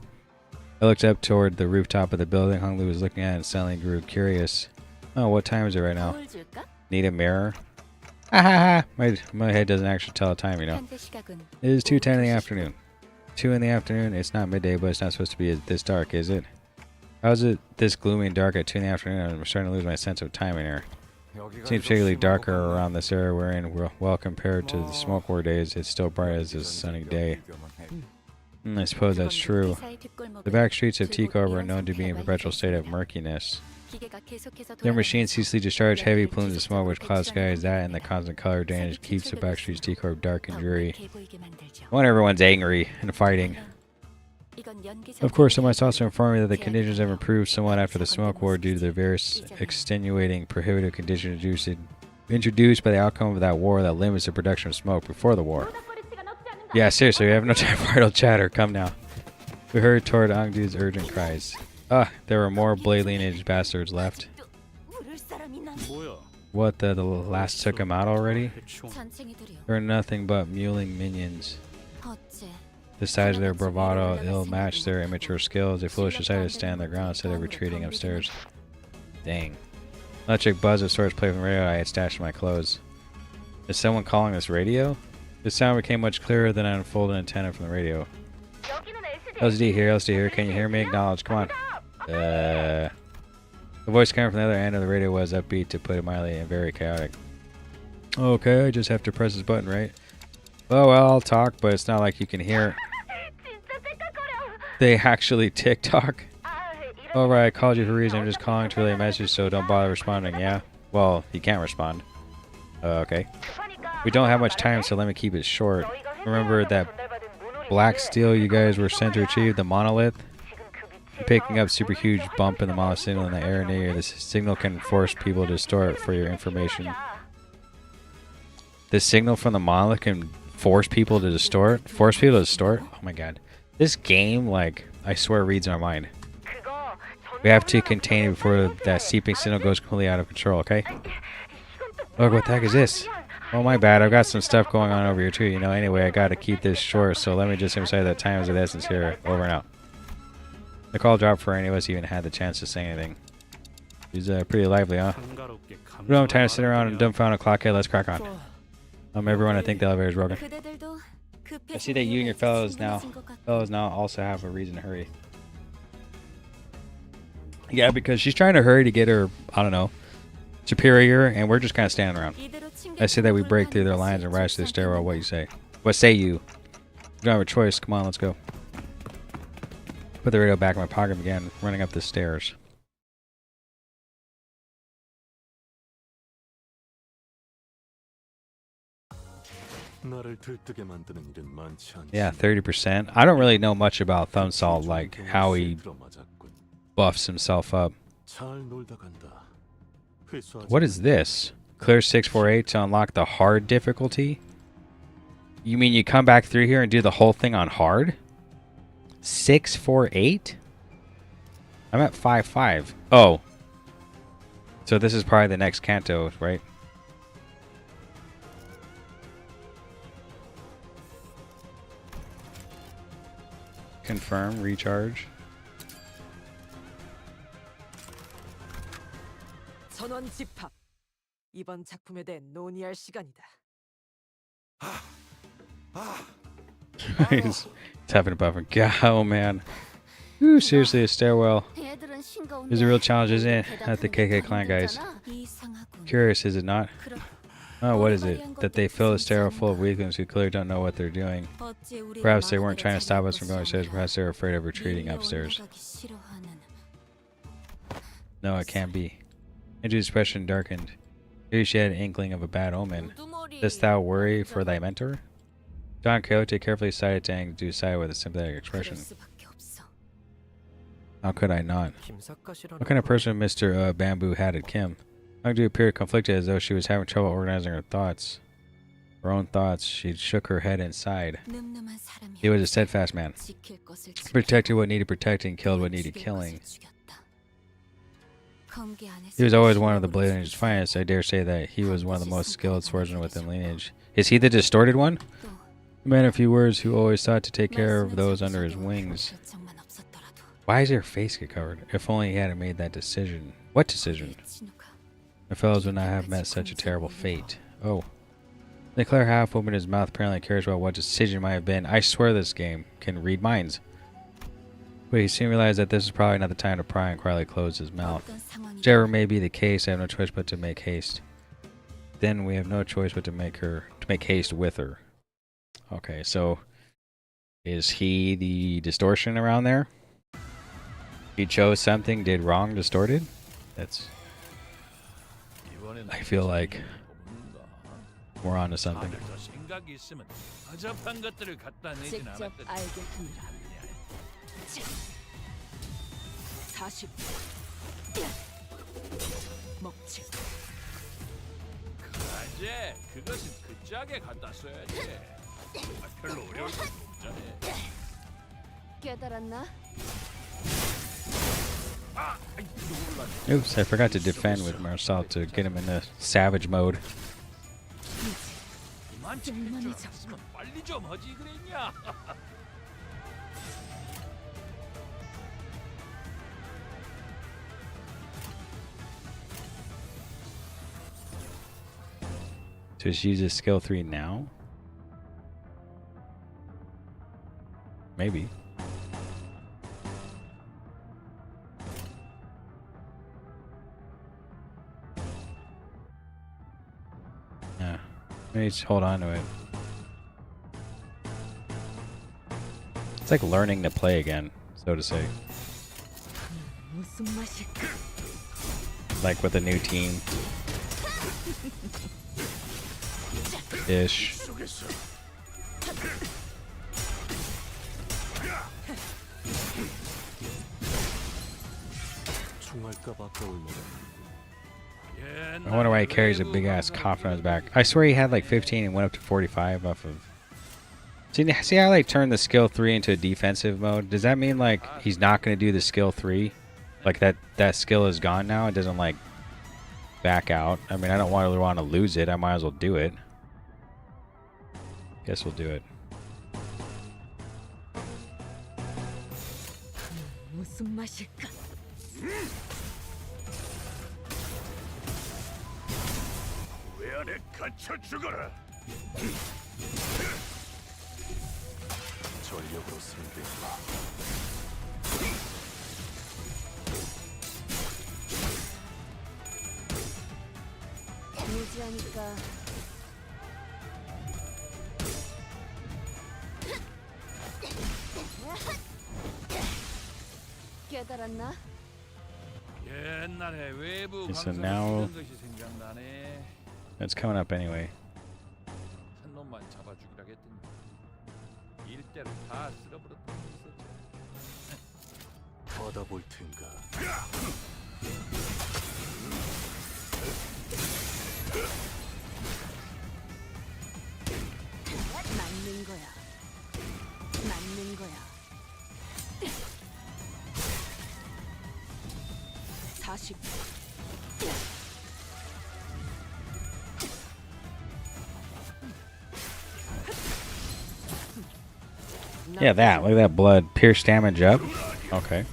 A: I looked up toward the rooftop of the building Honglu was looking at and suddenly grew curious. Oh, what time is it right now? Need a mirror? Ha ha ha! My head doesn't actually tell the time, you know. It is 2:10 in the afternoon. 2 in the afternoon? It's not midday, but it's not supposed to be this dark, is it? How is it this gloomy and dark at 2 in the afternoon? I'm starting to lose my sense of time in here. It seems particularly darker around this area we're in. Well, compared to the smoke war days, it's still bright as a sunny day. I suppose that's true. The back streets of Tiko are known to be in a perpetual state of murkiness. Their machines ceaselessly discharge heavy plumes of smoke which cloud skies. That and the constant color damage keeps the back streets of Tiko dark and dreary. When everyone's angry and fighting. Of course, someone also informed me that the conditions have improved somewhat after the smoke war due to the various extenuating prohibitive conditions introduced by the outcome of that war that limits the production of smoke before the war. Yeah, seriously, we have no time for idle chatter. Come now. We hurried toward Angdu's urgent cries. There were more blade lineage bastards left. What, the last took him out already? There are nothing but mewling minions. The size of their bravado ill-matched their immature skills. They foolishly decided to stand their ground instead of retreating upstairs. Dang. Electric buzz of sorts played from the radio I had stashed in my clothes. Is someone calling this radio? The sound became much clearer than I unfolded an antenna from the radio. LCD here, can you hear me? Acknowledge, come on. The voice coming from the other end of the radio was upbeat, to put it mildly, and very chaotic. Okay, I just have to press this button, right? Oh well, I'll talk, but it's not like you can hear. They actually TikTok? Alright, I called you for a reason. I'm just calling to relay a message, so don't bother responding, yeah? Well, you can't respond. Okay. We don't have much time, so let me keep it short. Remember that black steel you guys were sent to retrieve, the monolith? You're picking up super huge bump in the monolith signal in the air near you. This signal can force people to store it for your information. The signal from the monolith can force people to store it? Force people to store it? Oh my god. This game, like, I swear reads our mind. We have to contain it before that seeping signal goes completely out of control, okay? Look, what the heck is this? Oh, my bad. I've got some stuff going on over here, too. You know, anyway, I gotta keep this short, so let me just emphasize that time is of the essence here. Over and out. The call dropped before any of us even had the chance to say anything. He's pretty lively, huh? We don't have time to sit around and dumbfounded clockhead. Let's crack on. Everyone, I think the elevator is broken. I see that you and your fellows now also have a reason to hurry. Yeah, because she's trying to hurry to get her, I don't know, superior, and we're just kind of standing around. I say that we break through their lines and rise to the stairwell. What do you say? What say you? We don't have a choice. Come on, let's go. Put the radio back in my pocket and began running up the stairs. Yeah, 30%. I don't really know much about Thumbsalt, like how he buffs himself up. What is this? Clear 648 to unlock the hard difficulty? You mean you come back through here and do the whole thing on hard? 648? I'm at 5.5. Oh. So this is probably the next Canto, right? Confirm, recharge.
E: 전원 집합. 이번 작품에 대해 논의할 시간이다.
A: He's tapping a buffer. Oh man. Ooh, seriously, a stairwell is a real challenge, isn't it? At the KK clan, guys. Curious, is it not? Oh, what is it? That they fill the stairwell full of weaklings who clearly don't know what they're doing. Perhaps they weren't trying to stop us from going upstairs. Perhaps they were afraid of retreating upstairs. No, it can't be. Andrew's expression darkened. Maybe she had an inkling of a bad omen. Dost thou worry for thy mentor? Don Quixote carefully sided to Aang to side with a sympathetic expression. How could I not?
E: 김삿갓이라는
A: What kind of person Mr. Bamboo had at Kim? Youngju appeared conflicted as though she was having trouble organizing her thoughts. Her own thoughts. She shook her head and sighed.
C: 늠름한 사람이
A: He was a steadfast man.
C: 지킬 것을 지켰다.
A: Protected what needed protecting, killed what needed
C: 죽일
A: killing.
C: 것을 죽였다. 검기 안에서
A: He was always one of the blade lineage's finest. I dare say that he was one of the most skilled swordsmen within lineage. Is he the distorted one?
C: 또
A: A man of few words who always sought to take care of those under his wings.
C: 결정만 없었더라도
A: Why is your face get covered? If only he hadn't made that decision. What decision?
C: 진우가
A: My fellows would not have met such a terrible fate. Oh. The Claire half opened his mouth, apparently cares about what decision might have been. I swear this game can read minds. But he soon realized that this is probably not the time to pry and quietly close his mouth.
C: 어떤 상황이
A: Whichever may be the case, I have no choice but to make haste. Then we have no choice but to make haste with her. Okay, so is he the distortion around there? He chose something, did wrong, distorted? That's
D: 이번엔
A: I feel like
D: 뽑는다.
A: we're on to something.
D: 다들 더 생각이 있으면 허접한 것들을 갖다 내진
C: 직접
D: 않았던
C: 알게 하느라 40 먹지
D: 그래 그것은 그 짝에 갖다 써야지. 별로 어려울 거 없잖아.
C: 깨달았나?
A: Oops, I forgot to defend with Marcel to get him in the savage mode.
D: 그만 챙길 줄 알았으면 빨리 좀 하지 그랬냐.
A: So she uses skill 3 now? Maybe. Yeah. Maybe just hold on to it. It's like learning to play again, so to say.
C: 무슨 맛일까?
A: Like with a new team. Ish.
B: 속에서
F: 총알값 아까울 노래.
A: I wonder why he carries a big ass coffin on his back. I swear he had like 15 and went up to 45 off of. See how I like turned the skill 3 into a defensive mode? Does that mean like he's not going to do the skill 3? Like that skill is gone now? It doesn't like back out. I mean, I don't really want to lose it. I might as well do it. Guess we'll do it.
C: 무슨 맛일까?
B: 왜 안에 갇혀 죽어라.
F: 전력으로 승부해봐.
C: 무지하니까 깨달았나?
D: 옛날에 외부
A: So
D: 강사가
A: now-
D: 이런 것이 생각나네.
A: It's coming up anyway.
D: 한 놈만 잡아주기라 했더니 일대로 다 쓸어버렸던 게 있었지.
F: 받아볼 텐가.
C: 맞는 거야. 맞는 거야. 40
A: Yeah, that. Look at that blood. Pierce damage up. Okay.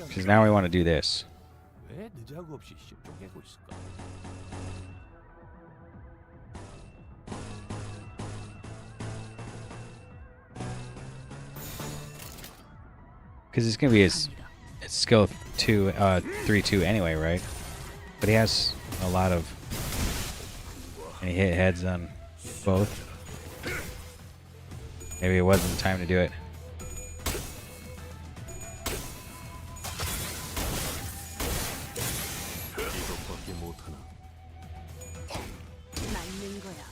A: Because now we want to do this.
D: 왜 늦자고 없이 씹어개고 있을까?
A: Because it's going to be his skill 2, 3-2 anyway, right? But he has a lot of... And he hit heads on both. Maybe it wasn't time to do it.
F: 이것밖에 못하나.
C: 맞는 거야.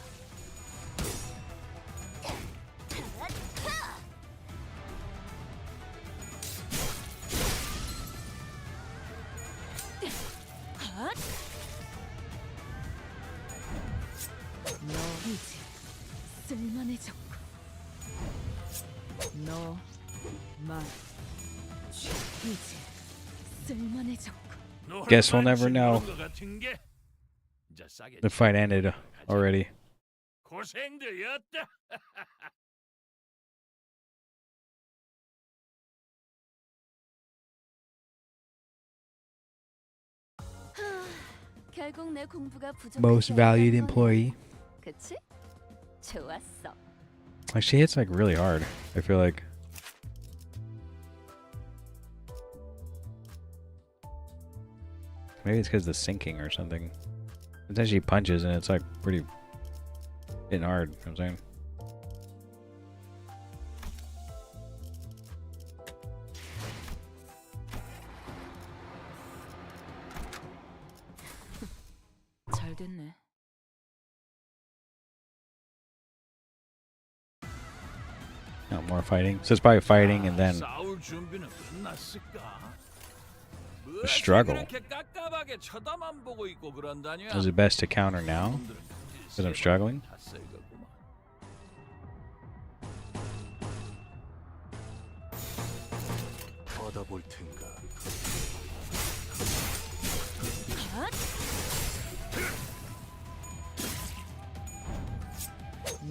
C: 쓸만해졌고.
E: 너, 말,
C: 이제 쓸만해졌고.
A: Guess we'll never know.
D: 것 같은 게 이제 싸게
A: The fight ended already.
D: 고생들이었다.
C: 결국 내 공부가 부족하지
A: Most valued
C: 않다는
A: employee.
C: 거야. 그치? 좋았어.
A: Like she hits like really hard. I feel like. Maybe it's because of the sinking or something. Sometimes she punches and it's like pretty hitting hard. You know what I'm saying?
C: 잘 됐네.
A: No more fighting. So it's probably fighting and then
D: 싸울 준비는 끝났을까?
A: a struggle.
D: 이렇게 깝깝하게 쳐다만 보고 있고 그런다냐?
A: Is it best to counter now? Because I'm struggling?
D: 다 쓸거구만.
F: 받아볼 텐가.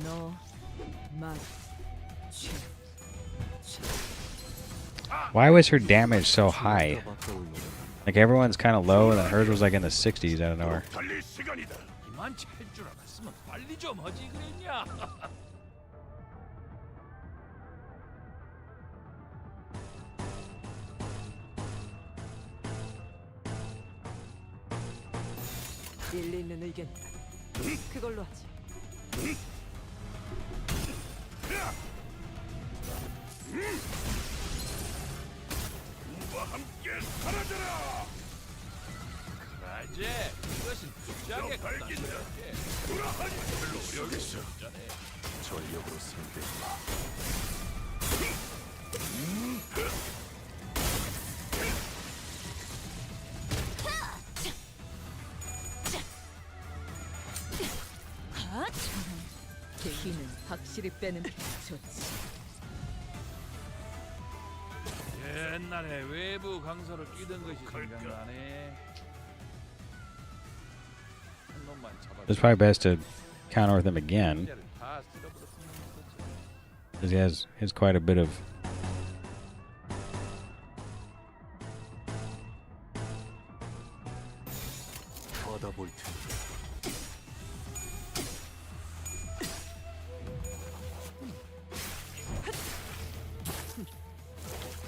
E: 너, 말,
A: Why was her damage so high?
F: 바꿔올 노래.
A: Like everyone's kind of low and then hers was like in the 60s out of nowhere.
B: 달릴 시간이다.
D: 이만 찰줄 알았으면 빨리 좀 하지 그랬냐?
E: 일리 있는 의견이다. 그걸로 하지.
B: 우와 함께 사라져라.
D: 그러지. 이것은 부작에 갖다
B: 발긴다.
D: 써야지.
B: 돌아하니 별로 어려겠어.
D: 전에
F: 전력으로 상대해봐.
C: 기는 확실히 빼는 게 좋지.
D: 옛날에 외부 강사로 뛰던 것이 생각나네. 한 놈만 잡아.
A: It's probably best to counter with him again.
D: 다 쓸어버렸으면 좋겠지.
A: Because he has quite a bit of.
F: 받아볼 텐가.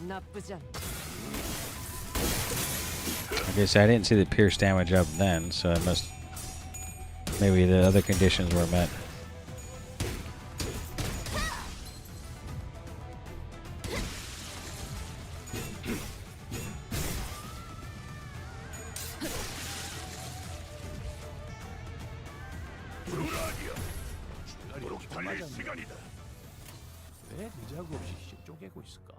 E: 나쁘지 않아.
A: I guess I didn't see the pierce damage up then, so it must. Maybe the other conditions were met.
B: 브루라디아. 도록 달릴 시간이다.
D: 왜 느자구 없이 쪼개고 있을까?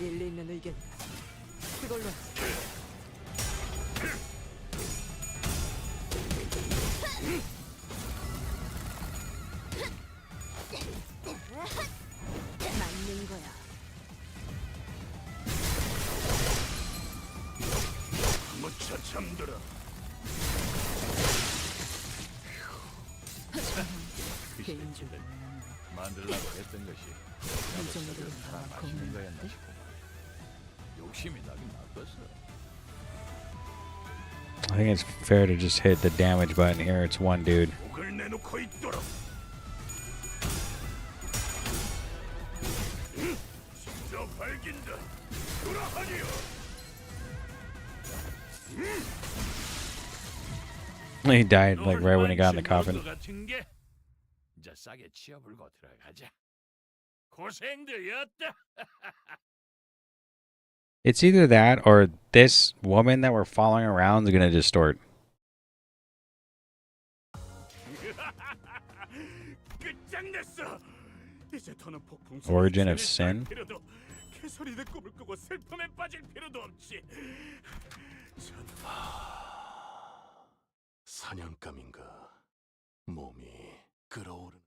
E: 일리 있는 의견이다. 그걸로 하지.
C: 맞는 거야.
B: 무차 잠들어.
C: 개인적으로
D: 만들라고 했던 것이
C: 이 정도는 다
D: 맛있는
C: 고민.
D: 거였나 싶고 욕심이 나긴 나빴어.
A: I think it's fair to just hit the damage button here. It's one dude.
B: 목을 내놓고 있도록. 진짜 발긴다. 돌아하니요.
A: He died like right when he got in the coffin.
D: 같은 게 이제 싸게 치워불고 들어가자. 고생들이었다.
A: It's either that or this woman that we're following around is gonna distort.
B: 끝장냈어. 이제 더는 폭풍
A: Origin of Sin?
B: 개소리 내 꿈을 꾸고 슬픔에 빠질 필요도 없지.
F: 사냥감인가? 몸이 끓어오르는.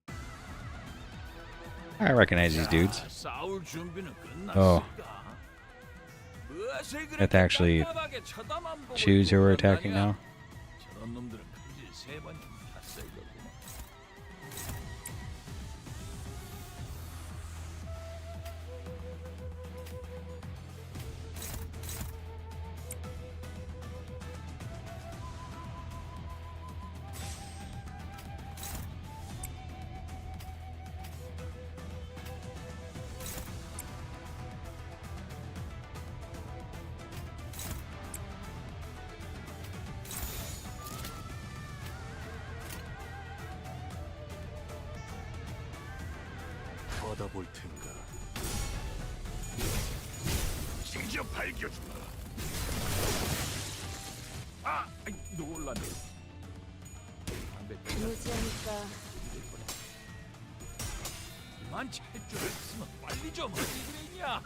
A: I recognize these dudes.
D: 싸울 준비는
A: Oh.
D: 끝났을까? 무엇을
A: Have to
D: 그렇게
A: actually
D: 깜깜하게 쳐다만 보고
A: choose who we're
D: 있고
A: attacking
D: 그러느냐?
A: now.
D: 저런 놈들은 칼질 3번 탔을 거고.
F: 받아볼 텐가.
B: 직접 밝혀주마.
D: 아, 아이, 놀랐네. 담배
E: 무지하니까
D: 이만 찰 줄 알았으면 빨리 좀 하지 그랬냐?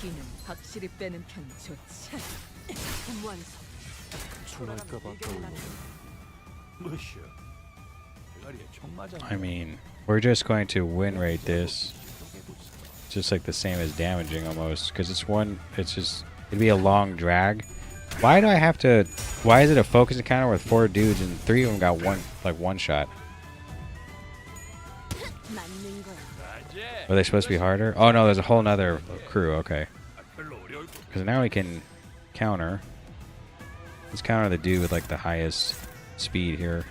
C: 피는 확실히 빼는 편이 좋지.
E: 완성.
F: 총알까봐 떠올라.
D: 무엇이여? 대가리에 총 맞아.
A: I mean, we're just going to win rate this. Just like the same as damaging almost, because it'd be a long drag. Why do I have to, why is it a focus encounter with 4 dudes and 3 of them got one shot?
E: 맞는 거야.
A: Are they supposed to be harder? Oh no, there's a whole nother crew, okay.
D: 별로 어려울 거.
A: Because now we can counter. Let's counter the dude with like the highest speed here.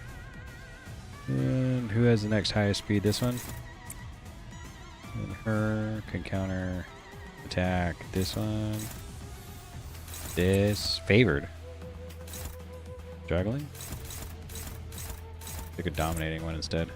A: And who has the next highest speed? This one? And her can counter attack this one. This favored. Juggling? Pick a dominating one instead.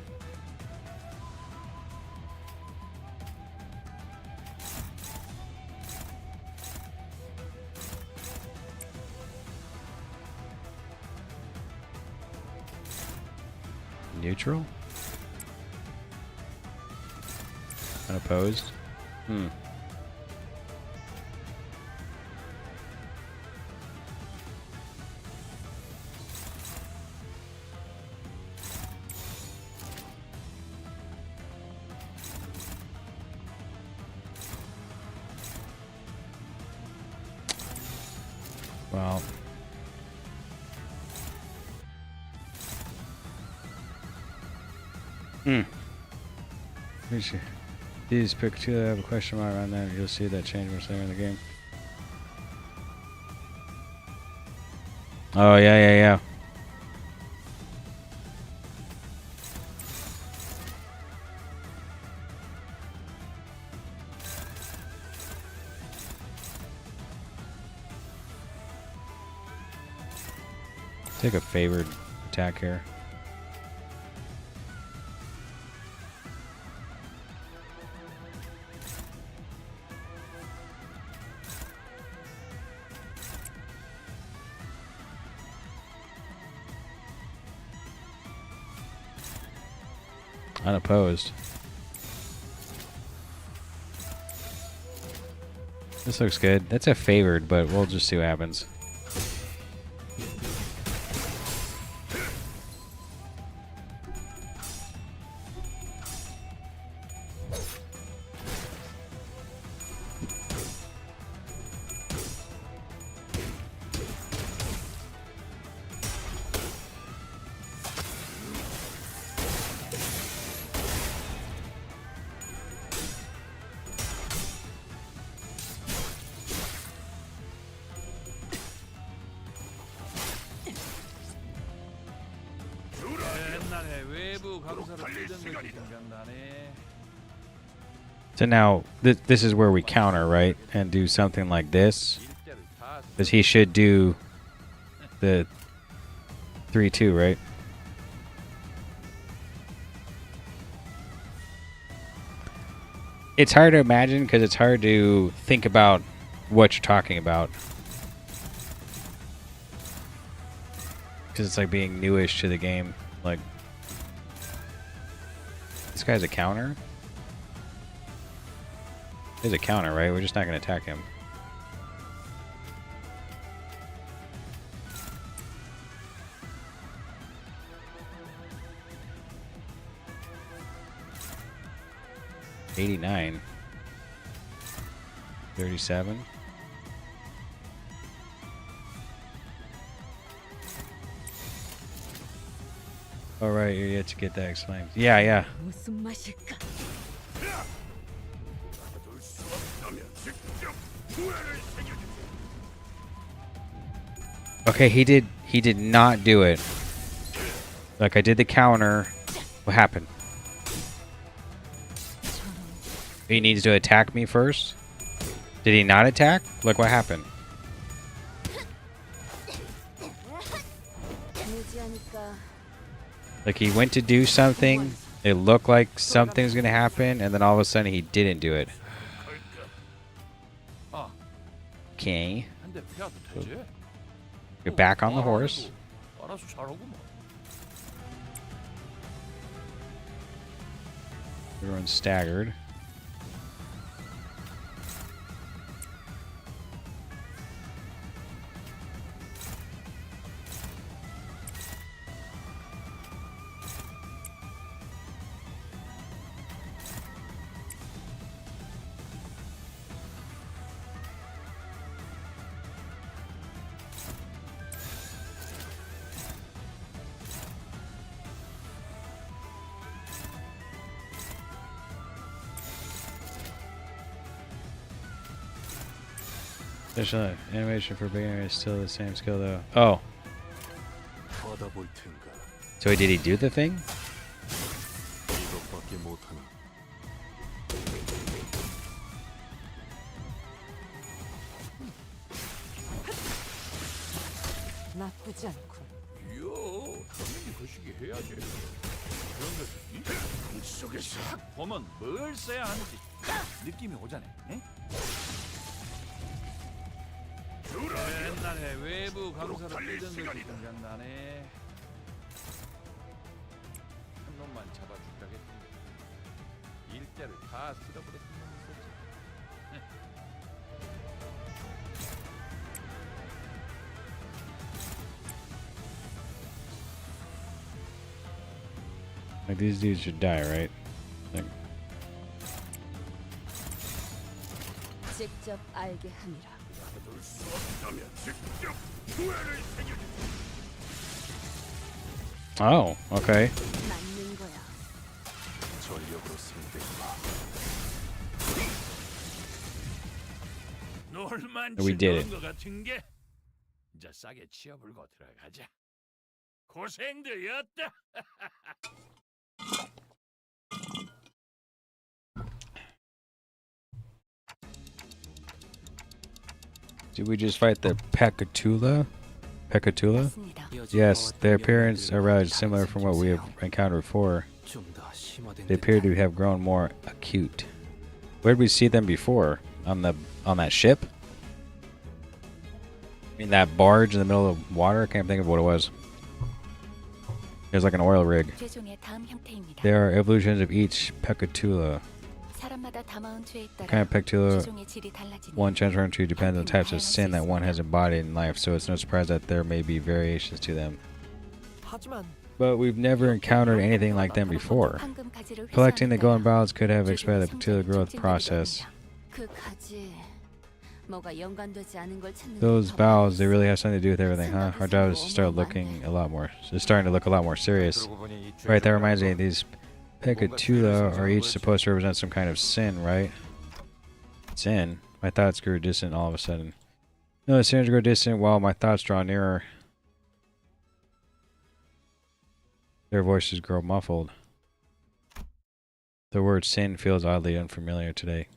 A: Neutral? Unopposed? Hmm. Well. These pick 2 that have a question mark on them. You'll see that change much later in the game. Oh, yeah. Take a favored attack here. Unopposed. This looks good. That's a favored, but we'll just see what happens.
D: 옛날에 외부 감사로 뛰던 것이 생각나네.
A: So now, this is where we counter, right? And do something like this.
D: 일대를 다
A: Because he should do the 3-2, right? It's hard to imagine because it's hard to think about what you're talking about. Because it's like being newish to the game. Like, this guy's a counter? He's a counter, right? We're just not going to attack him. 89. 37. All right, you're yet to get that explained. Yeah, yeah.
C: 무슨 맛일까?
B: 받을 수 없다면 직접 후회를 새겨주지.
A: Okay, he did not do it. Like I did the counter. What happened? He needs to attack me first? Did he not attack? Like what happened? Like he went to do something, it looked like something's gonna happen, and then all of a sudden he didn't do it. Okay.
D: 한대 패야도 되지?
A: Get back on the horse.
D: 알아서 잘하고 뭐.
A: Everyone's staggered. Additional animation for beginner is still the same skill though. Oh,
F: 받아볼 텐가.
A: so did he do the thing?
F: 이것밖에 못하나.
E: 나쁘지 않군.
D: 이야, 당연히 거시기 해야지. 그런 거지.
B: 속에서
D: 딱 보면 뭘 써야 하는지 딱 느낌이 오잖아. 응? 옛날에 외부 강사로 뛰던 것이 생각나네. 한 놈만 잡아준다겠지. 일대를 다 쓸어버렸던 놈이 있었지.
A: Like these dudes should die, right? Like,
C: 직접 알게 함이라.
B: 받을 수 없다면 직접 후회를 새겨주지.
A: oh, okay.
C: 맞는 거야.
F: 전력으로 상대해봐.
D: 놀만
A: We did it.
D: 것 같은 게 이제 싸게 치워불고 들어가자. 고생들이었다.
A: Did we just fight the Pekatula? Pekatula? Yes, their appearance are rather similar from what we have encountered before.
F: 좀더 심화된
A: They appear to have grown more acute. Where did we see them before? On that ship? In that barge in the middle of water? I can't think of what it was. It was like an oil rig.
G: 최종의 다음 형태입니다.
A: There are evolutions of each Pekatula.
G: 사람마다 담아온 죄에
A: What
G: 따라
A: kind of Pekatula
G: 최종의 질이 달라지니
A: one transfer into depends on the types of sin that one has embodied in life, so it's no surprise that there may be variations to them.
E: 하지만
A: But we've never encountered anything like them before.
G: 황금 가지를
A: Collecting the
G: 회수하는
A: golden
G: 거야.
A: balls could have expedited the
G: 최종의
A: Pekatula
G: 성장이
A: growth
G: 촉진되기도
A: process.
G: 합니다. 그 가지 뭐가 연관되지 않은 걸 찾는
A: Those
G: 게
A: balls, they
G: 더
A: really have something to do with everything, huh? Our job is to start looking a lot more. It's starting to look a lot more serious. Right, that reminds me, these Pekatula are each supposed to represent some kind of sin, right? Sin? My thoughts grew distant all of a sudden. No, the sins grow distant while my thoughts draw nearer. Their voices grow muffled. The word sin feels oddly unfamiliar today.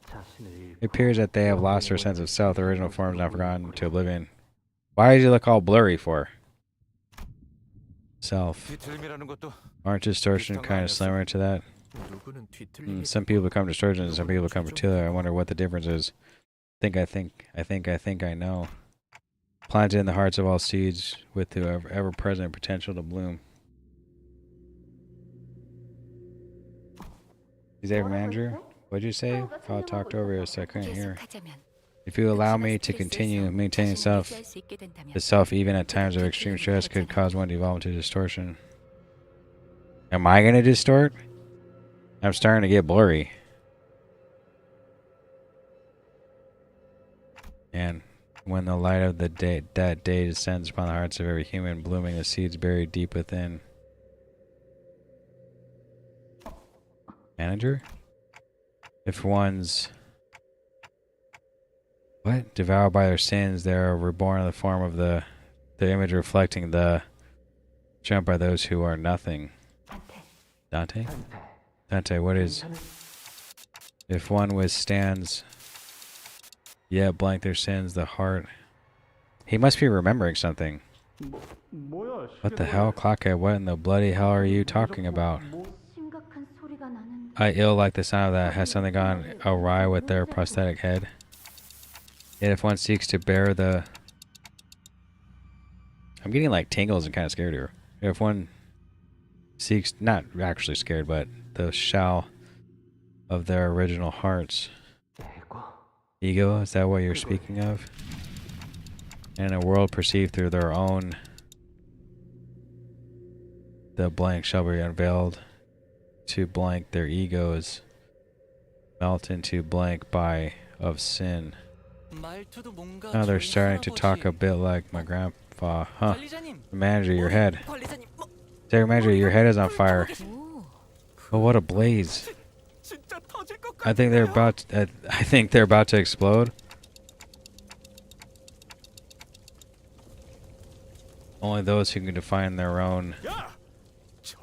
A: It appears that they have lost their sense of self, their original forms now forgotten to oblivion. Why does he look all blurry for? Self.
F: 뒤틀미라는 것도
A: Aren't distortion kind of similar to that?
F: 누구는 뒤틀리게
A: Some people become distortion and some people become fertile. I wonder what the difference is. I know. Planted in the hearts of all seeds with the ever-present potential to bloom. Is that manager? What'd you say? I talked over you, so I couldn't hear.
G: 계속하자면
A: If you allow me to continue maintaining self,
G: 자신을 유지할 수 있게 된다면
A: the self even at times of extreme stress could cause one to evolve into distortion. Am I gonna distort? I'm starting to get blurry. And when the light of the day, that day descends upon the hearts of every human, blooming the seeds buried deep within. Manager? If one's what? Devoured by their sins, they are reborn in the form of the image reflecting the jump by those who are nothing. Dante? Dante, what is? If one withstands, yet blank their sins, the heart. He must be remembering something. What the hell, Clockhead? What in the bloody hell are you talking about? I ill like the sound of that. Has something gone awry with their prosthetic head? Yet if one seeks to bear the... I'm getting like tingles and kind of scared here. If one seeks, not actually scared, but the shell of their original hearts. Ego, is that what you're speaking of? And a world perceived through their own, the blank shall be unveiled to blank their egos, melt into blank by of sin. Now they're starting to talk a bit like my grandpa. Huh. Manager, your head. Derek, Manager, your head is on fire. Oh, what a blaze. I think they're about to explode. Only those who can define their own.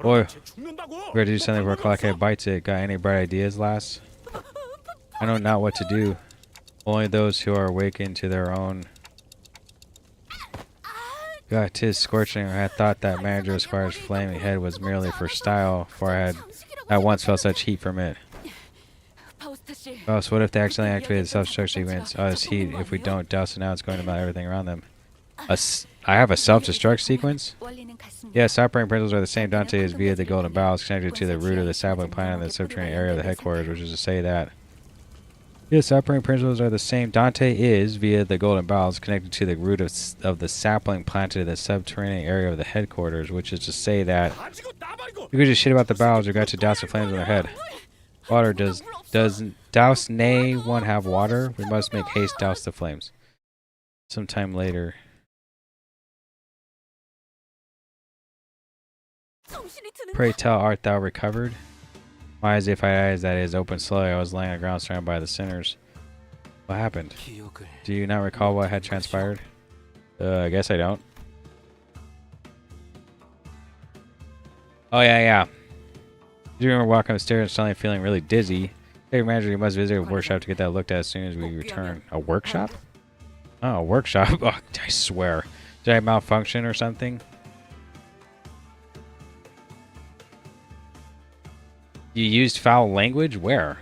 A: Boy, we gotta do something before Clockhead bites it. Got any bright ideas, lass? I know not what to do. Only those who are awakened to their own. God, 'tis scorching. I had thought that Manager Squire's flaming head was merely for style, for I once felt such heat from it. Oh, so what if they accidentally activated the self-destruct sequence? Oh, this heat. If we don't douse it now, it's going to melt everything around them. I have a self-destruct sequence? Yes, operating principles are the same. Dante is via the golden bowels connected to the root of the sapling plant in the subterranean area of the headquarters, which is to say that. Yes, operating principles are the same. Dante is via the golden bowels connected to the root of the sapling planted in the subterranean area of the headquarters, which is to say that. You could just shit about the bowels or got to douse the flames on their head. Water does douse nay one have water? We must make haste douse the flames. Sometime later. Pray tell, art thou recovered? My eyes, if I eyes that is open slowly, I was laying on the ground surrounded by the sinners. What happened? Do you not recall what had transpired? I guess I don't. Oh yeah. Do you remember walking upstairs and suddenly feeling really dizzy? Hey, Manager, you must visit a workshop to get that looked at as soon as we return. A workshop? Oh, a workshop? Oh, I swear. Did I malfunction or something? You used foul language? Where?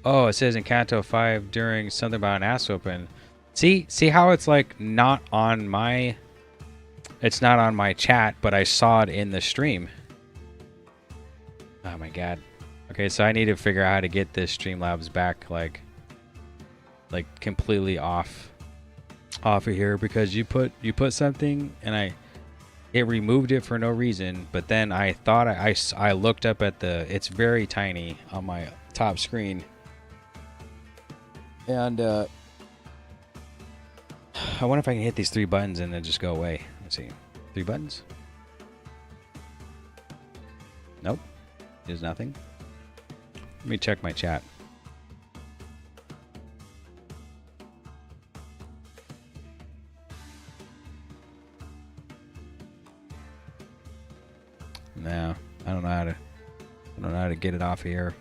A: Oh, it says in Canto 5 during something about an ass whooping. See how it's like not on my... It's not on my chat, but I saw it in the stream. Oh my god. Okay, so I need to figure out how to get this Streamlabs back like completely off of here, because you put something and it removed it for no reason, but then I thought I looked up at the, it's very tiny on my top screen, and I wonder if I can hit these 3 buttons and then just go away. Let's see. 3 buttons? Nope. There's nothing. Let me check my chat. No, I don't know how to get it off here.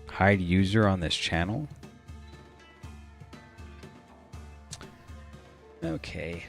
A: Hide user on this channel? Okay.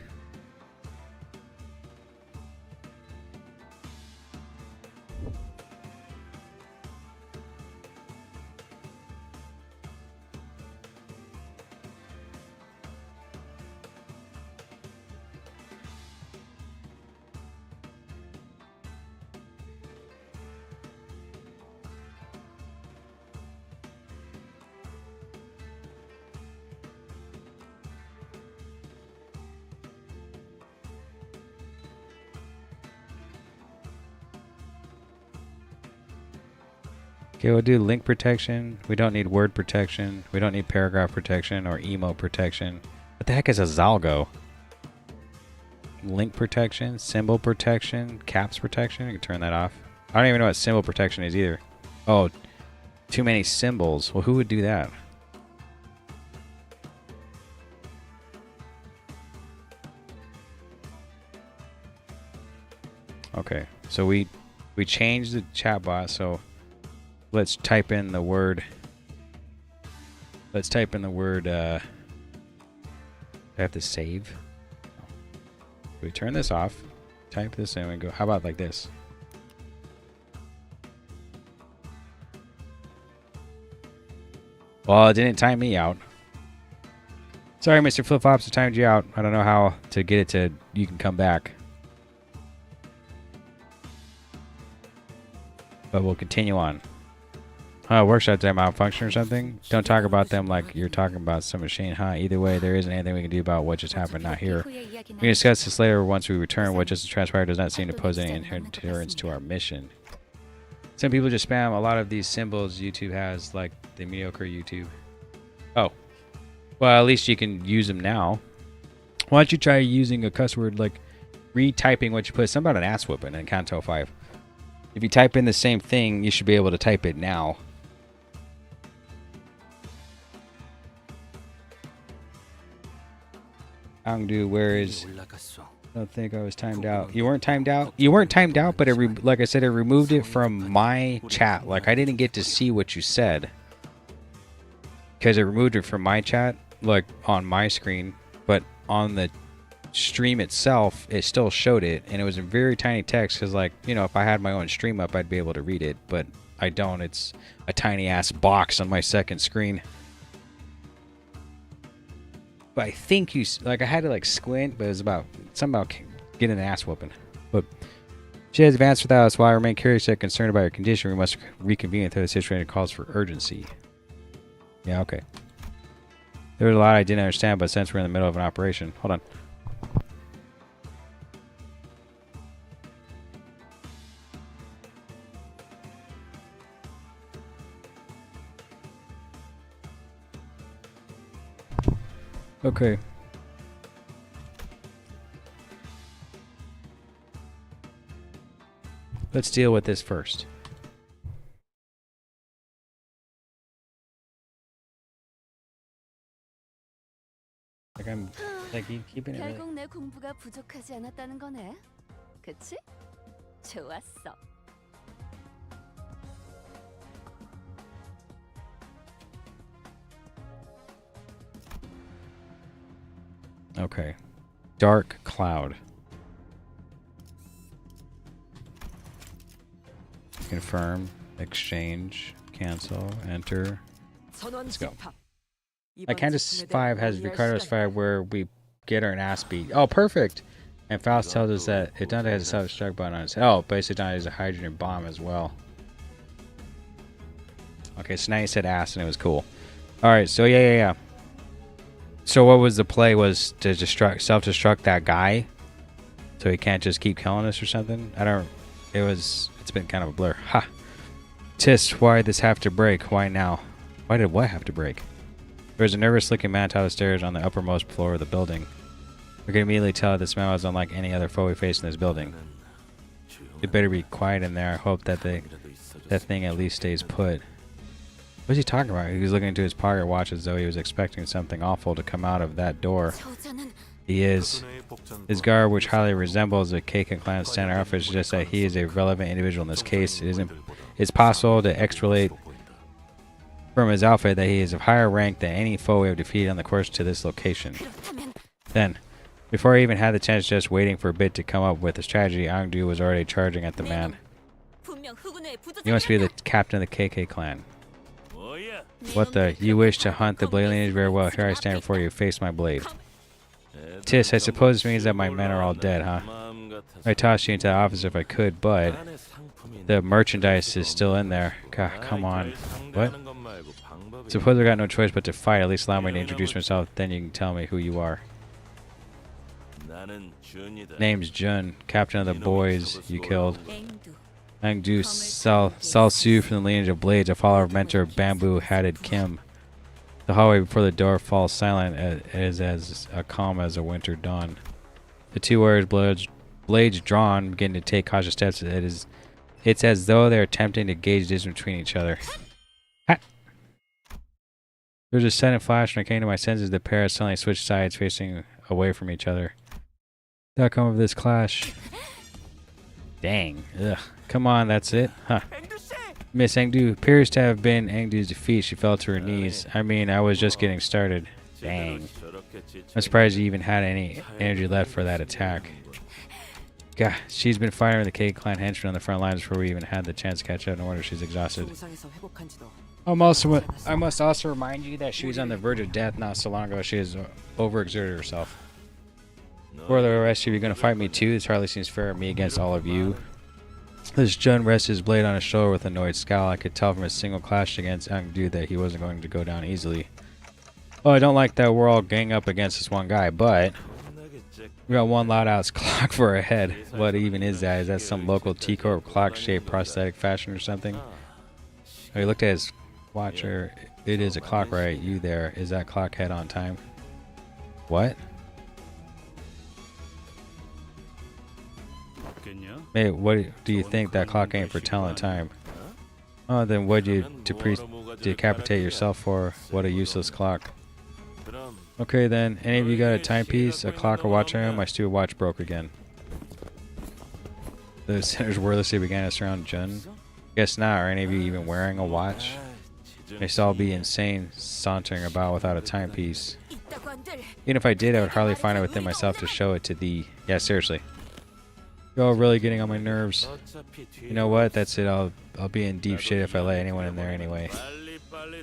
A: Okay, we'll do link protection. We don't need word protection. We don't need paragraph protection or emo protection. What the heck is a Zalgo? Link protection, symbol protection, caps protection. You can turn that off. I don't even know what symbol protection is either. Oh, too many symbols. Well, who would do that? Okay, so we changed the chatbot, so let's type in the word. Let's type in the word. I have to save. We turn this off. Type this in and go. How about like this? Well, it didn't time me out. Sorry, Mr. Flip Flops, it timed you out. I don't know how to get it to. You can come back. But we'll continue on. Workshop time malfunction or something? Don't talk about them like you're talking about some machine, huh? Either way, there isn't anything we can do about what just happened, not here. We can discuss this later once we return. What just transpired does not seem to pose any interference to our mission. Some people just spam a lot of these symbols YouTube has, like the mediocre YouTube. Oh. Well, at least you can use them now. Why don't you try using a cuss word like retyping what you put? Something about an ass whooping in Canto 5. If you type in the same thing, you should be able to type it now. Angdu, where is... I don't think I was timed out. You weren't timed out? You weren't timed out, but it like I said, it removed it from my chat. Like, I didn't get to see what you said. Because it removed it from my chat, like, on my screen. But on the stream itself, it still showed it. And it was in very tiny text, because, like, you know, if I had my own stream up, I'd be able to read it. But I don't. It's a tiny-ass box on my second screen. But I think you, like, I had to like squint, but it was about something about getting an ass whooping. But she has advanced without us. While I remain curious and concerned about your condition, we must reconvene until the situation calls for urgency. Yeah, okay. There was a lot I didn't understand, but since we're in the middle of an operation, hold on. Okay. Let's deal with this first. Like I'm keeping it.
G: 결국 내 공부가 부족하지 않았다는 거네. 그치? 좋았어.
A: Okay. Dark cloud. Confirm, exchange, cancel, enter. Let's go. Like Candace 5 has Ricardo's 5 where we get our ass beat. Oh, perfect! And Faust tells us that it Dante has a self-destruct button on its head. Oh, basically Dante has a hydrogen bomb as well. Okay, so now you said ass and it was cool. Alright, so yeah. So what was the play? Was to self-destruct that guy, so he can't just keep killing us or something? I don't. It's been kind of a blur. Ha. Tis, why did this have to break? Why now? Why did what have to break? There was a nervous-looking man atop the stairs on the uppermost floor of the building. We could immediately tell this man was unlike any other foe we faced in this building. It better be quiet in there. I hope that that thing at least stays put. What is he talking about? He was looking into his pocket watch as though he was expecting something awful to come out of that door. He is. His garb, which highly resembles the KK clan standard outfit, suggests that he is a relevant individual in this case. It's possible to extrapolate from his outfit that he is of higher rank than any foe we have defeated on the course to this location. Then, before I even had the chance, just waiting for a bit to come up with a strategy, Angdu was already charging at the man. You must be the captain of the KK clan. What the? You wish to hunt the blade lineage? Very well, here I stand before you, face my blade. Tis, I suppose this means that my men are all dead, huh? I'd toss you into the office if I could, but the merchandise is still in there. God, come on. What? Suppose I got no choice but to fight. At least allow me to introduce myself, then you can tell me who you are. Name's Jun, captain of the boys you killed. Angdu Salsu from the lineage of Blades, a follower of mentor Bamboo Hatted Kim. The hallway before the door falls silent as calm as a winter dawn. The two warriors' blades drawn begin to take cautious steps. It's as though they're attempting to gauge the distance between each other. Ha! There was a sudden flash when I came to my senses. The pair suddenly switched sides, facing away from each other. The outcome of this clash. Dang. Ugh. Come on, that's it? Huh. Miss Angdu appears to have been Angdu's defeat. She fell to her knees. I mean, I was just getting started. Dang. I'm surprised you even had any energy left for that attack. God, she's been fighting with the K Clan henchmen on the front lines before we even had the chance to catch up. No wonder she's exhausted. I must also remind you that she was on the verge of death not so long ago. She has overexerted herself. For the rest of you going to fight me too? This hardly seems fair. Me against all of you. This Jun rested his blade on his shoulder with an annoyed scowl. I could tell from his single clash against Angdu that he wasn't going to go down easily. Oh, I don't like that we're all gang up against this one guy, but we got one loud ass clock for our head. What even is that? Is that some local T-Corp clock-shaped prosthetic fashion or something? Oh, he looked at his watcher. It is a clock, right? You there. Is that clock head on time? What? Hey, what do you think? That clock ain't for telling time. Oh, then what'd you decapitate yourself for? What a useless clock. Okay then, any of you got a timepiece, a clock, or watch on him? My stupid watch broke again. The sinners wordlessly began to surround Jun. Guess not. Are any of you even wearing a watch? They should all be insane, sauntering about without a timepiece. Even if I did, I would hardly find it within myself to show it to thee. Yeah, seriously. You're all really getting on my nerves. You know what? That's it. I'll be in deep shit if I let anyone in there anyway.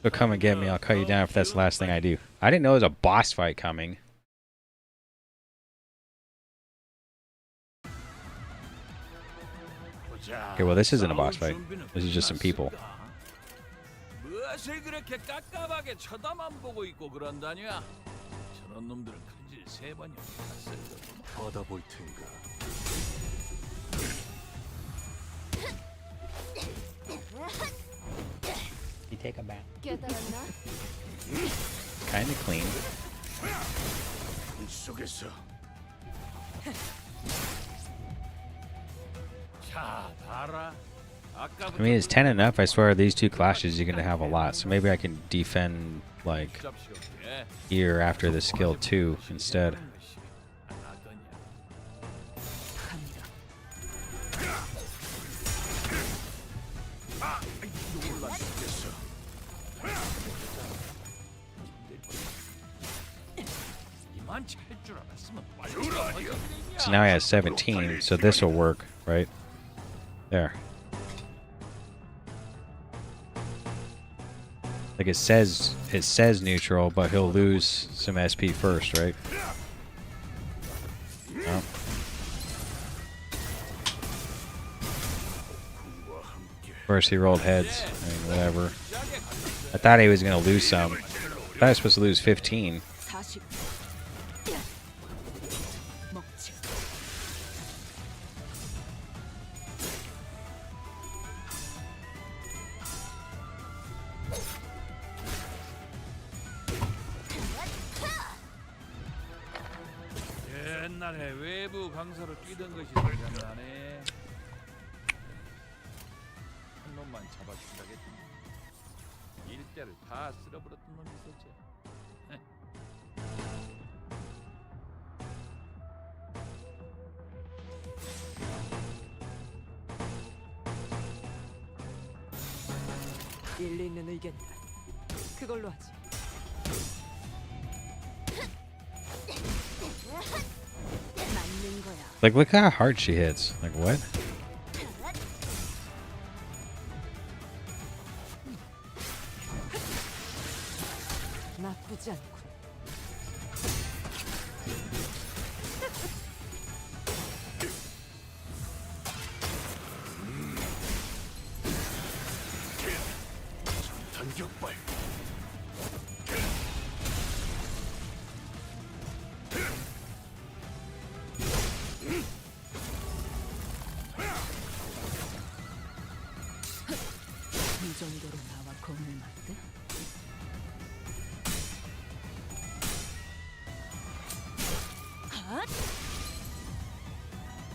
A: So come and get me. I'll cut you down if that's the last thing I do. I didn't know there was a boss fight coming. Okay, well this isn't a boss fight. This is just some people. You take a bath. Kinda clean. I mean, is 10 enough? I swear these two clashes you're gonna have a lot, so maybe I can defend like here after the skill 2 instead. So now he has 17, so this will work, right? There. Like it says neutral, but he'll lose some SP first, right? No. First he rolled heads. I mean, whatever. I thought he was gonna lose some. I thought I was supposed to lose 15.
D: 옛날에 외부 강사로 뛰던 것이 생각나네. 한 놈만 잡아준다겠더니 일대를 다 쓸어버렸던 놈이 있었지.
E: 일리 있는 의견이다. 그걸로 하지.
A: Like, look how hard she hits. Like, what?
E: 나쁘지 않고.
B: 전격발.
C: 상대로 나와 검을 맞대?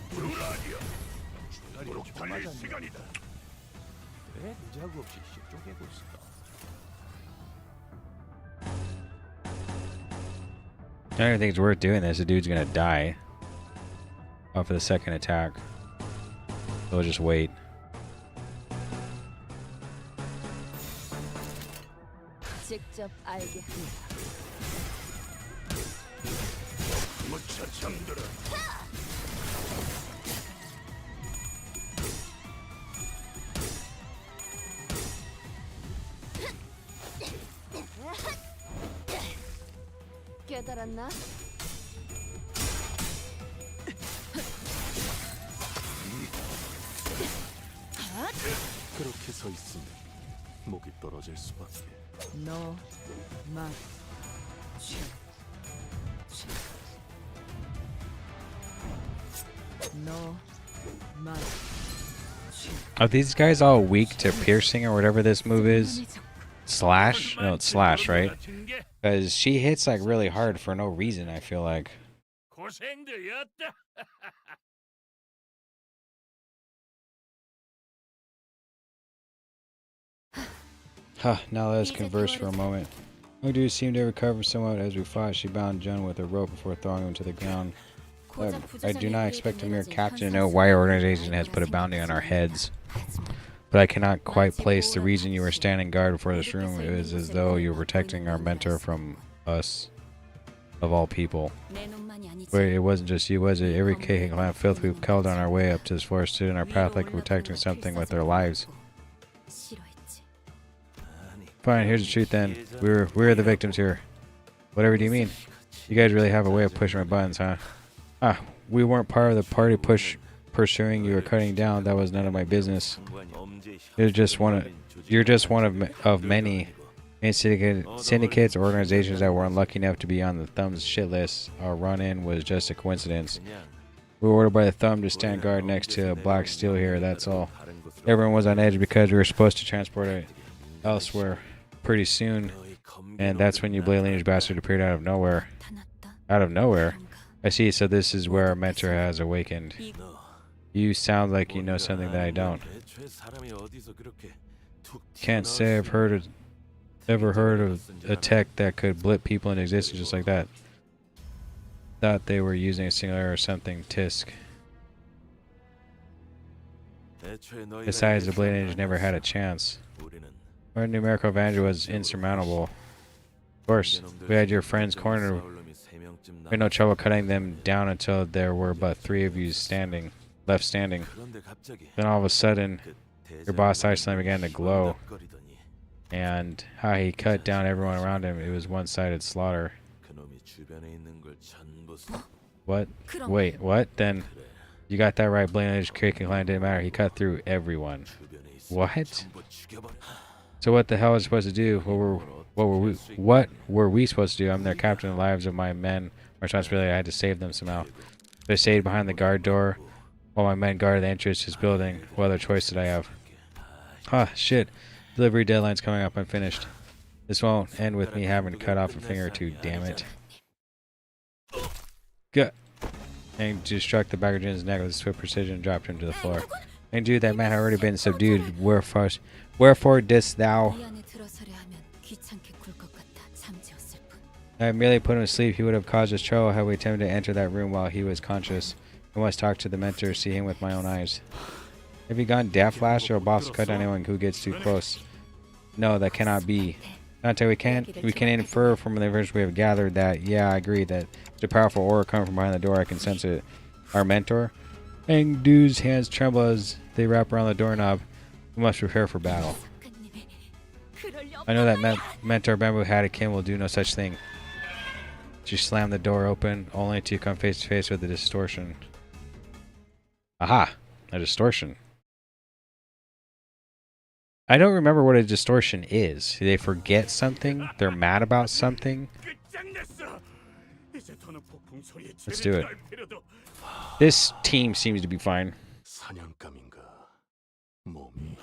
B: 브라디아,
D: 중간에
B: 무릎
D: 좀
B: 달릴
D: 맞았네.
B: 시간이다.
D: 왜 자국 없이 쪼개고 있을까?
A: I don't even think it's worth doing this. The dude's gonna die off of the second attack. So we'll just wait.
G: 직접 알게 한다.
B: 무차 잠들어.
G: 깨달았나?
F: 그렇게 서 있으면 목이 떨어질 수밖에.
C: 너, 맛, 취. 너, 맛, 취.
A: Are these guys all weak to piercing or whatever this move is? Slash? No, it's slash, right? Because she hits like really hard for no reason, I feel like.
D: 고생들였다.
A: Huh, now let us converse for a moment. Odu seemed to recover somewhat as we fought. She bound Jun with a rope before throwing him to the ground. I do not expect a mere captain to know why our organization has put a bounty on our heads. But I cannot quite place the reason you were standing guard before this room. It was as though you were protecting our mentor from us, of all people. But it wasn't just you, was it? Every cake and filth we've killed on our way up to this forest stood in our path like protecting something with their lives. Fine, here's the truth then. We're the victims here. Whatever do you mean? You guys really have a way of pushing my buttons, huh? Ah, we weren't part of the party pursuing you or cutting down. That was none of my business. You're just one of many syndicates or organizations that were unlucky enough to be on the Thumb's shit list. Our run-in was just a coincidence. We were ordered by the Thumb to stand guard next to Black Steel here, that's all. Everyone was on edge because we were supposed to transport it elsewhere pretty soon, and that's when you Blade bastard appeared out of nowhere. Out of nowhere? I see, so this is where our mentor has awakened. You sound like you know something that I don't. Can't say I've ever heard of a tech that could blip people into existence just like that. Thought they were using a singular or something, tisk. Besides, the Blade Age never had a chance. Our numerical advantage was insurmountable. Of course, we had your friends cornered. We had no trouble cutting them down until there were but 3 of you left standing. Then all of a sudden, your boss Iceland began to glow. And how he cut down everyone around him, it was one-sided slaughter. What? Wait, what? Then you got that right, Blade Cake and Clan didn't matter. He cut through everyone. What? So what the hell was I supposed to do? What were we supposed to do? I'm their captain. The lives of my men. My responsibility. I had to save them somehow. They stayed behind the guard door while my men guarded the entrance to his building. What other choice did I have? Huh, shit. Delivery deadline's coming up. I'm finished. This won't end with me having to cut off a finger or two, damn it. Gut. And just struck the back of Jin's neck with swift precision and dropped him to the floor. And dude, that man had already been subdued. Wherefore didst thou? I merely put him to sleep. He would have caused us trouble had we attempted to enter that room while he was conscious. I must talk to the mentor, see him with my own eyes. Have you gone deaf last, or boss cut down anyone who gets too close? No, that cannot be. Dante, we can infer from the information we have gathered that, yeah, I agree that it's a powerful aura coming from behind the door. I can sense it. Our mentor? Engdu's hands tremble as they wrap around the doorknob. We must prepare for battle. I know that mentor Bamboo Hadakin will do no such thing. She slammed the door open, only to come face to face with the distortion. Aha! A distortion. I don't remember what a distortion is. They forget something? They're mad about something? Let's do it. This team seems to be fine.
F: 사냥감인가 몸이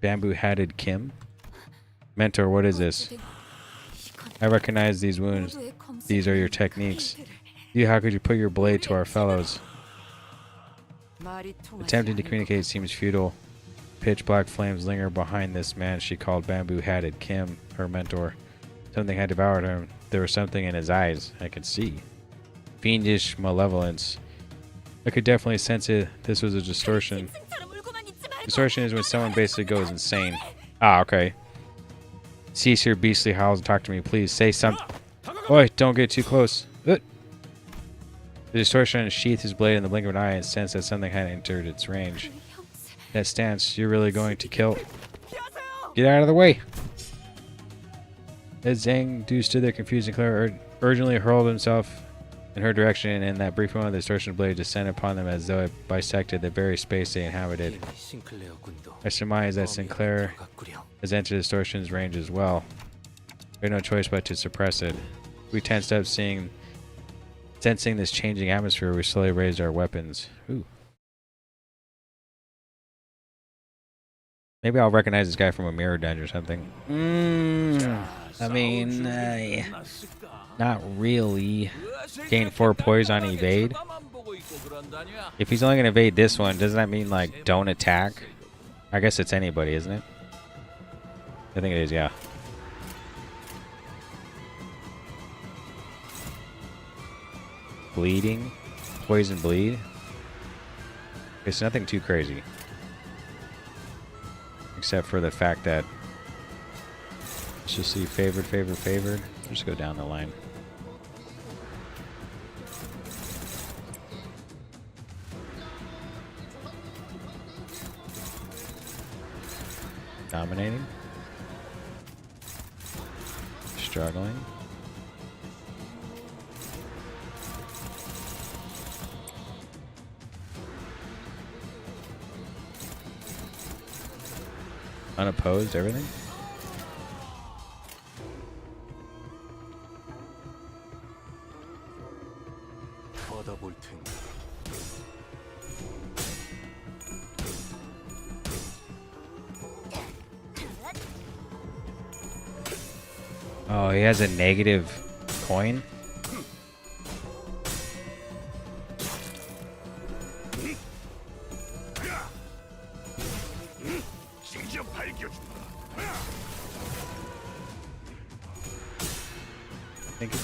A: Bamboo-hatted Kim? Mentor, what is this? I recognize these wounds. These are your techniques. How could you put your blade to our fellows? Attempting to communicate seems futile. Pitch black flames linger behind this man she called Bamboo-hatted Kim, her mentor. Something had devoured him. There was something in his eyes I could see. Fiendish malevolence. I could definitely sense it. This was a distortion. Distortion is when someone basically goes insane. Ah, okay. Cease your beastly howls and talk to me, please. Say something. Oi, don't get too close. The distortion unsheathed his blade in the blink of an eye and sensed that something had entered its range. That stance, you're really going to kill. Get out of the way! As Zhang Du stood there confused and Claire urgently hurled himself in her direction, and in that brief moment the distortion blade descended upon them as though it bisected the very space they inhabited. I surmise that Sinclair has entered the distortion's range as well. We had no choice but to suppress it. We tensed up, sensing this changing atmosphere. We slowly raised our weapons. Ooh. Maybe I'll recognize this guy from a mirror dungeon or something. I mean, not really. Gain 4 poise on evade. If he's only going to evade this one, doesn't that mean, like, don't attack? I guess it's anybody, isn't it? I think it is, yeah. Bleeding. Poison bleed. It's nothing too crazy. Except for the fact that... Let's just see, favored. Just go down the line. Dominating. Struggling. Unopposed, everything. Oh, he has a negative coin. Thank you.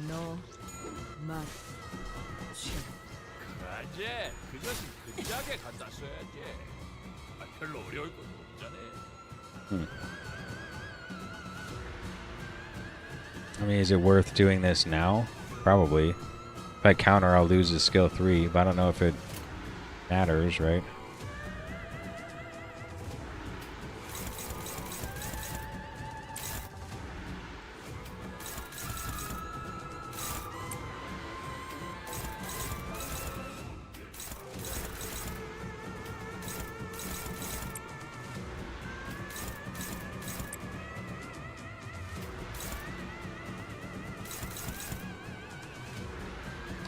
C: No, 마.
D: 그래, 그것은 근작에 갖다 써야지. 별로 어려울 것도 없잖아.
A: I mean, is it worth doing this now? Probably. If I counter, I'll lose the skill 3, but I don't know if it matters, right?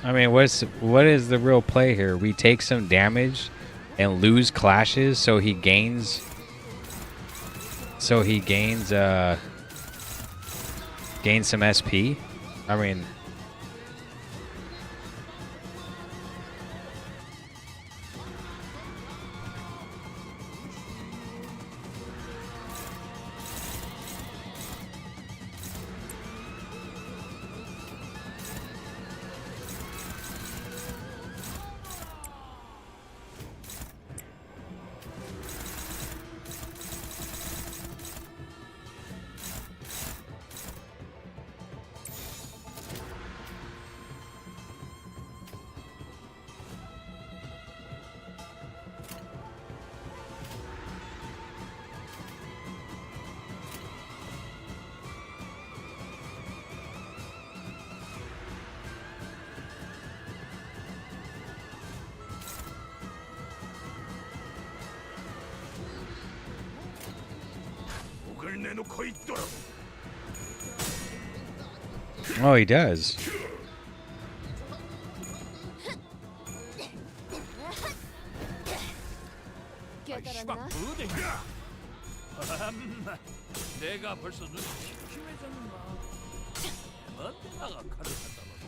A: I mean, what is the real play here? We take some damage and lose clashes, so he gains gains some SP. I mean,
B: 목을 내놓고 있도록.
A: Oh, he does.
G: 깨달았나?
D: 뭐den가? 참나, 내가 벌써 눈이 침침해졌나? 어디다가 칼을 갖다 놓고?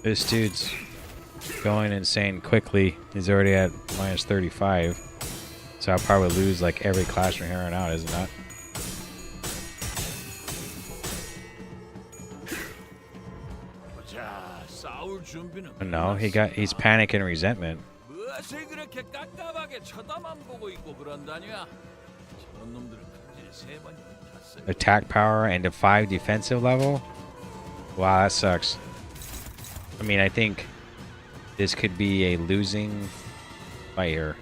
A: This dude's going insane quickly. He's already at minus 35. So I'll probably lose like every clash from here on out, isn't that?
D: 자, 싸울 준비는
A: No, he's panicking resentment.
D: 무엇을 그렇게 깝깝하게 쳐다만 보고 있고 그런다냐? 저런 놈들은 칼질 세 번이나 탔어요.
A: Attack power and a 5 defensive level? Wow, that sucks. I mean, I think this could be a losing fight here.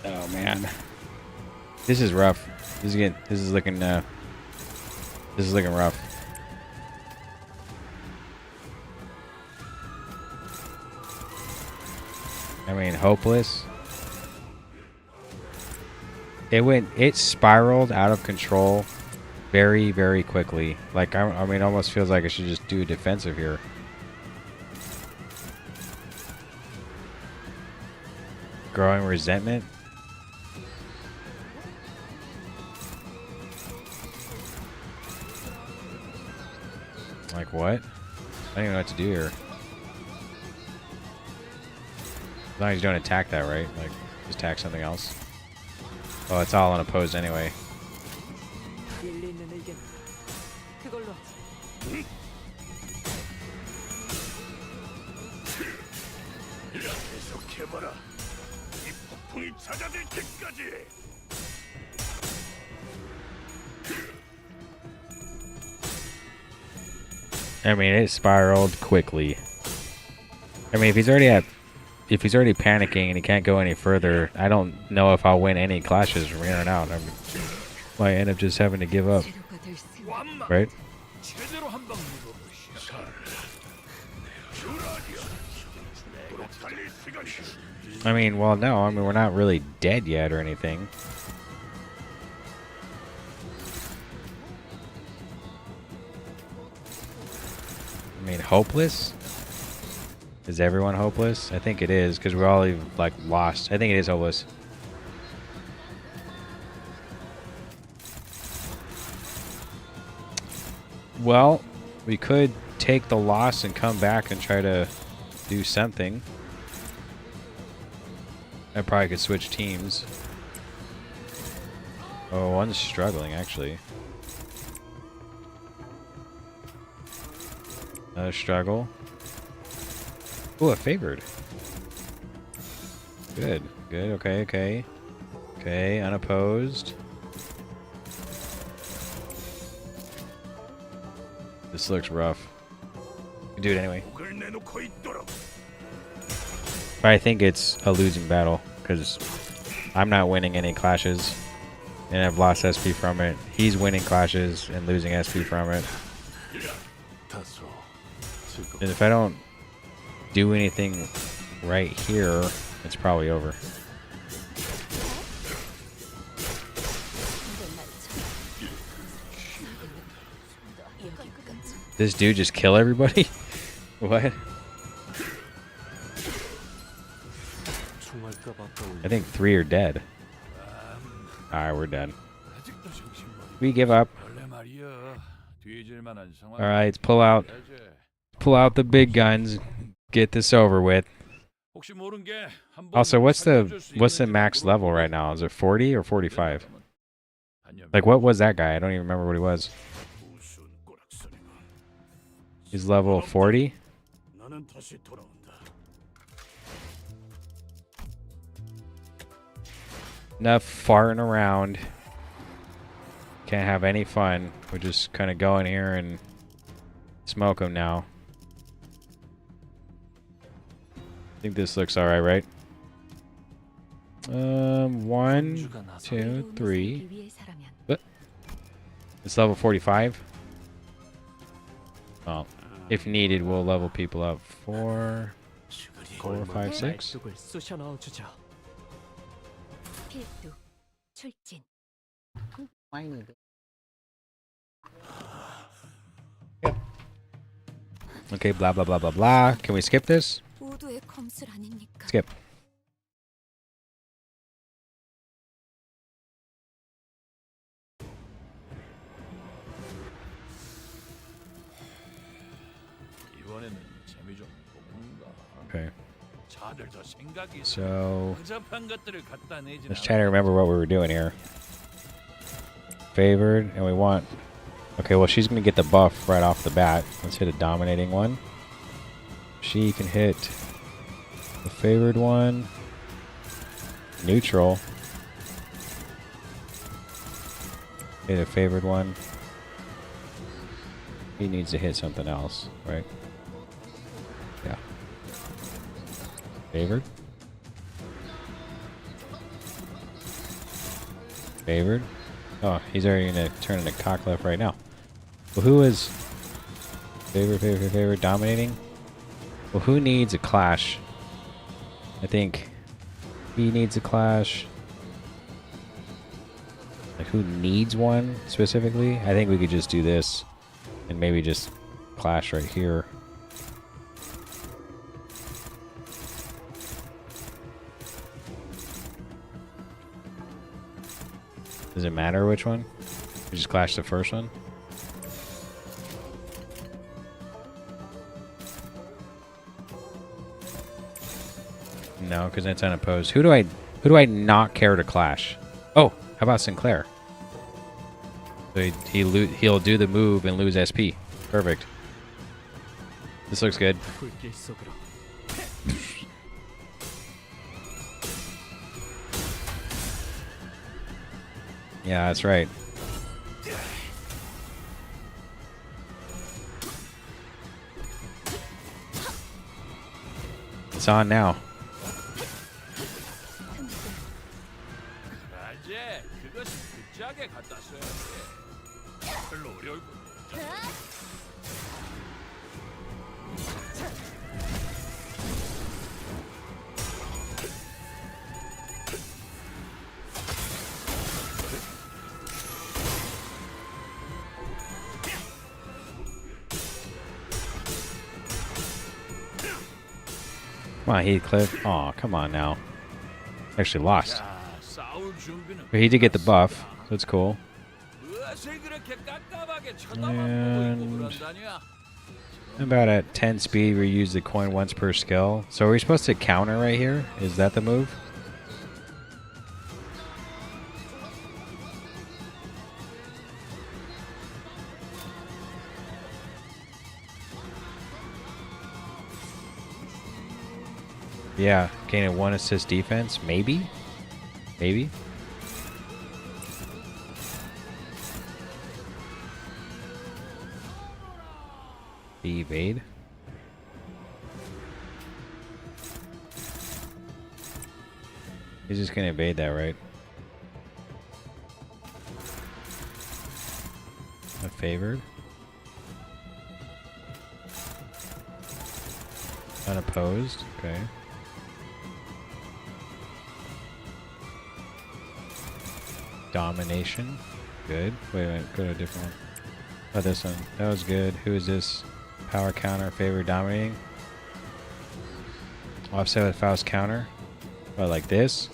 A: Oh man, this is rough. This is looking rough. I mean, hopeless. It spiraled out of control very, very quickly. Like, I mean, it almost feels like I should just do defensive here. Growing resentment. Like what? I don't even know what to do here. As long as you don't attack that, right? Like, just attack something else. Oh, it's all unopposed anyway.
E: 일리 있는 의견. 그걸로 하지.
B: 계속해봐라. 이 폭풍이 잦아들 때까지.
A: I mean, it spiraled quickly. I mean, if he's already panicking and he can't go any further, I don't know if I'll win any clashes from here on out. I mean, might end up just having to give up,
C: 재료가 될 수.
A: right?
D: 제대로 한방 물어보시오.
B: 달릴 시간이.
A: I mean, well, no. I mean, we're not really dead yet or anything. I mean, hopeless? Is everyone hopeless? I think it is, because we're all like lost. I think it is hopeless. Well, we could take the loss and come back and try to do something. I probably could switch teams. Oh, one's struggling, actually. Another struggle. Ooh, a favored. Good. Good. Okay, okay. Okay, unopposed. This looks rough. You can do it anyway.
B: 목을 내놓고 있도록.
A: But I think it's a losing battle, because I'm not winning any clashes. And I've lost SP from it. He's winning clashes and losing SP from it.
F: 다소 즐겁.
A: And if I don't do anything right here, it's probably over. This dude just kill everybody? What?
F: 총알값 아까운.
A: I think 3 are dead. Alright, we're done.
D: 아직도 정신머리.
A: We give up.
D: 원래 말이야. 뒤질 만한 상황.
A: Alright, let's pull out the big guns. Get this over with.
D: 혹시 모른 게 한번
A: Also, what's
D: 살려줄 수
A: the
D: 있는지
A: max level right now? Is it 40 or 45?
D: 아니면
A: Like, what was that guy? I don't even remember what he was.
B: 무슨 꼬락서리가.
A: He's level 40?
B: 나는 다시 돌아온다.
A: Enough farting around. Can't have any fun. We're just kind of go in here and smoke them now. I think this looks alright, right? 1, 2, 3.
G: 위해 살아면
A: What? It's level 45. Well, if needed, we'll level people up. 4, 4, 5, 6.
E: 쑥을 쑤셔 넣어주죠.
G: 필두 출진.
A: Okay, blah, blah, blah, blah, blah. Can we skip this?
G: 모두의 검술 아닙니까?
A: Skip.
D: 이번에는 재미 좀 보는가.
A: Okay.
D: 자들 더 생각이 있으면
A: So,
D: 허접한 것들을 갖다 내지.
A: let's try to remember what we were doing here. Favored, and we want... Okay, well, she's going to get the buff right off the bat. Let's hit a dominating one. She can hit the favored one. Neutral. Hit a favored one. He needs to hit something else, right? Yeah. Favored. Favored. Oh, he's already going to turn into Cockcliff right now. Well, who is... Favorite, dominating? Well, who needs a clash? I think he needs a clash. Like, who needs one specifically? I think we could just do this and maybe just clash right here. Does it matter which one? We just clash the first one? No, because it's unopposed. Who do I not care to clash? Oh, how about Sinclair? So he'll do the move and lose SP. Perfect. This looks good.
E: 불길 속으로.
A: Yeah, that's right. It's on now.
D: 맞아. 그것은 극작에 갖다 써야지. 별로 어려울 것.
A: Come on, Heathcliff. Aw, come on now. Actually lost.
D: 자, 싸울 준비는.
A: But he did get the buff. So that's cool.
D: 무엇을 그렇게 깝깝하게 쳐다만 보고 있고 그런다냐?
A: About at 10 speed, we use the coin once per skill. So are we supposed to counter right here? Is that the move? Yeah, gaining 1 assist defense. Maybe? Maybe? Evade. He's just gonna evade that, right? Not favored. Unopposed. Okay. Domination. Good. Wait a minute. Go to a different one. Oh, this one. That was good. Who is this? Power counter, favor dominating. Offset with Faust counter. Oh, like this?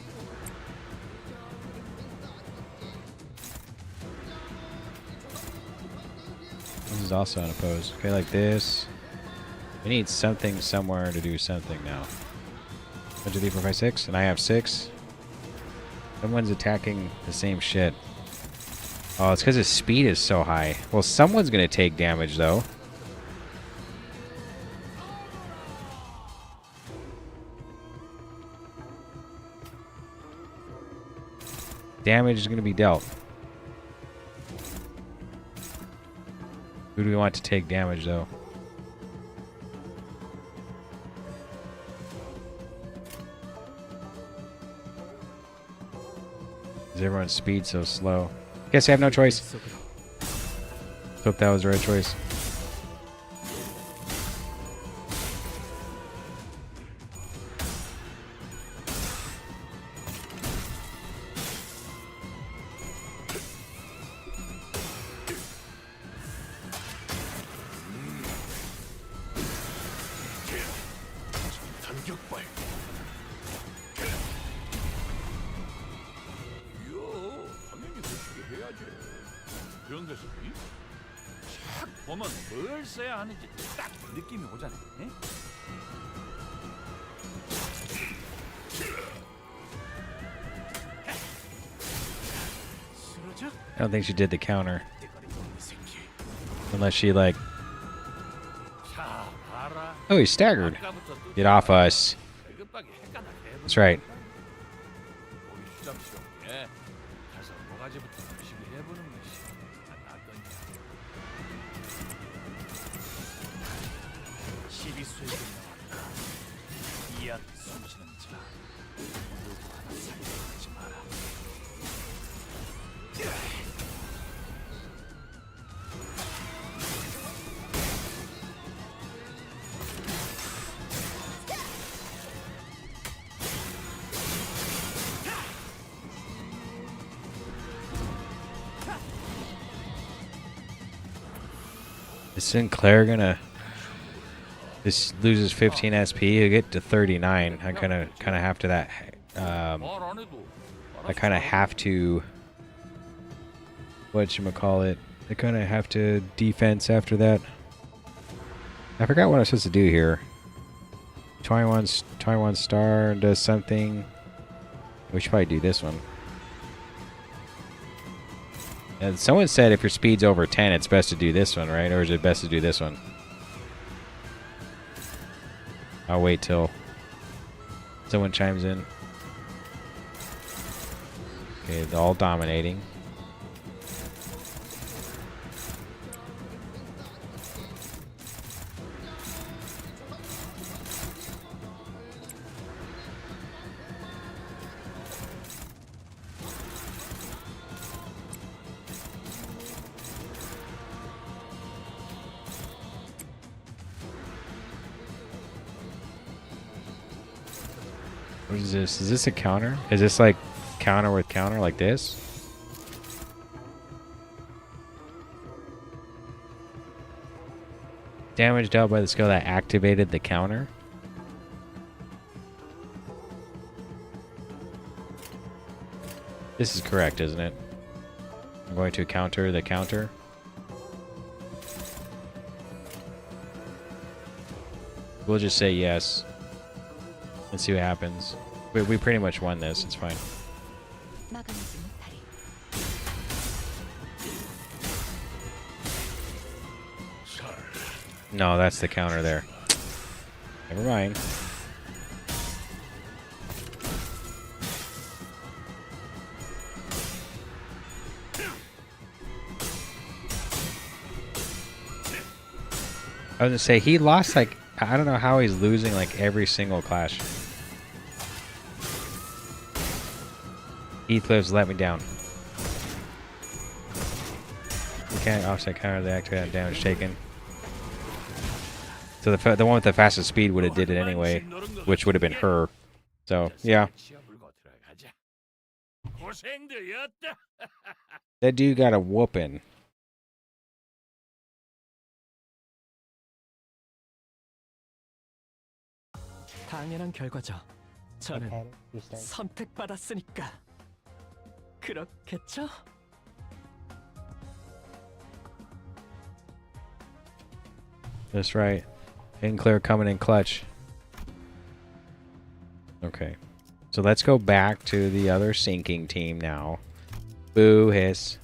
A: This is also unopposed. Okay, like this. We need something somewhere to do something now. 1, 2, 3, 4, 5, 6. And I have 6. Someone's attacking the same shit. Oh, it's because his speed is so high. Well, someone's going to take damage, though. Damage is going to be dealt. Who do we want to take damage, though? Is everyone's speed so slow? Guess I have no choice. Hope that was the right choice.
F: 단격발. 이거 당연히 거시기 해야지.
D: 그런 것이 쫙 보면 뭘 써야 하는지 딱 느낌이 오잖아. 에?
B: 쓰러져?
A: I don't think she did the counter.
B: 대가리 먹는 새끼.
A: Unless she, like...
D: 자, 봐라.
A: Oh, he's staggered.
D: 아까부터 또
A: Get off us.
D: 배급하게 헷갈나 해보는
A: That's right.
D: 보기 추잡스럽게 가서 모가지부터 열심히 해보는 것이 낫거냐. 12수에 나왔다. 이앞 숨쉬는 자 누구 하나 살려하지 마라.
A: Is Sinclair gonna... This loses 15 SP, he'll get to 39. I kind of have to that...
D: 말안 해도
A: I kind of have to... Whatchamacallit? I kind of have to defense after that. I forgot what I was supposed to do here. 21 star does something. We should probably do this one. And someone said if your speed's over 10, it's best to do this one, right? Or is it best to do this one? I'll wait till someone chimes in. Okay, they're all dominating. What is this? Is this a counter? Is this like counter with counter like this? Damage dealt by the skill that activated the counter. This is correct, isn't it? I'm going to counter the counter. We'll just say yes. Let's see what happens. We pretty much won this. It's fine.
G: 막아내지 못하리.
A: No, that's the counter there. Never mind. I was gonna say he lost like I don't know how he's losing like every single clash. Heathcliff's let me down. You can't offset counter the activated damage taken. So the one with the fastest speed would have did it anyway, which would have been her. So yeah,
D: 고생되었다.
A: that dude got a whooping.
E: 당연한 결과죠. 저는 선택받았으니까. 그렇겠죠?
A: That's right. Sinclair coming in clutch. Okay. So let's go back to the other sinking team now. Boo hiss.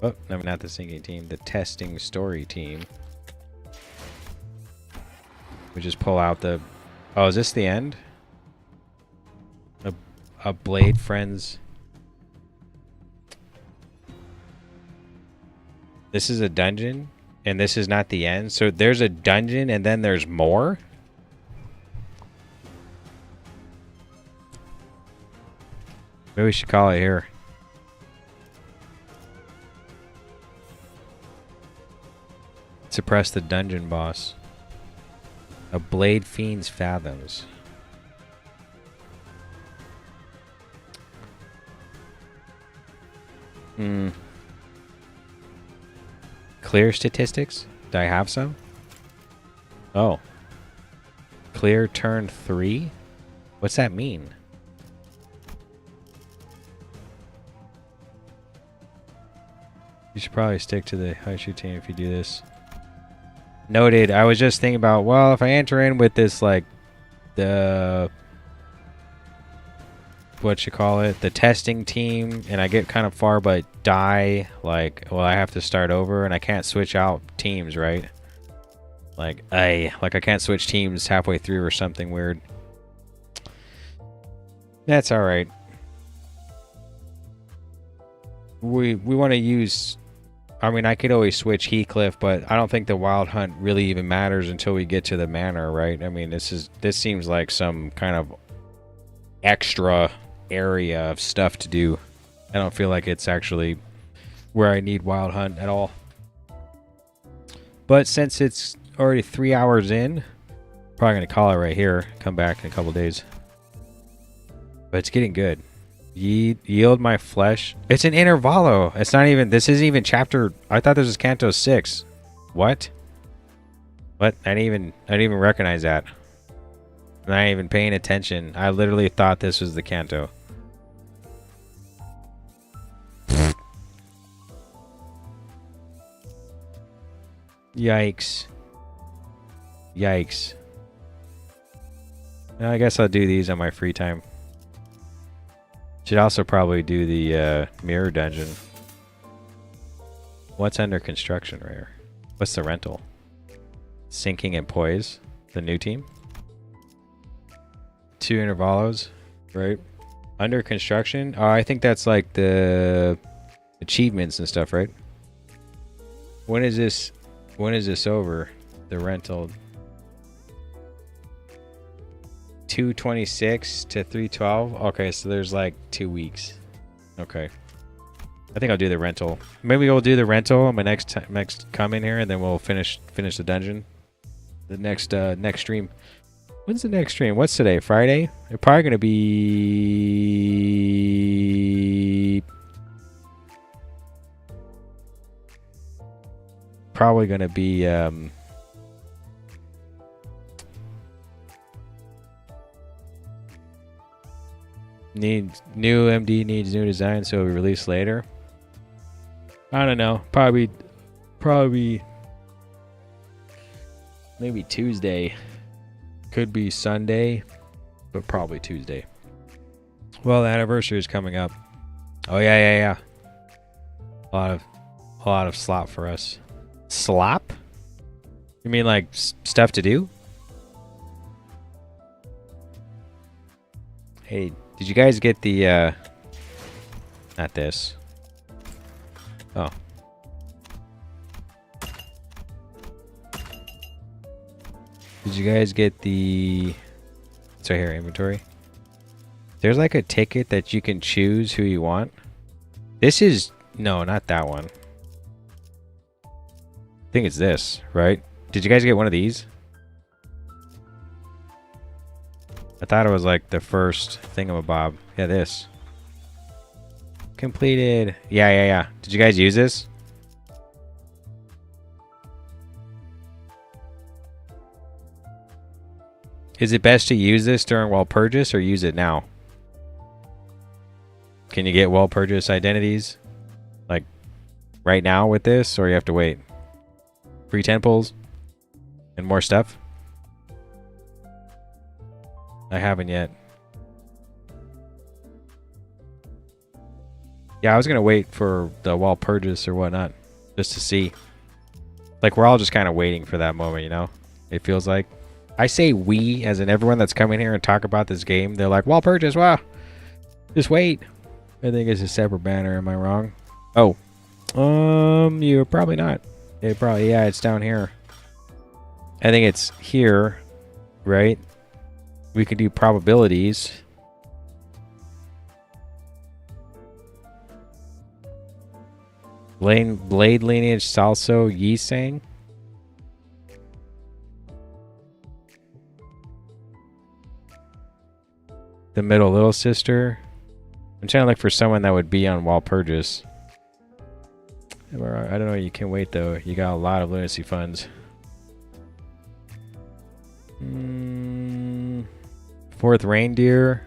A: Oh, no, not the sinking team. The testing story team. We just pull out the... Oh, is this the end? A Blade Friends... This is a dungeon? And this is not the end. So there's a dungeon and then there's more? Maybe we should call it here. Suppress the dungeon boss. A Blade Fiend's Fathoms. Clear statistics? Do I have some? Oh. Clear turn 3? What's that mean? You should probably stick to the high shoot team if you do this. Noted. I was just thinking about, well, if I enter in with this, like, the... what you call it? The testing team, and I get kind of far but die, like, well, I have to start over, and I can't switch out teams, right? Like, I can't switch teams halfway through or something weird. That's alright. We want to use... I mean, I could always switch Heathcliff, but I don't think the wild hunt really even matters until we get to the manor, right? I mean, this seems like some kind of extra area of stuff to do. I don't feel like it's actually where I need wild hunt at all. But since it's already 3 hours in, probably going to call it right here. Come back in a couple days. But it's getting good. Yield my flesh. It's an Intervallo. It's not even... This isn't even chapter... I thought this was Canto 6. What? What? I didn't even recognize that. I'm not even paying attention. I literally thought this was the Canto. Yikes. Yikes. Well, I guess I'll do these on my free time. Should also probably do the mirror dungeon. What's under construction right here? What's the rental? Sinking and Poise. The new team. 2 Intervallos. Right. Under construction. Oh, I think that's like the achievements and stuff, right? When is this over? The rental. 226 to 312. Okay, so there's like 2 weeks. Okay. I think I'll do the rental. Maybe we'll do the rental on my next come in here, and then we'll finish the dungeon. The next stream. When's the next stream? What's today? Friday? It's probably gonna be Needs new MD, needs new design, so it'll be released later. I don't know. Probably maybe Tuesday. Could be Sunday, but probably Tuesday. Well, the anniversary is coming up. Oh yeah. A lot of slop for us. Slop? You mean like stuff to do? Hey, did you guys get the, not this. Oh. Did you guys get the, it's right here, inventory. There's like a ticket that you can choose who you want. This is, no, not that one. I think it's this, right? Did you guys get one of these? I thought it was like the first thingamabob. Yeah, this. Completed. Yeah. Did you guys use this? Is it best to use this during while purchase or use it now? Can you get while purchase identities like right now with this, or you have to wait? Free temples and more stuff? I haven't yet. Yeah, I was gonna wait for the wall purchase or whatnot, just to see. Like, we're all just kind of waiting for that moment, you know? It feels like. I say we, as in everyone that's coming here and talk about this game. They're like, wall purchase, wow. Just wait. I think it's a separate banner. Am I wrong? Oh, you're probably not. It probably, yeah, it's down here. I think it's here, right? We could do probabilities. Blade lineage, Salso, Yisang. The middle little sister. I'm trying to look for someone that would be on Walpurgis. I don't know. You can wait though. You got a lot of lunacy funds. Fourth reindeer.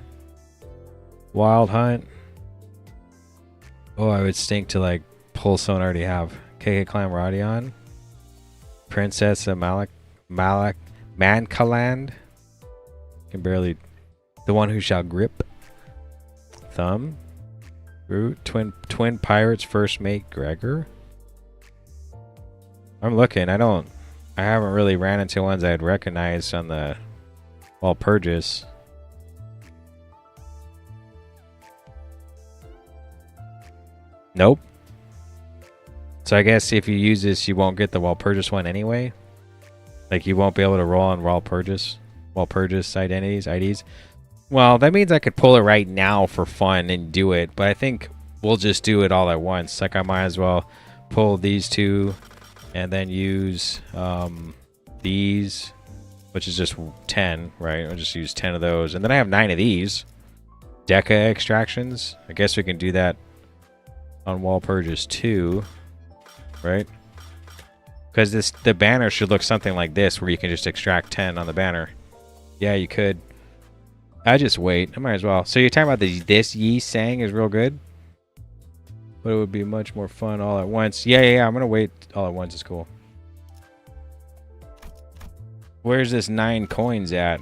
A: Wild hunt. Oh, I would stink to like pull someone I already have. KK Clan Rodion. Princess of Mankaland. Can barely. The one who shall grip. Thumb. Root. Twin pirates first mate Gregor. I'm looking. I haven't really ran into ones I'd recognized on the Walpurgis. Nope. So I guess if you use this, you won't get the Walpurgis one anyway. Like you won't be able to roll on Walpurgis IDs. Well, that means I could pull it right now for fun and do it, but I think we'll just do it all at once. Like I might as well pull these two and then use these, which is just 10, right? I'll just use 10 of those. And then I have 9 of these. Deca extractions. I guess we can do that on Walpurgis too, right? Because the banner should look something like this, where you can just extract 10 on the banner. Yeah, you could. I just wait. I might as well. So you're talking about this Yi Sang is real good, but it would be much more fun all at once. Yeah. I'm gonna wait all at once. It's cool. Where's this 9 coins at?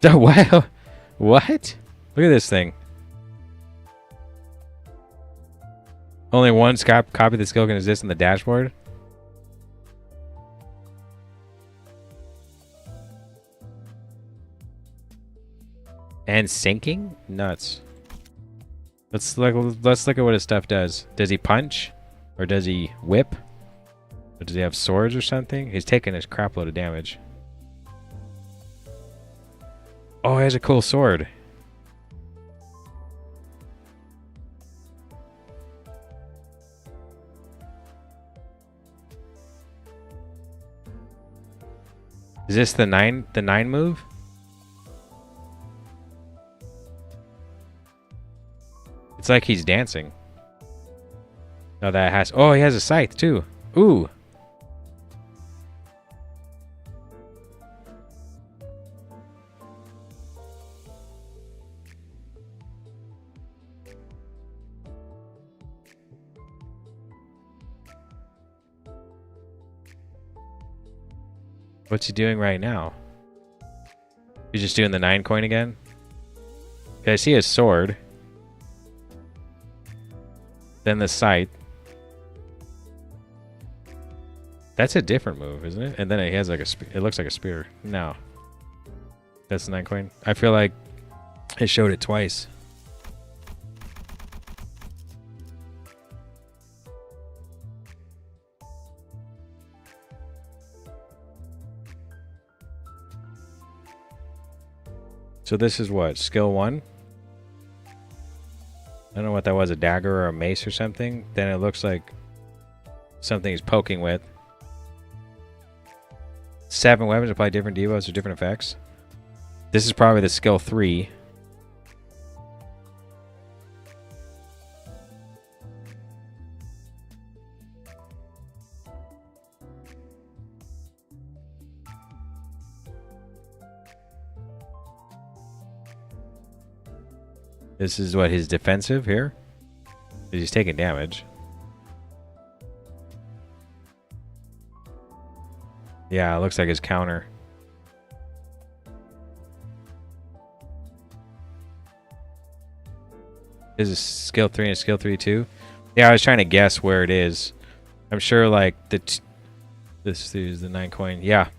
A: Oh, wow. What? Look at this thing. Only one copy of the skill can exist in the dashboard. And sinking? Nuts. Let's look at what his stuff does. Does he punch? Or does he whip? Or does he have swords or something? He's taking a crap load of damage. Oh, he has a cool sword. Is this the 9 move? It's like he's dancing. No, that has. Oh, he has a scythe too. Ooh. What's he doing right now? He's just doing the 9 coin again? Okay, I see his sword. Then the scythe. That's a different move, isn't it? And then he has like it looks like a spear. No. That's the 9 coin. I feel like it showed it twice. So this is what? Skill 1? I don't know what that was, a dagger or a mace or something. Then it looks like something he's poking with. 7 weapons apply different devos or different effects. This is probably the skill 3. This is what, his defensive here? He's taking damage. Yeah, it looks like his counter. This is skill 3 and skill 3 too. Yeah, I was trying to guess where it is. I'm sure like this is the 9 coin. Yeah.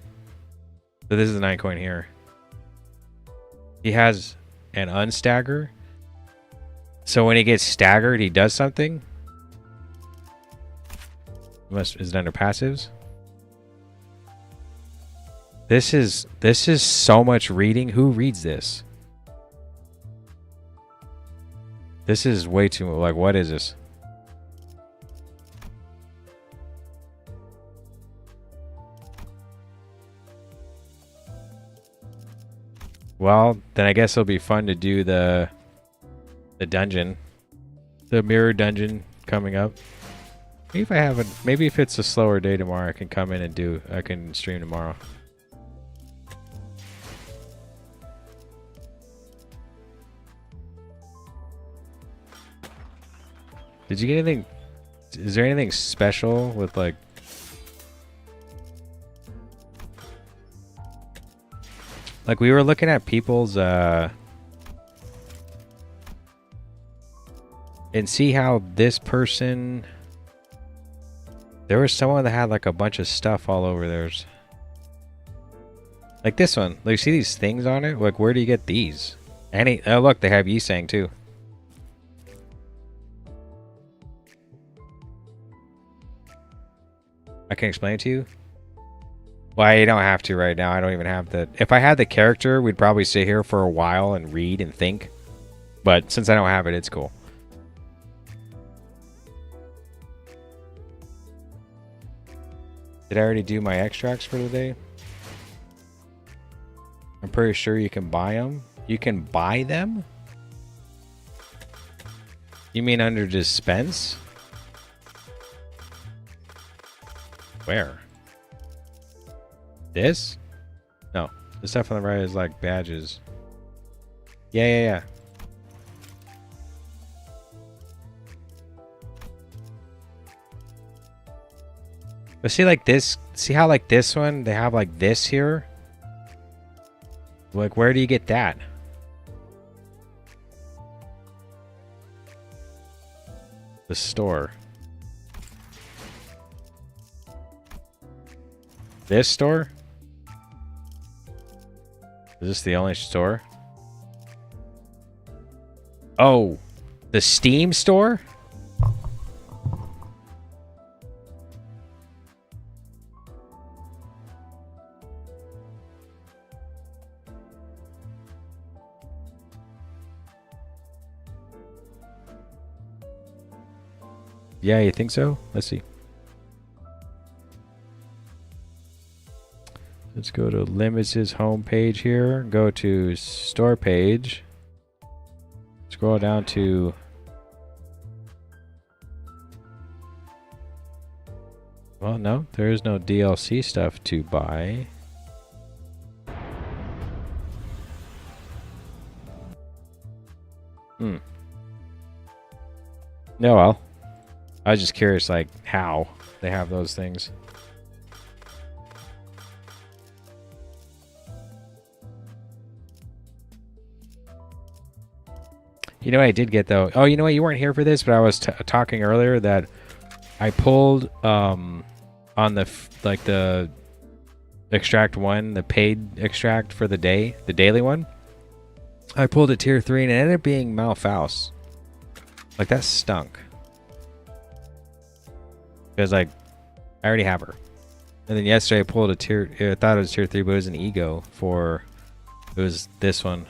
A: So this is the 9 coin here. He has and unstagger. So when he gets staggered, he does something. Is it under passives? This is so much reading. Who reads this? This is way too, like, what is this? Well, then I guess it'll be fun to do the dungeon. The mirror dungeon coming up. Maybe if I have a, maybe if it's a slower day tomorrow, I can come in and I can stream tomorrow. Did you get anything? Is there anything special with like? Like we were looking at people's and see how this person. There was someone that had like a bunch of stuff all over theirs. Like this one. Like see these things on it? Like where do you get these? Oh look, they have Yisang too. I can explain it to you. Well, you don't have to right now. I don't even have the... If I had the character, we'd probably sit here for a while and read and think. But since I don't have it, it's cool. Did I already do my extracts for today? I'm pretty sure you can buy them. You can buy them? You mean under dispense? Where? This? No. The stuff on the right is like badges. Yeah. But see like this, see how like this one, they have like this here? Like where do you get that? The store. This store? Is this the only store? Oh, the Steam store? Yeah, you think so? Let's see. Let's go to Limits' home page here. Go to store page. Scroll down to... Well, no, there is no DLC stuff to buy. No, well. I was just curious, like, how they have those things. You know what I did get though? Oh, you know what? You weren't here for this, but I was talking earlier that I pulled on the the extract 1, the paid extract for the day, the daily one. I pulled a tier 3 and it ended up being Malfaus. Like that stunk. Because like I already have her. And then yesterday I pulled a tier. I thought it was tier 3, but it was an ego for. It was this one.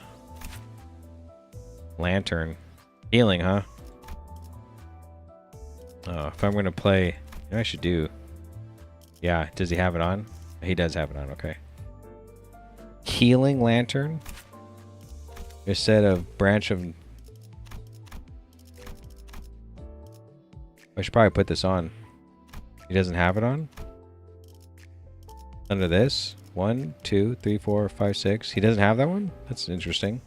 A: Lantern. Healing, huh? Oh, if I'm going to play... You know what I should do? Yeah, does he have it on? He does have it on, okay. Healing Lantern? Instead of Branch of... I should probably put this on. He doesn't have it on? Under this? 1, 2, 3, 4, 5, 6. He doesn't have that one? That's interesting.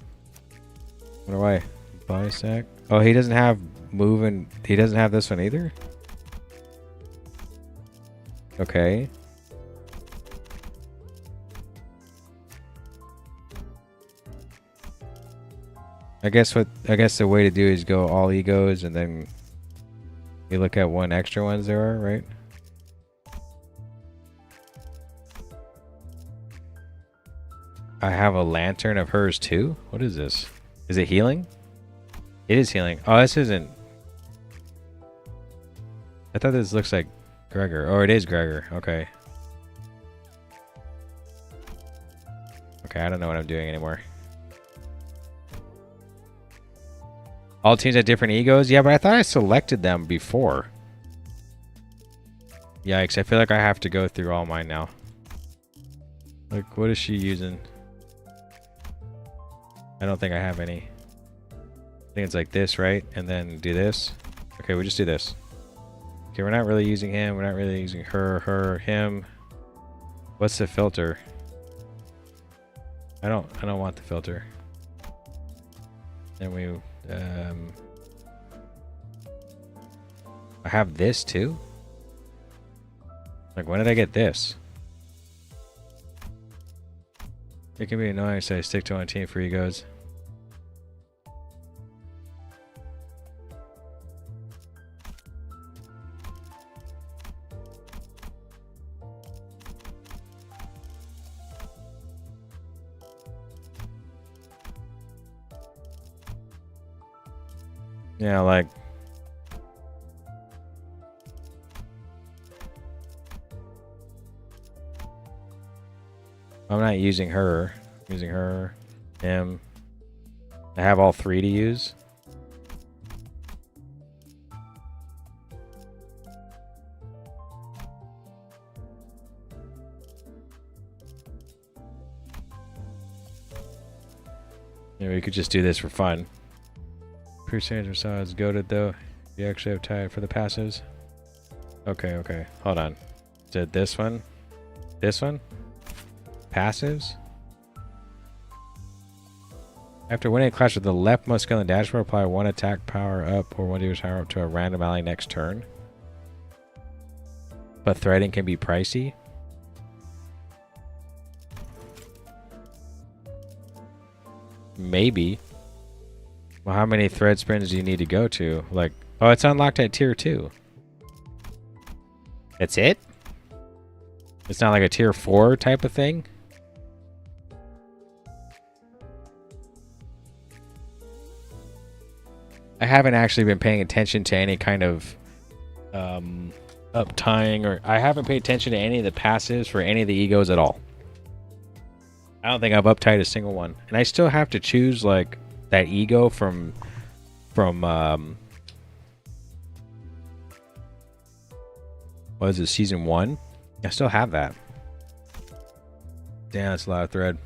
A: Wonder why. Bisac. Oh, he doesn't have move and he doesn't have this one either? Okay. I guess the way to do is go all egos and then you look at one extra ones there are, right? I have a lantern of hers too? What is this? Is it healing? It is healing. Oh, this isn't. I thought this looks like Gregor. Oh, it is Gregor. Okay. Okay, I don't know what I'm doing anymore. All teams have different egos? Yeah, but I thought I selected them before. Yikes, I feel like I have to go through all mine now. Like, what is she using? I don't think I have any. I think it's like this, right? And then do this. Okay, we just do this. Okay, we're not really using him. We're not really using her, him. What's the filter? I don't want the filter. Then we I have this too? Like, when did I get this? It can be annoying, so I stick to one team for egos. Yeah, like... I'm not using her. I'm using her, him. I have all three to use. Yeah, we could just do this for fun. Percentage or so is goated though. You actually have tied for the passives. Okay, okay. Hold on. Did this one? This one? Passives? After winning a clash with the leftmost skill on the dashboard, apply one attack power up or one damage power up to a random ally next turn. But threading can be pricey. Maybe. Well, how many thread spins do you need to go to? Like, oh, it's unlocked at tier 2. That's it? It's not like a tier 4 type of thing? I haven't actually been paying attention to any kind of uptying, or I haven't paid attention to any of the passives for any of the egos at all. I don't think I've uptied a single one. And I still have to choose like that ego from what is it, season 1? I still have that. Damn, that's a lot of thread.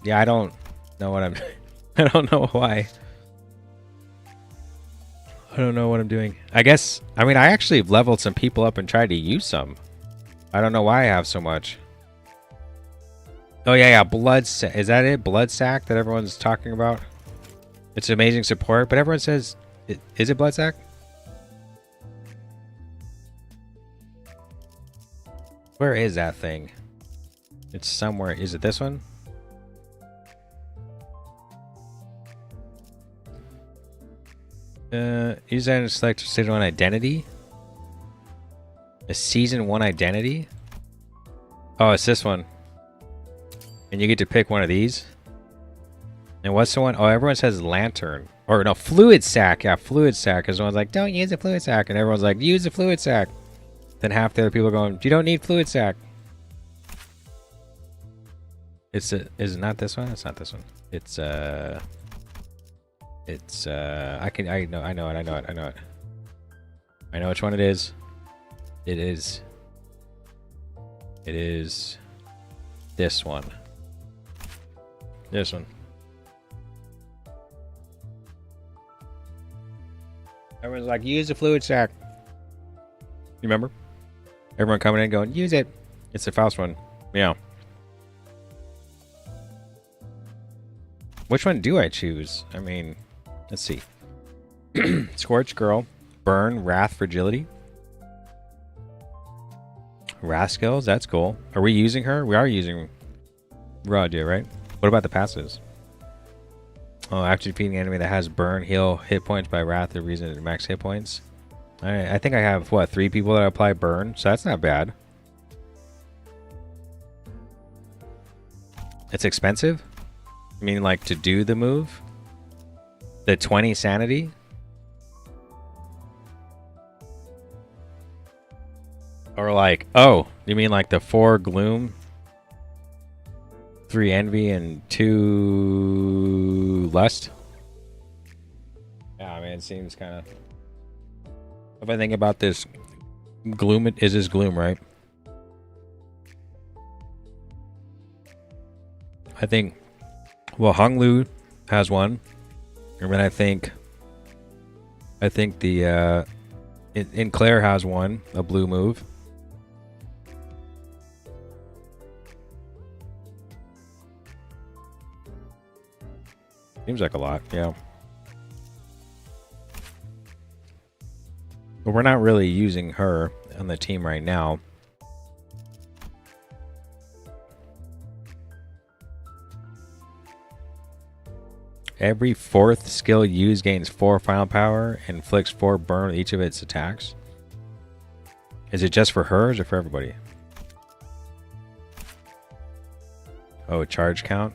A: Yeah, I don't know what I'm I don't know why. I don't know what I'm doing. I guess, I mean, I actually leveled some people up and tried to use some. I don't know why I have so much. Oh, yeah, yeah. Blood sack. Is that it? Blood sack that everyone's talking about? It's amazing support, but everyone says, is it blood sack? Where is that thing? It's somewhere. Is it this one? Use that and select season 1 identity. A season 1 identity. Oh, it's this one. And you get to pick one of these. And what's the one? Oh, everyone says lantern. Or no, fluid sack. Yeah, fluid sack. Because one's like, don't use a fluid sack. And everyone's like, use a fluid sack. Then half the other people are going, you don't need fluid sack. Is it not this one? It's not this one. It's I know it. I know which one it is. It is this one. This one. Everyone's like, use the fluid sack. You remember? Everyone coming in going, use it. It's the Faust one. Yeah. Which one do I choose? I mean, let's see. Scorch Girl, Burn, Wrath, Fragility. Wrath skills, that's cool. Are we using her? We are using Radia, right? What about the passives? Oh, after defeating an enemy that has Burn, heal hit points by Wrath, the reason it max hit points. Alright, I think I have, what, 3 people that apply Burn, so that's not bad. It's expensive? I mean, like, to do the move? The 20 sanity? Or like, oh, you mean like the 4 gloom, 3 envy, and 2 lust? Yeah, I mean, it seems kind of... If I think about this, gloom, is this gloom, right? I think, well, Hung Lu has one. And then I think the, in Claire has one, a blue move. Seems like a lot, yeah. But we're not really using her on the team right now. Every 4th skill used gains 4 final power and inflicts 4 burn with each of its attacks. Is it just for her or is it for everybody? Oh, charge count?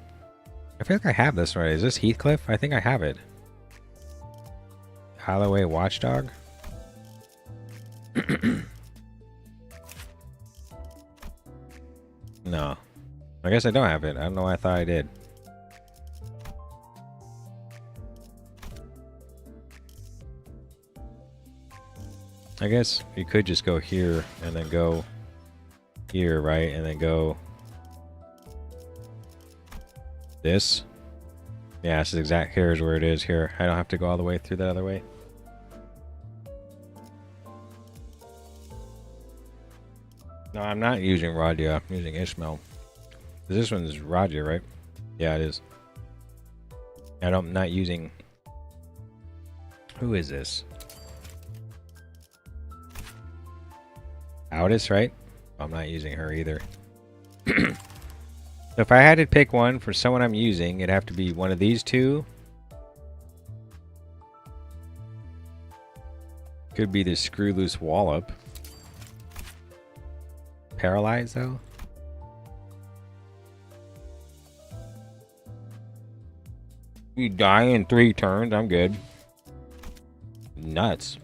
A: I feel like I have this right. Is this Heathcliff? I think I have it. Holloway Watchdog? No. I guess I don't have it. I don't know why I thought I did. I guess you could just go here and then go here, right? And then go this. Yeah, this is exact. Here's where it is here. I don't have to go all the way through the other way. No, I'm not using Radia. I'm using Ishmael. This one is Radia, right? Yeah, it is. I'm not using... Who is this? Aldous, right? I'm not using her either. So if I had to pick one for someone I'm using, it'd have to be one of these two. Could be the Screw Loose Wallop. Paralyzed though? You die in 3 turns, I'm good. Nuts.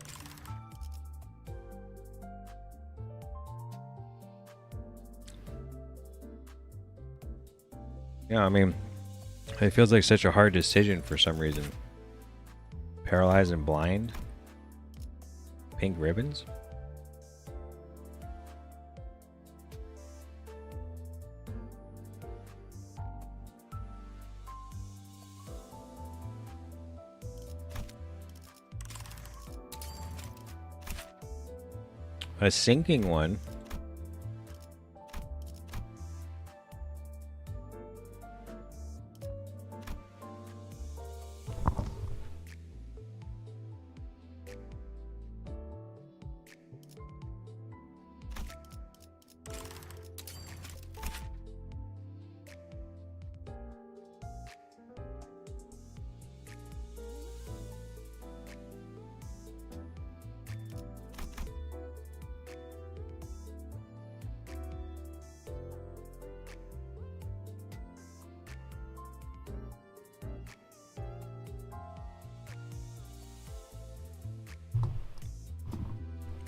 A: Yeah, I mean, it feels like such a hard decision for some reason. Paralyzed and blind? Pink ribbons? A sinking one?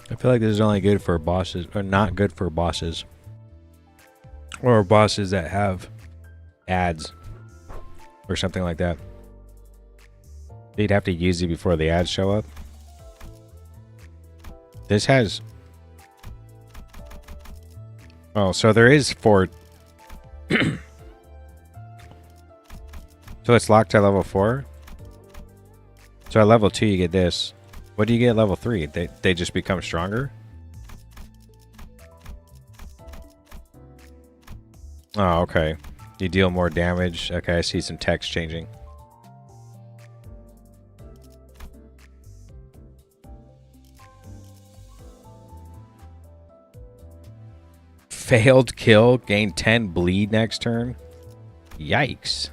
A: I feel like this is only good for bosses, or not good for bosses. Or bosses that have ads. Or something like that. You'd have to use it before the ads show up. This has... Oh, so there is 4... So it's locked at level 4? So at level 2 you get this. What do you get at level 3? They just become stronger? Oh, okay. You deal more damage. Okay, I see some text changing. Failed kill. Gain 10 bleed next turn. Yikes.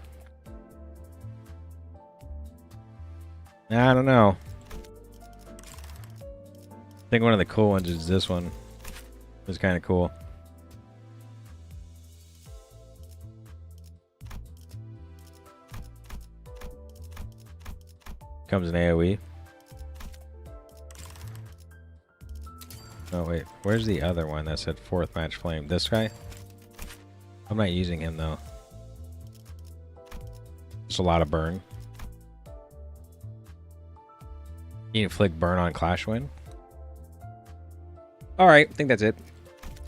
A: I don't know. I think one of the cool ones is this one. It's kind of cool. becomes an AoE. Oh wait, where's the other one that said 4th match flame? This guy? I'm not using him though. It's a lot of burn. You inflict burn on Clash Win. Alright, I think that's it.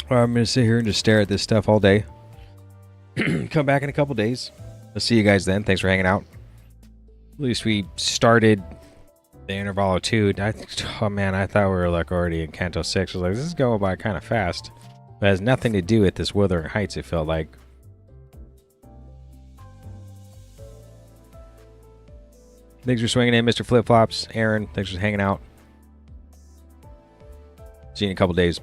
A: I'm gonna sit here and just stare at this stuff all day. Come back in a couple days. I'll see you guys then. Thanks for hanging out. At least we started the Intervallo 2. Oh man, I thought we were like already in Canto 6. I was like, this is going by kind of fast. But it has nothing to do with this Wuthering Heights, it felt like. Thanks for swinging in, Mr. Flip Flops. Aaron, thanks for hanging out. See you in a couple days.